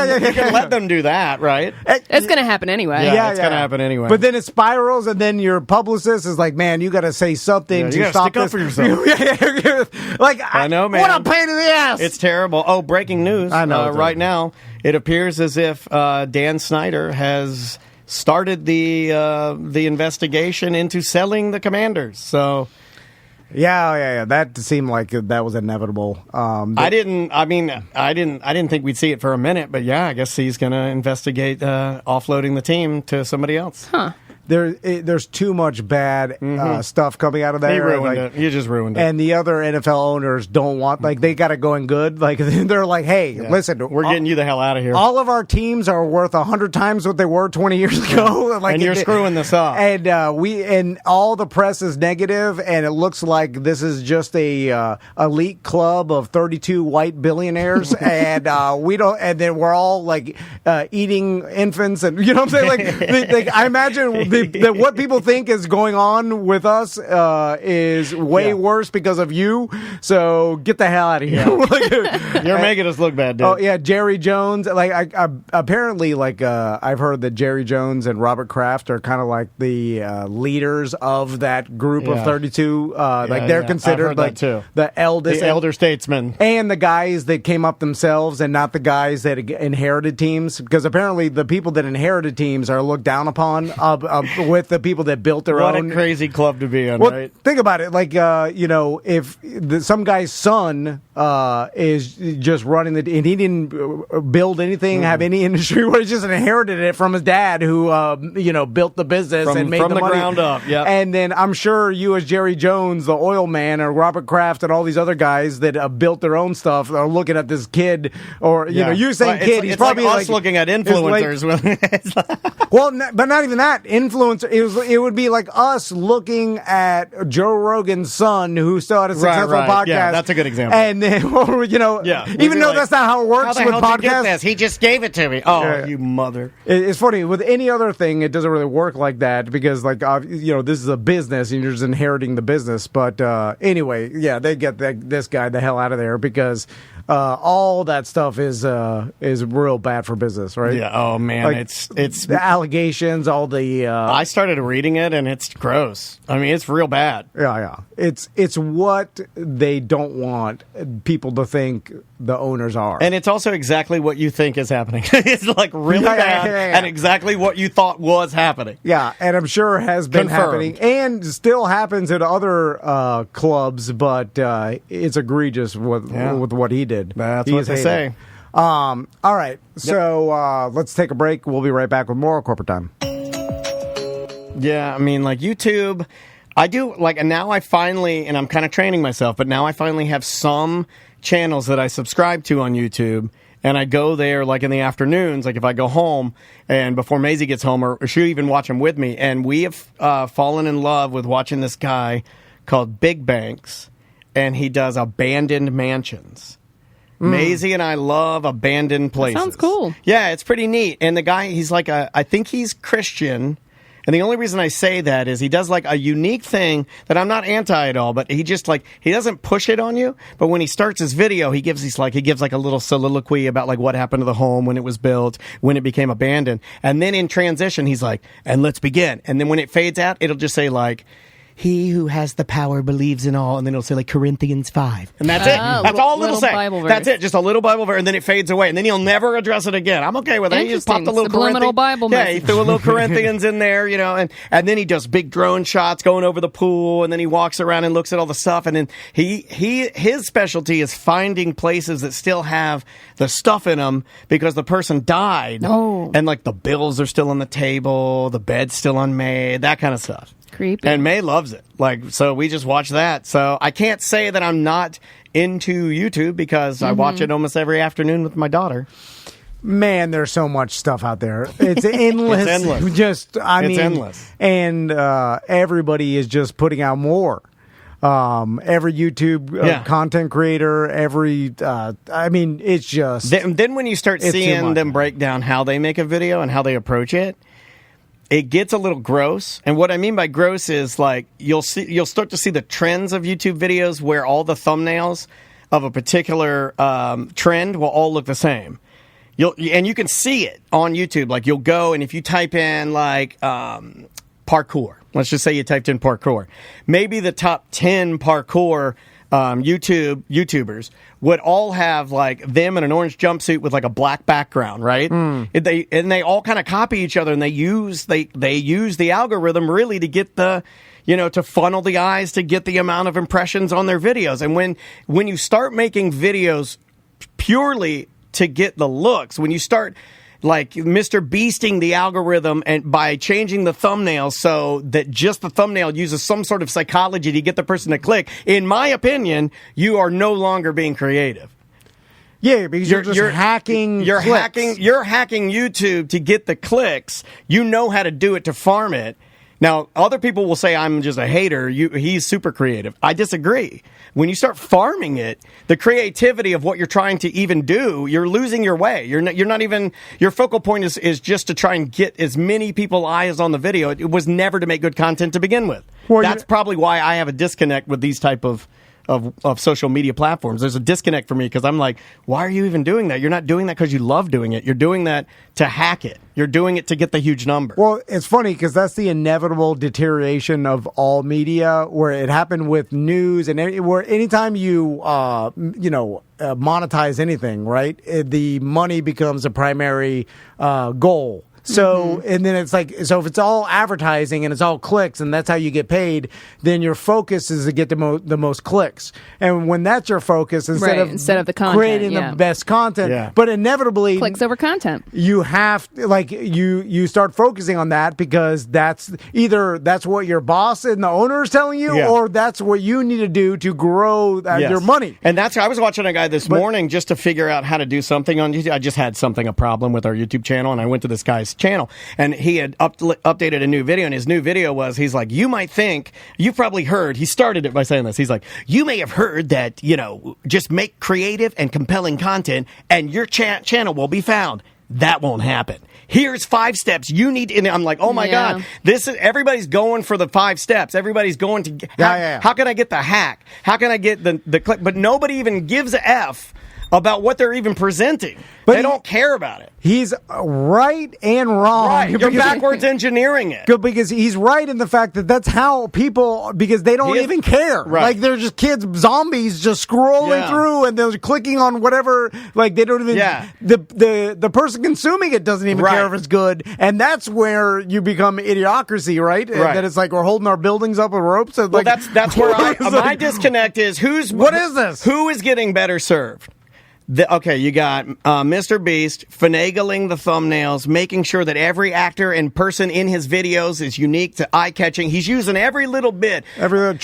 you can let them do that, right? It's going to happen anyway. Yeah, it's going to happen anyway. But then it spirals, and then your publicist is like, "Man, you got to say something to gotta stop stick up this." for yourself. Like I know, man. What a pain in the ass! It's terrible. Oh, breaking news! I know. Right now, it appears as if Dan Snyder has started the investigation into selling the Commanders. So. Yeah. That seemed like that was inevitable. I didn't think we'd see it for a minute, but yeah, I guess he's going to investigate offloading the team to somebody else. Huh. There's too much bad stuff coming out of there. He ruined it. He just ruined it. And the other NFL owners don't want, they got it going good. Like, they're like, hey, listen. We're getting you the hell out of here. All of our teams are worth 100 times what they were 20 years ago. And you're screwing this up. And and all the press is negative, and it looks like this is just a elite club of 32 white billionaires, and and then we're all like eating infants, and you know what I'm saying? Like, I imagine what people think is going on with us is way worse because of you. So get the hell out of here. You're making us look bad, dude. Oh yeah, Jerry Jones. Like I apparently, I've heard that Jerry Jones and Robert Kraft are kind of like the leaders of that group of 32. They're considered like the eldest, the elder statesmen, and the guys that came up themselves, and not the guys that inherited teams. Because apparently, the people that inherited teams are looked down upon with the people that built their own. What a crazy club to be in, well, right? Think about it. Like, if some guy's son is just running and he didn't build anything, have any industry, he just inherited it from his dad, who built the business and made from the money. ground up. Yeah, and then I'm sure you, as Jerry Jones, the oil man, or Robert Kraft, and all these other guys that built their own stuff are looking at this kid, or you saying kid, he's probably like us looking at influencers. Well, but not even that influencer. It would be like us looking at Joe Rogan's son, who still had a successful podcast. Yeah, that's a good example. And then, even though that's not how it works with podcasts. He just gave it to me. Oh, you mother! It's funny with any other thing. It doesn't really work like that because, this is a business and you're just inheriting the business. But anyway, they get this guy the hell out of there because all that stuff is real bad for business, right? Yeah. Oh man, it's the allegations, all the. I started reading it and it's gross. I mean, it's real bad. Yeah. It's what they don't want people to think the owners are, and it's also exactly what you think is happening. It's like really bad, and exactly what you thought was happening. Yeah, and I'm sure has been happening, and still happens at other clubs, but it's egregious with what he did. That's what they say. All right, so let's take a break. We'll be right back with more Corporate Time. Yeah, I mean, like YouTube, I do, and now I finally, and I'm kind of training myself, but now I finally have some channels that I subscribe to on YouTube, and I go there, in the afternoons, if I go home, and before Maisie gets home, or she'll even watch them with me, and we have fallen in love with watching this guy called Big Banks, and he does abandoned mansions. Maisie and I love abandoned places. Sounds cool. Yeah, it's pretty neat. And the guy, he's I think he's Christian. And the only reason I say that is he does a unique thing that I'm not anti at all, but he just he doesn't push it on you. But when he starts his video, he gives a little soliloquy about what happened to the home when it was built, when it became abandoned. And then in transition, he's like, and let's begin. And then when it fades out, it'll just say he who has the power believes in all, and then it'll say like Corinthians 5, and that's it. That's little- all it'll little say. Bible verse. That's it, just a little Bible verse, and then it fades away, and then he'll never address it again. I'm okay with that. He just Interesting. popped a little Subliminal Bible Yeah, he message. threw a little Corinthians in there, and then he does big drone shots going over the pool, and then he walks around and looks at all the stuff, and then his specialty is finding places that still have the stuff in them because the person died, and like the bills are still on the table, the bed's still unmade, that kind of stuff. Creepy. And May loves it. So we just watch that. So I can't say that I'm not into YouTube because I watch it almost every afternoon with my daughter. Man, there's so much stuff out there. It's endless. It's endless. It's endless. And everybody is just putting out more. Every YouTube content creator, it's just... Then when you start it's too seeing much. them break down how they make a video and how they approach it, it gets a little gross. And what I mean by gross is like you'll start to see the trends of YouTube videos where all the thumbnails of a particular trend will all look the same. And you can see it on YouTube. Like you'll go and if you type in like parkour, let's just say you typed in parkour, maybe the top 10 parkour YouTubers would all have like them in an orange jumpsuit with like a black background, right? They all kind of copy each other, and they use the algorithm really to get the to funnel the eyes to get the amount of impressions on their videos. And when you start making videos purely to get the looks, when you start like Mr. Beasting the algorithm and by changing the thumbnail so that just the thumbnail uses some sort of psychology to get the person to click, in my opinion, you are no longer being creative. Yeah, because you're hacking. You're clicks. hacking YouTube to get the clicks. You know how to do it to farm it. Now, other people will say I'm just a hater. He's super creative. I disagree. When you start farming it, the creativity of what you're trying to even do, you're losing your way. You're not even, your focal point is just to try and get as many people eyes on the video. It was never to make good content to begin with. Well, that's probably why I have a disconnect with these type of social media platforms. There's a disconnect for me because I'm like, why are you even doing that? You're not doing that because you love doing it. You're doing that to hack it. You're doing it to get the huge number. Well, it's funny because that's the inevitable deterioration of all media, where it happened with news and where anytime you monetize anything, right? The money becomes a primary goal. So, and then it's like, so if it's all advertising and it's all clicks and that's how you get paid, then your focus is to get the most clicks. And when that's your focus, instead of the content, creating the best content, but inevitably clicks over content, you have you start focusing on that because that's either that's what your boss and the owner is telling you, or that's what you need to do to grow your money. And that's, I was watching a guy this morning just to figure out how to do something on YouTube. I just had a problem with our YouTube channel, and I went to this guy's channel, and he had updated a new video, and his new video was, he's like, you might think, you've probably heard, he started it by saying this, he's like, you may have heard that, just make creative and compelling content and your channel will be found. That won't happen. Here's 5 steps you need. And I'm like, oh my God, everybody's going for the 5 steps. Everybody's going to, how can I get the hack? How can I get the click? But nobody even gives a F about what they're even presenting. But they don't care about it. He's right and wrong. Right. You're backwards engineering it. Good, because he's right in the fact that that's how people, because they don't even care. Right. Like they're just kids, zombies just scrolling through and they're clicking on whatever, like they don't even, the person consuming it doesn't even care if it's good. And that's where you become idiocracy, right? And then it's like we're holding our buildings up with ropes. And well, that's where my disconnect is. What is this? Who is getting better served? You got Mr. Beast finagling the thumbnails, making sure that every actor and person in his videos is unique to eye-catching. He's using every little bit. Every little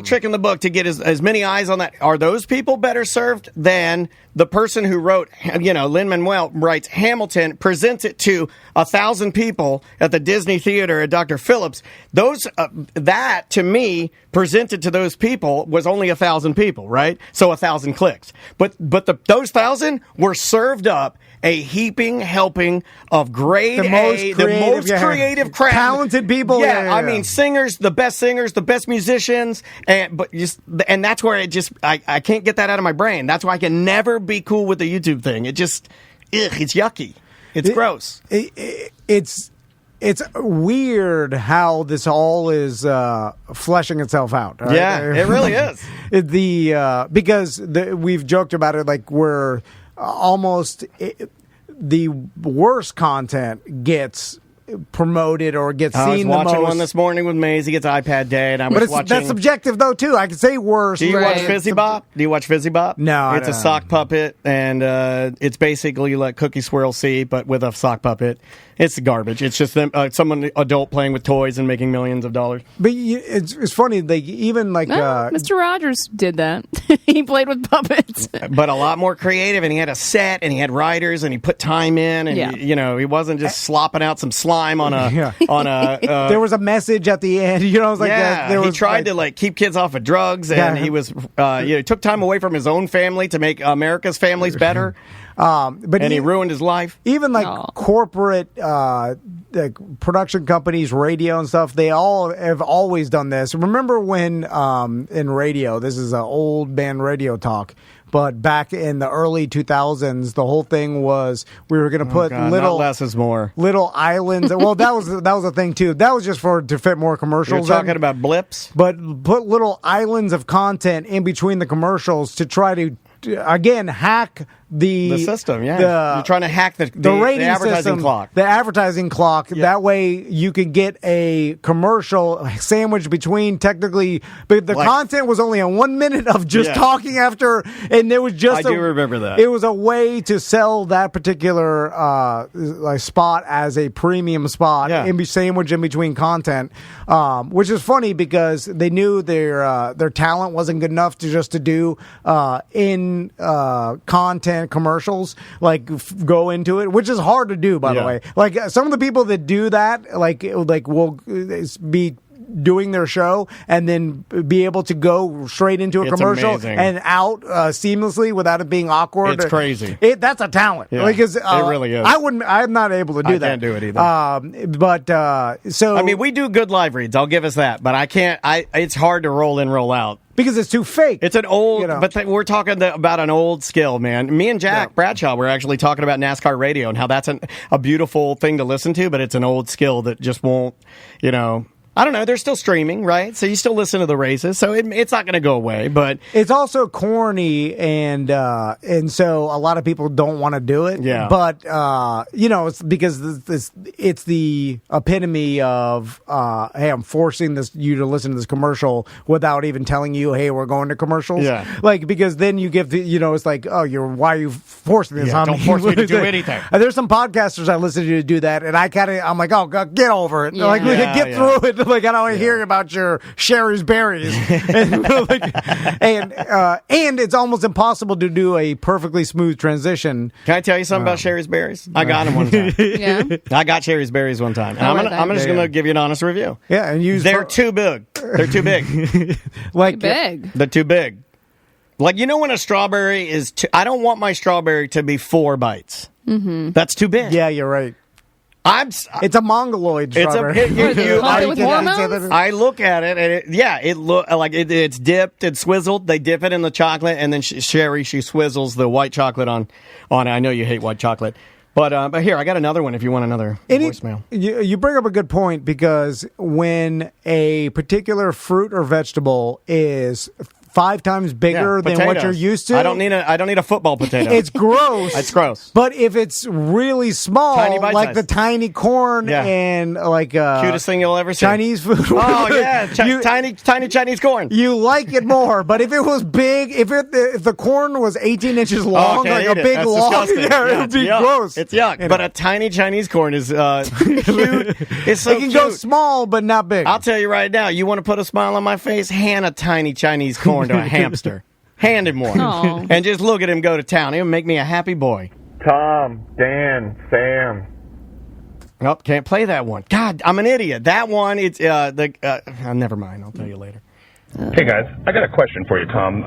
trick in the book to get as many eyes on that. Are those people better served than the person who wrote, Lin-Manuel writes Hamilton, presents it to 1,000 people at the Disney Theater at Dr. Phillips? That, to me, presented to those people was only 1,000 people, right? So 1,000 clicks. But those 1,000 were served up a heaping helping of grade the most creative crap. Talented people. Yeah, I mean, singers, the best musicians, and that's where I can't get that out of my brain. That's why I can never be cool with the YouTube thing. It just, it's yucky. It's gross. It's it's weird how this all is fleshing itself out. Right? Yeah, it really is. Because we've joked about it, like we're almost the worst content gets promoted or gets seen the most. I was watching one this morning with Maisie. It's iPad Day, and I was watching. That's subjective though too. I can say worse. Do you watch Fizzy Bop? Do you watch Fizzy Bop? No, it's a sock puppet, and it's basically like Cookie Swirl C, but with a sock puppet. It's garbage. It's just them, someone adult playing with toys and making millions of dollars. But it's funny. Like even like Mr. Rogers did that. He played with puppets, but a lot more creative. And he had a set, and he had writers, and he put time in, and he wasn't just slopping out some slime on a there was a message at the end. I was like, he tried to keep kids off of drugs, and he was he took time away from his own family to make America's families better. But he ruined his life. Even corporate production companies, radio and stuff, they all have always done this. Remember when in radio, this is an old band radio talk, but back in the early 2000s, the whole thing was we were going to put little less is more. Little islands. Well, that was a thing too. That was just to fit more commercials. You're talking about blips, but put little islands of content in between the commercials to try to again hack the system. You're trying to hack the rating advertising system, clock. The advertising clock. Yeah. That way you could get a commercial sandwiched between technically, but the content was only on 1 minute of just talking after, and there was just I do remember that. It was a way to sell that particular spot as a premium spot sandwiched in between content, which is funny because they knew their talent wasn't good enough to do in content commercials, go into it, which is hard to do, by the way. Some of the people that do that, will be doing their show and then be able to go straight into a commercial amazing. And out seamlessly without it being awkward. It's crazy. That's a talent. Yeah. It really is. I'm not able to do that. I can't do it either. We do good live reads. I'll give us that, but I can't. It's hard to roll in, roll out. Because it's too fake. It's an old, but we're talking about an old skill, man. Me and Jack Bradshaw were actually talking about NASCAR radio and how that's a beautiful thing to listen to, but it's an old skill that just won't, I don't know. They're still streaming, right? So you still listen to the races. So it's not going to go away, but it's also corny, and so a lot of people don't want to do it. Yeah. But it's because it's the epitome of hey, I'm forcing you to listen to this commercial without even telling you, hey, we're going to commercials. Yeah. Because then you give it's like, oh, why are you forcing this on me? Don't force me to do anything. There's some podcasters I listen to do that, and I'm like, oh, God, get over it. Yeah. Get through it. I don't hear about your Sherry's Berries, and it's almost impossible to do a perfectly smooth transition. Can I tell you something about Sherry's Berries? I got them one time. I got Sherry's Berries one time. And I'm just going to give you an honest review. Yeah, and they're too big. They're too big. Too big. They're too big. When a strawberry is I don't want my strawberry to be 4 bites. Mm-hmm. That's too big. Yeah, you're right. It's a mongoloid strawberry. I look at it, and it's dipped and swizzled. They dip it in the chocolate, and then Sherry, she swizzles the white chocolate on it. I know you hate white chocolate. But here, I got another one if you want another voicemail. You bring up a good point, because when a particular fruit or vegetable is 5 times bigger than what you're used to. I don't need a football potato. It's gross. It's gross. But if it's really small, tiny like the tiny corn and cutest thing you'll ever see. Chinese food. Oh yeah, tiny Chinese corn. You like it more. But if it was big, if the corn was 18 inches long, like a big log, it would be gross. It's yuck. But a tiny Chinese corn is cute. It's so it can go small, but not big. I'll tell you right now. You want to put a smile on my face? Hand a tiny Chinese corn to a hamster. Hand him one. Aww. And just look at him go to town. He'll make me a happy boy. Tom, Dan, Sam. Nope, can't play that one. God, I'm an idiot. That one, it's never mind. I'll tell you later. Hey guys, I got a question for you, Tom.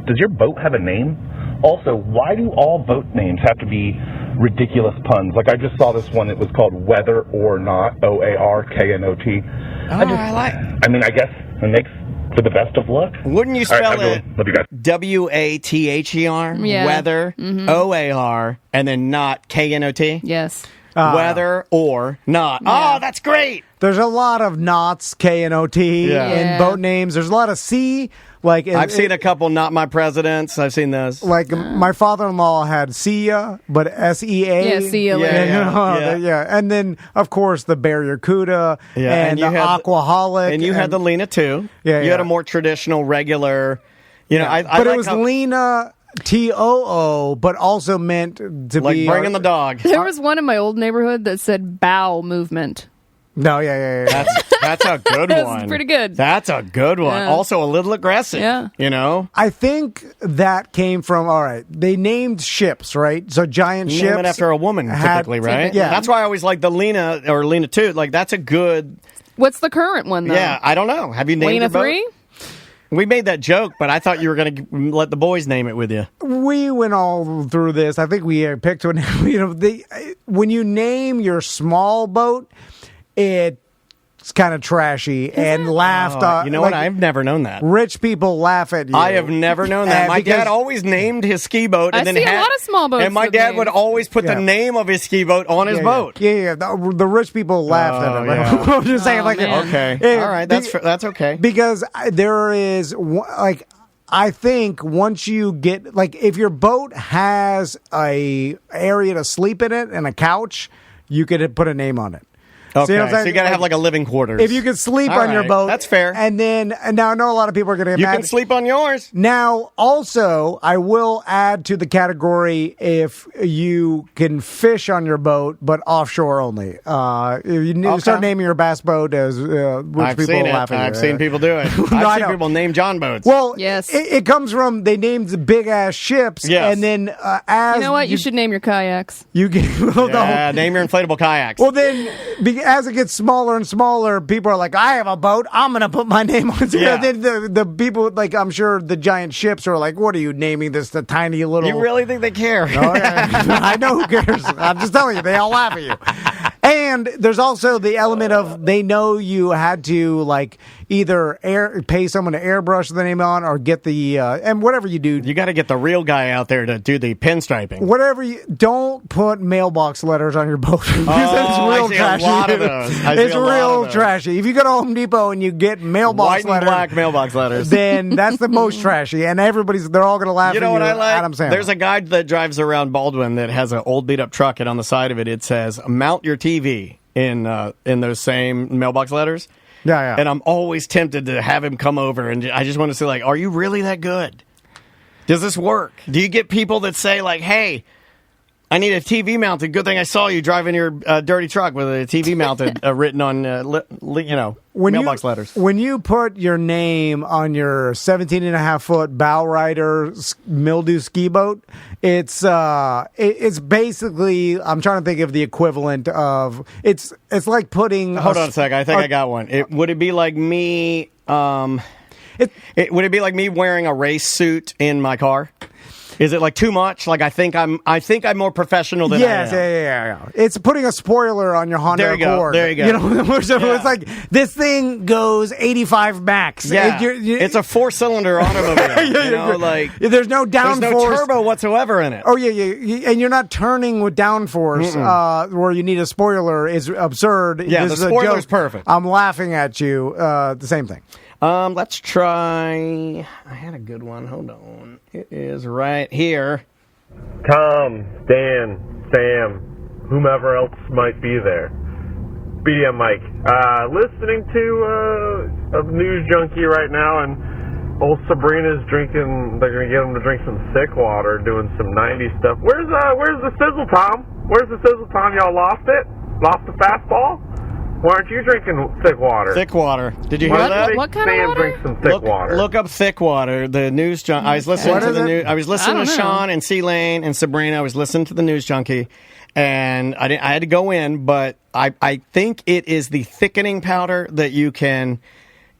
Does your boat have a name? Also, why do all boat names have to be ridiculous puns? Like, I just saw this one. It was called Weather or Not, OARKNOT. I guess it makes for the best of luck. Wouldn't you spell it love you guys. WATHER, Yeah. weather, OAR, and then not KNOT? Yes. Whether or not. Oh, that's great. There's a lot of knots, K-N-O-T, in boat names. There's a lot of C. Like I've seen a couple Not My Presidents. I've seen those. Like my father-in-law had Sia, but S-E-A. Yeah, Sia. Yeah. And then, of course, the Barracuda and the Aquaholic. And you had the Lena, too. Yeah, you had a more traditional, regular... You know, but it was Lena... T-O-O, but also meant to like be... bringing the dog. There was one in my old neighborhood that said bow movement. No, yeah. That's a good That's one. pretty good. That's a good one. Yeah. Also a little aggressive. Yeah. You know? I think that came from, all right, they named ships, right? So giant ships. Name it after a woman, typically, right? Yeah. That's why I always like the Lena or Lena 2. Like, that's a good... What's the current one, though? Yeah, I don't know. Have you named Lena your boat? 3? We made that joke, but I thought you were going to let the boys name it with you. We went all through this. I think we picked one. When you name your small boat, it's kind of trashy and laughed. You know what? I've never known that. Rich people laugh at you. I have never known that. My dad always named his ski boat. And I see a lot of small boats. And my dad would always put the name of his ski boat on his boat. Yeah. The rich people laughed at him. Yeah. I'm just saying, okay. All right. That's okay. Because there is, like, I think once you get, like, if your boat has a area to sleep in it and a couch, you could put a name on it. Okay, so you got to have like a living quarters. If you could sleep on your boat. That's fair. And now I know a lot of people are going to get You mad. can sleep on yours. Now, also, I will add to the category if you can fish on your boat, but offshore only. If you start naming your bass boat as rich people laugh at you. I've seen people do it. I've seen people name John boats. Well, yes. It comes from they named the big ass ships, and then as you know what, you should name your kayaks. You get name your inflatable kayaks. Well, then as it gets smaller and smaller, people are like, I have a boat. I'm going to put my name on it. Yeah. Then the people, like, I'm sure the giant ships are like, what are you naming this? The tiny little. You really think they care? Oh, yeah. I know who cares. I'm just telling you, they all laugh at you. And there's also the element of they know you had to, like, either pay someone to airbrush the name on or get the and whatever you do, you got to get the real guy out there to do the pinstriping. Whatever you don't put mailbox letters on your boat because it's real trashy. A lot of those. It's real trashy. If you go to Home Depot and you get mailbox white and black mailbox letters, then that's the most trashy, and they're all going to laugh. You know at what I like? Adam Sandler. There's a guy that drives around Baldwin that has an old beat up truck, and on the side of it it says "Mount your TV" in those same mailbox letters. Yeah. And I'm always tempted to have him come over, and I just want to say, like, are you really that good? Does this work? Do you get people that say, like, hey, I need a TV mounted. Good thing I saw you driving your dirty truck with a TV mounted written on, mailbox letters. When you put your name on your 17.5-foot bow rider mildew ski boat, it's basically, I'm trying to think of the equivalent of, it's like putting. Hold on a second. I think I got one. Would it be like me? Would it be like me wearing a race suit in my car? Is it like too much? Like I think I'm more professional than I am. Yeah. It's putting a spoiler on your Honda Accord. There you go. You know, it's like this thing goes 85 max. Yeah, it's a 4-cylinder automobile. There's no downforce. There's no turbo whatsoever in it. Oh yeah, and you're not turning with downforce where you need a spoiler. Is absurd. Yeah, this the spoiler's perfect. I'm laughing at you. The same thing. Let's try. I had a good one. Hold on. It is right here. Tom, Dan, Sam, whomever else might be there. BDM Mike. Listening to a news junkie right now, and old Sabrina's drinking. They're gonna get him to drink some thick water, doing some 90s stuff. Where's the sizzle, Tom? Where's the sizzle, Tom? Y'all lost it? Lost the fastball? Why aren't you drinking thick water? Thick water. Did you hear that? What kind of water? Drink some thick water. Look up thick water. The news junkie. I was listening to the news. I was listening to Sean and C-Lane and Sabrina. I was listening to the news junkie, and I had to go in, but I think it is the thickening powder that you can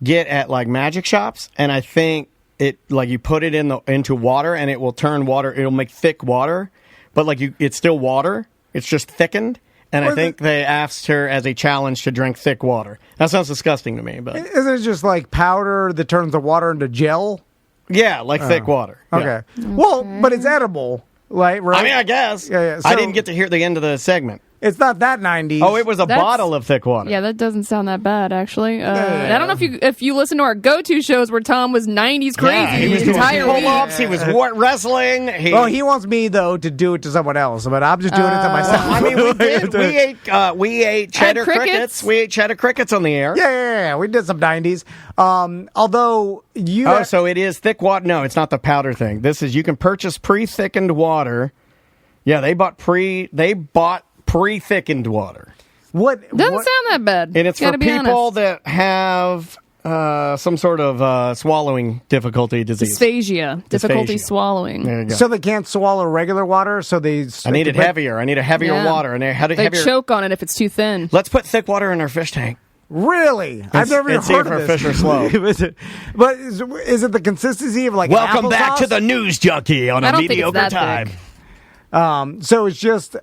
get at like magic shops, and I think it like you put it into water and it will turn water. It'll make thick water, but like it's still water. It's just thickened. And I think they asked her as a challenge to drink thick water. That sounds disgusting to me, but isn't it just like powder that turns the water into gel? Yeah, like thick water. Okay. Well, but it's edible, right? I mean, I guess. Yeah. So, I didn't get to hear the end of the segment. It's not that 90s. Oh, it was a That's- bottle of thick water. Yeah, that doesn't sound that bad, actually. I don't know if you listen to our go-to shows where Tom was 90s crazy Yeah, he was the doing entire week. pull-ups. He was wrestling. He wants me though to do it to someone else, but I'm just doing it to myself. I mean, we did. We ate cheddar crickets. We ate cheddar crickets on the air. Yeah. We did some 90s. Although you. Oh, so it is thick water. No, it's not the powder thing. This is you can purchase pre-thickened water. Yeah, they bought pre-thickened water. Doesn't sound that bad. And it's Gotta for be people honest. that have some sort of swallowing difficulty disease. Dysphagia, difficulty Dysphagia. swallowing. There you go. So they can't swallow regular water, so they. I need it heavier. I need a heavier Yeah. water. And They heavier. choke on it if it's too thin. Let's put thick water in our fish tank. Really? I've never even and see heard if of our this. fish are slow. But is it the consistency of like Welcome applesauce? back to the News Junkie on I a don't think it's mediocre that time. thick. So it's just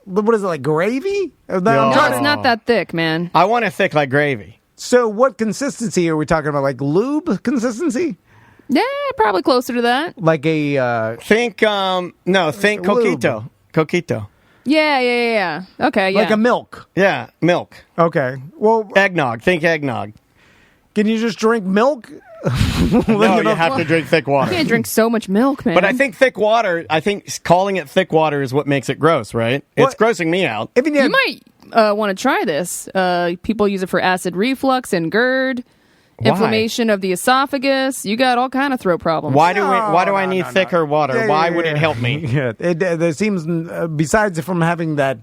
what is it, like gravy? I'm No, trying it's to- not that thick, man. I want it thick like gravy. So what consistency are we talking about? Like lube consistency? Yeah, probably closer to that. Like a think think Lube. coquito. Yeah. Okay, yeah. like a milk. Yeah, milk. Okay. Well, Eggnog. Think eggnog. can you just drink milk? No, you have to drink thick You water. can't drink so much milk, man. But I think thick water, calling it thick water is what makes it gross, right? It's grossing me out. If you might want to try this. People use it for acid reflux and GERD, Why? inflammation of the esophagus. You got all kind of throat problems. Why do I need thicker water? Yeah, Why yeah, would yeah. it help me? Yeah, there seems besides from having that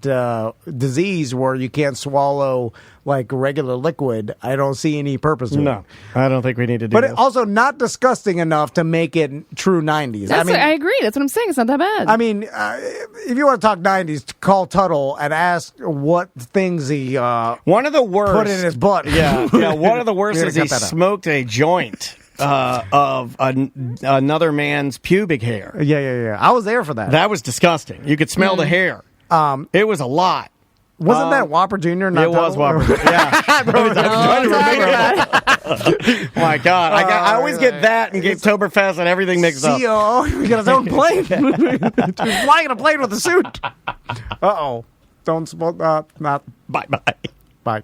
disease where you can't swallow like regular liquid, I don't see any purpose to it. No, I don't think we need to do But this. it also not disgusting enough to make it true 90s. I agree. That's what I'm saying. It's not that bad. I mean, if you want to talk 90s, call Tuttle and ask what things he one of the worst put in his butt. Yeah, one of the worst We're is gonna he cut that out. smoked a joint of another man's pubic hair. Yeah. I was there for that. That was disgusting. You could smell the hair. It was a lot. Wasn't that Whopper Jr.? Not It was Tuttle? Whopper. Yeah. My God, I always get that and Oktoberfest and everything mixed up. CEO, he got his own plane. He's flying a plane with a suit. Uh-oh. Don't spoil. Not. Bye. Bye.